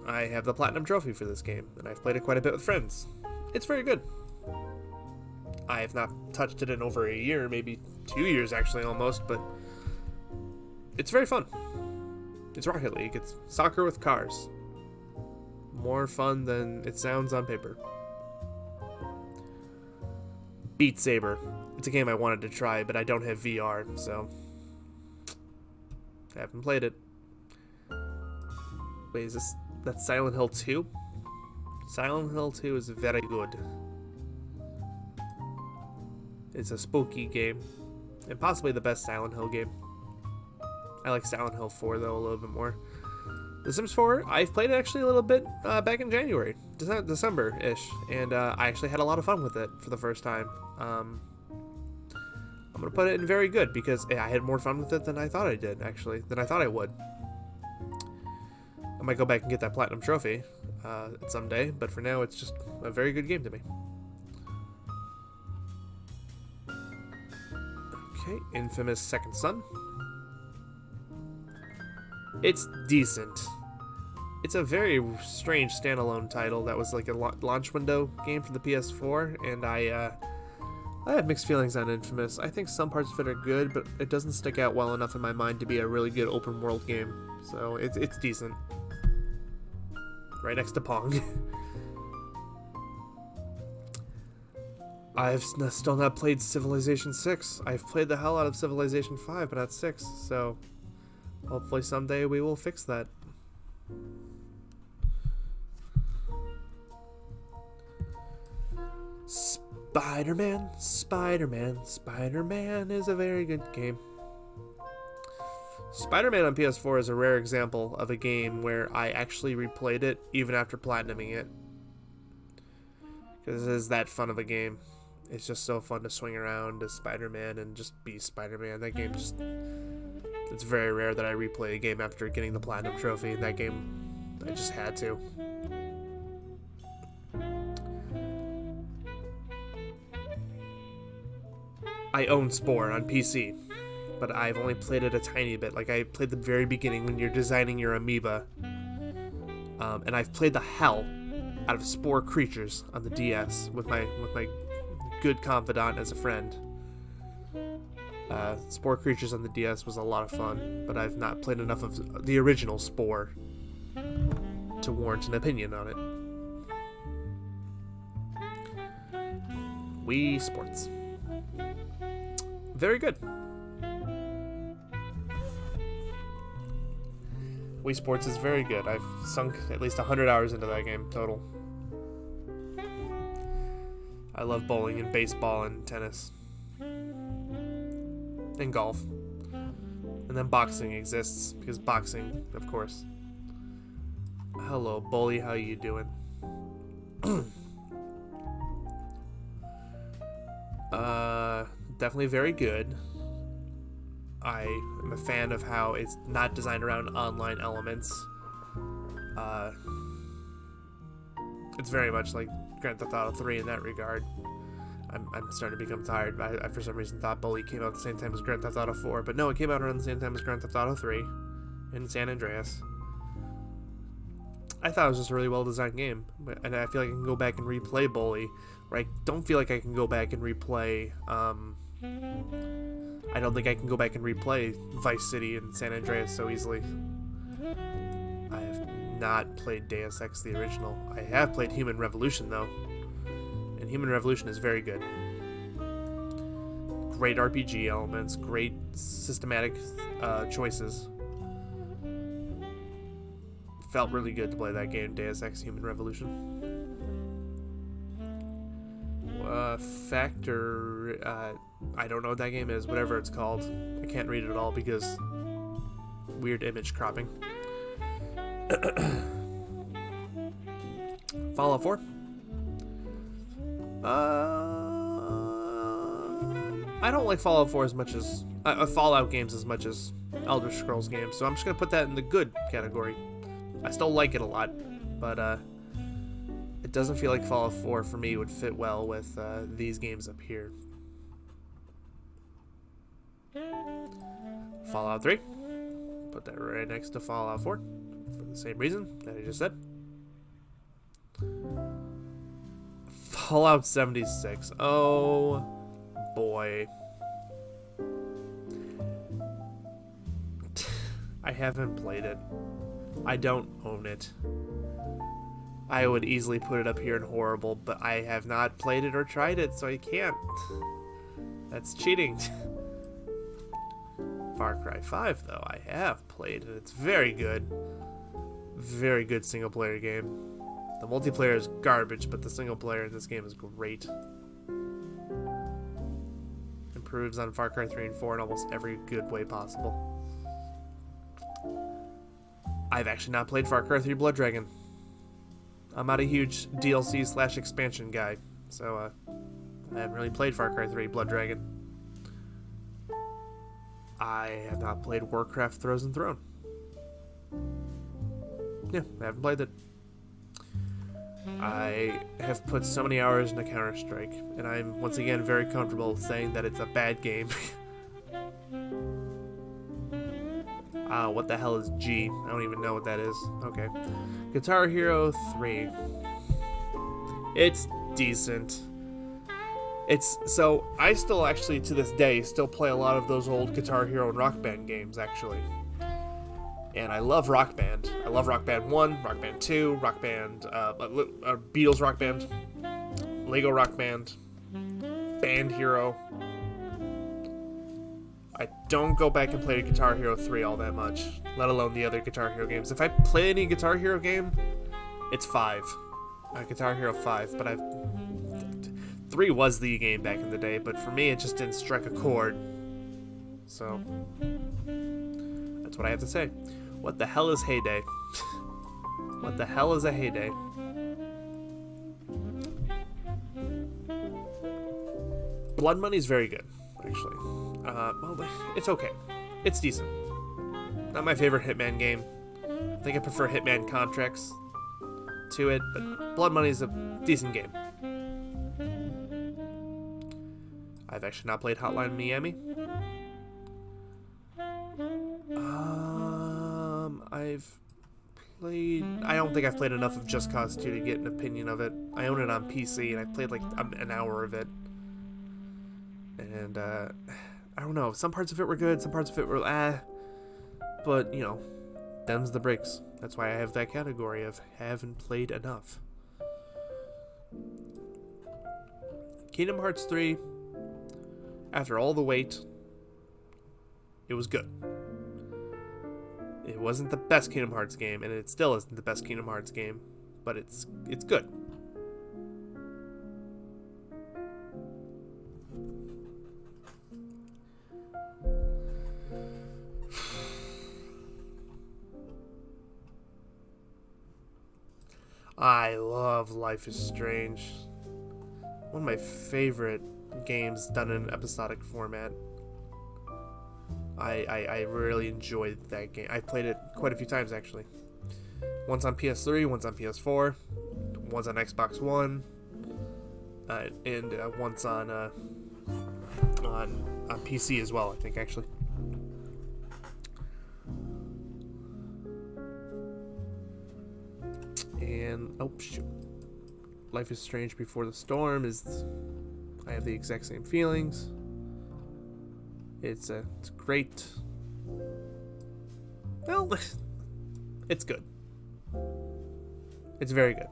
I have the Platinum Trophy for this game, and I've played it quite a bit with friends. It's very good. I have not touched it in over a year, maybe 2 years actually almost, but it's very fun. It's Rocket League. It's soccer with cars. More fun than it sounds on paper. Beat Saber. It's a game I wanted to try, but I don't have VR, so I haven't played it. Wait, is this... That's Silent Hill 2? Silent Hill 2 is very good. It's a spooky game. And possibly the best Silent Hill game. I like Silent Hill 4, though, a little bit more. The Sims 4, I've played it actually a little bit back in January. December-ish. And I actually had a lot of fun with it for the first time. I'm going to put it in very good because I had more fun with it than I thought I did, actually. Than I thought I would. I might go back and get that Platinum Trophy someday, but for now it's just a very good game to me. Okay, Infamous Second Son. It's decent. It's a very strange standalone title that was like a launch window game for the PS4, and I have mixed feelings on Infamous. I think some parts of it are good, but it doesn't stick out well enough in my mind to be a really good open world game. So it's decent. Right next to Pong. I've still not played Civilization 6. I've played the hell out of Civilization 5, but not 6, so hopefully someday we will fix that. Spider-Man, Spider-Man, Spider-Man is a very good game. Spider-Man on PS4 is a rare example of a game where I actually replayed it even after platinuming it. Because it is that fun of a game. It's just so fun to swing around as Spider-Man and just be Spider-Man. That game just... It's very rare that I replay a game after getting the platinum trophy. That game, I just had to. I own Spore on PC, but I've only played it a tiny bit. Like, I played the very beginning when you're designing your amoeba. And I've played the hell out of Spore Creatures on the DS with my good confidant as a friend. Spore Creatures on the DS was a lot of fun, but I've not played enough of the original Spore to warrant an opinion on it. Wii Sports. Very good. Wii Sports is very good. I've sunk at least 100 hours into that game total. I love bowling and baseball and tennis. And golf. And then boxing exists, because boxing, of course. Hello, Bully, how you doing? Definitely very good. I am a fan of how it's not designed around online elements. It's very much like Grand Theft Auto 3 in that regard. I'm starting to become tired. I for some reason thought Bully came out at the same time as Grand Theft Auto 4, but no, it came out around the same time as Grand Theft Auto 3 in San Andreas. I thought it was just a really well-designed game, and I feel like I can go back and replay Bully, where I don't feel like I can go back and replay, I don't think I can go back and replay Vice City and San Andreas so easily. I have not played Deus Ex the original. I have played Human Revolution, though, and Human Revolution is very good. Great RPG elements, great systematic choices. Felt really good to play that game, Deus Ex Human Revolution. Factor, I don't know what that game is, whatever it's called. I can't read it at all because weird image cropping. Fallout 4? I don't like Fallout 4 as much as Fallout games as much as Elder Scrolls games, so I'm just gonna put that in the good category. I still like it a lot, but it doesn't feel like Fallout 4 for me would fit well with these games up here. Fallout 3. Put that right next to Fallout 4 for the same reason that I just said. Fallout 76. Oh boy. I haven't played it. I don't own it. I would easily put it up here in horrible, but I have not played it or tried it, so I can't. That's cheating. Far Cry 5, though, I have played, and it's very good. Very good single-player game. The multiplayer is garbage, but the single-player in this game is great. Improves on Far Cry 3 and 4 in almost every good way possible. I've actually not played Far Cry 3 Blood Dragon. I'm not a huge DLC/expansion guy, so I haven't really played Far Cry 3 Blood Dragon. I have not played Warcraft Frozen Throne. Yeah, I haven't played it. I have put so many hours into Counter-Strike, and I'm once again very comfortable saying that it's a bad game. What the hell is G? I don't even know what that is. Okay. Guitar Hero 3. It's decent. So, I still actually, to this day, still play a lot of those old Guitar Hero and Rock Band games, actually. And I love Rock Band. I love Rock Band 1, Rock Band 2, Rock Band, Beatles Rock Band, Lego Rock Band, Band Hero. I don't go back and play Guitar Hero 3 all that much, let alone the other Guitar Hero games. If I play any Guitar Hero game, it's 5. Guitar Hero 5, but 3 was the game back in the day, but for me it just didn't strike a chord. So that's what I have to say. What the hell is Heyday? What the hell is a Heyday? Blood Money's very good, actually. Well, it's okay. It's decent. Not my favorite Hitman game. I think I prefer Hitman Contracts to it, but Blood Money's a decent game. I've actually not played Hotline Miami. I've played... I don't think I've played enough of Just Cause 2 to get an opinion of it. I own it on PC, and I played like an hour of it. And, I don't know. Some parts of it were good, some parts of it were but, you know, them's the breaks. That's why I have that category of haven't played enough. Kingdom Hearts 3, after all the wait, it was good. It wasn't the best Kingdom Hearts game, and it still isn't the best Kingdom Hearts game, but it's good. I love Life is Strange. One of my favorite games done in an episodic format. I really enjoyed that game. I played it quite a few times, actually. Once on PS3, once on PS4, once on Xbox One, and once on PC as well, I think, actually. And, oh, shoot. Life is Strange Before the Storm is... I have the exact same feelings. It's great. Well, it's good. It's very good.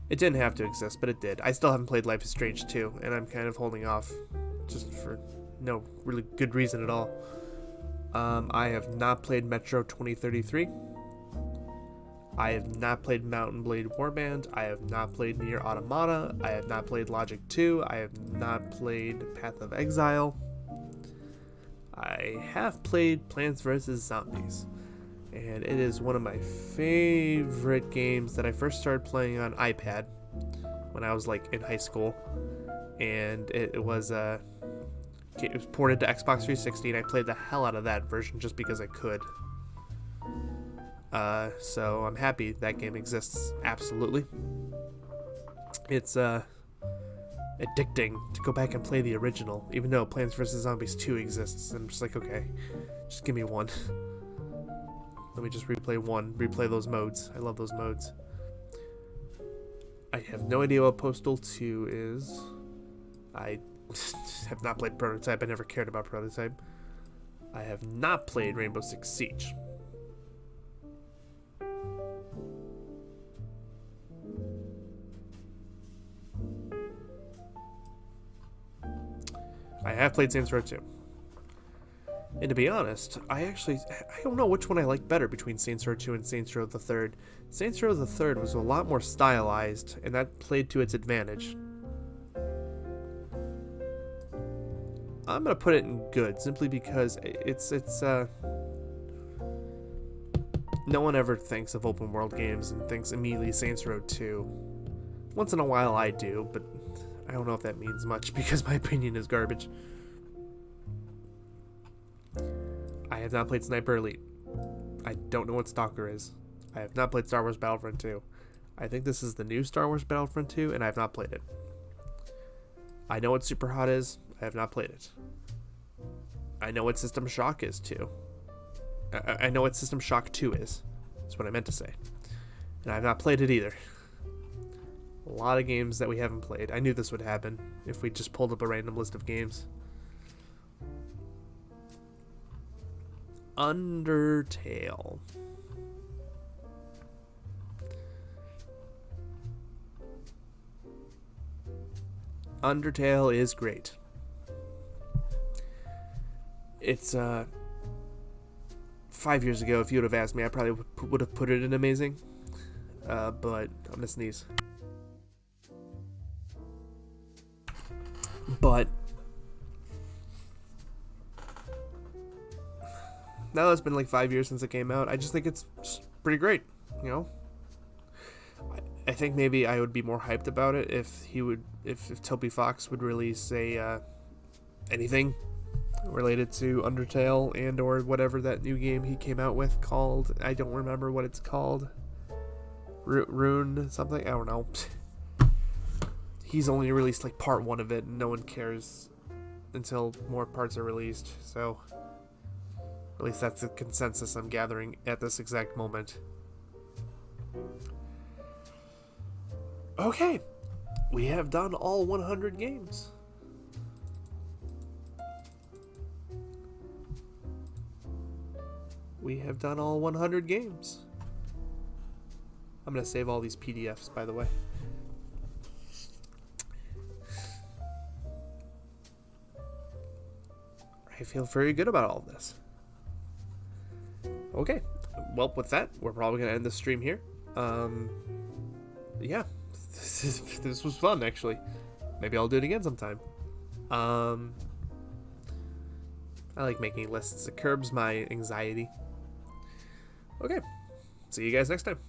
It didn't have to exist, but it did. I still haven't played Life is Strange 2, and I'm kind of holding off just for no really good reason at all. I have not played Metro 2033. I have not played Mountain Blade Warband. I have not played Nier Automata. I have not played Logic 2. I have not played Path of Exile. I have played Plants vs. Zombies. And it is one of my favorite games that I first started playing on iPad when I was like in high school. And it was ported to Xbox 360, and I played the hell out of that version just because I could. So I'm happy that game exists, absolutely. It's addicting to go back and play the original, even though Plants vs. Zombies 2 exists. I'm just like, okay, just give me one. Let me just replay those modes. I love those modes. I have no idea what Postal 2 is. I have not played Prototype. I never cared about Prototype. I have not played Rainbow Six Siege. I have played Saints Row 2. And to be honest, I don't know which one I like better between Saints Row 2 and Saints Row the Third. Saints Row the Third was a lot more stylized, and that played to its advantage. I'm gonna put it in good, simply because it's no one ever thinks of open world games and thinks immediately Saints Row 2. Once in a while I do, but I don't know if that means much because my opinion is garbage. I have not played Sniper Elite. I don't know what Stalker is. I have not played Star Wars Battlefront 2. I think this is the new Star Wars Battlefront 2, and I have not played it. I know what Super Hot is. I have not played it. I know what System Shock is, too. I know what System Shock 2 is. That's what I meant to say. And I have not played it either. A lot of games that we haven't played. I knew this would happen if we just pulled up a random list of games. Undertale. Undertale is great. It's 5 years ago, if you would have asked me, I probably would have put it in amazing. But I'm gonna sneeze. But now that it's been like 5 years since it came out, I just think it's pretty great. You know, I think maybe I would be more hyped about it if Toby Fox would release anything related to Undertale and or whatever that new game he came out with called. I don't remember what it's called. Rune something? I don't know. He's only released like part 1 of it, and no one cares until more parts are released. So at least that's the consensus I'm gathering at this exact moment. Okay, we have done all 100 games. We have done all 100 games. I'm going to save all these PDFs, by the way. I feel very good about all of this. Okay, well, with that, we're probably going to end the stream here. Yeah, this was fun, actually. Maybe I'll do it again sometime. I like making lists. It curbs my anxiety. Okay, see you guys next time.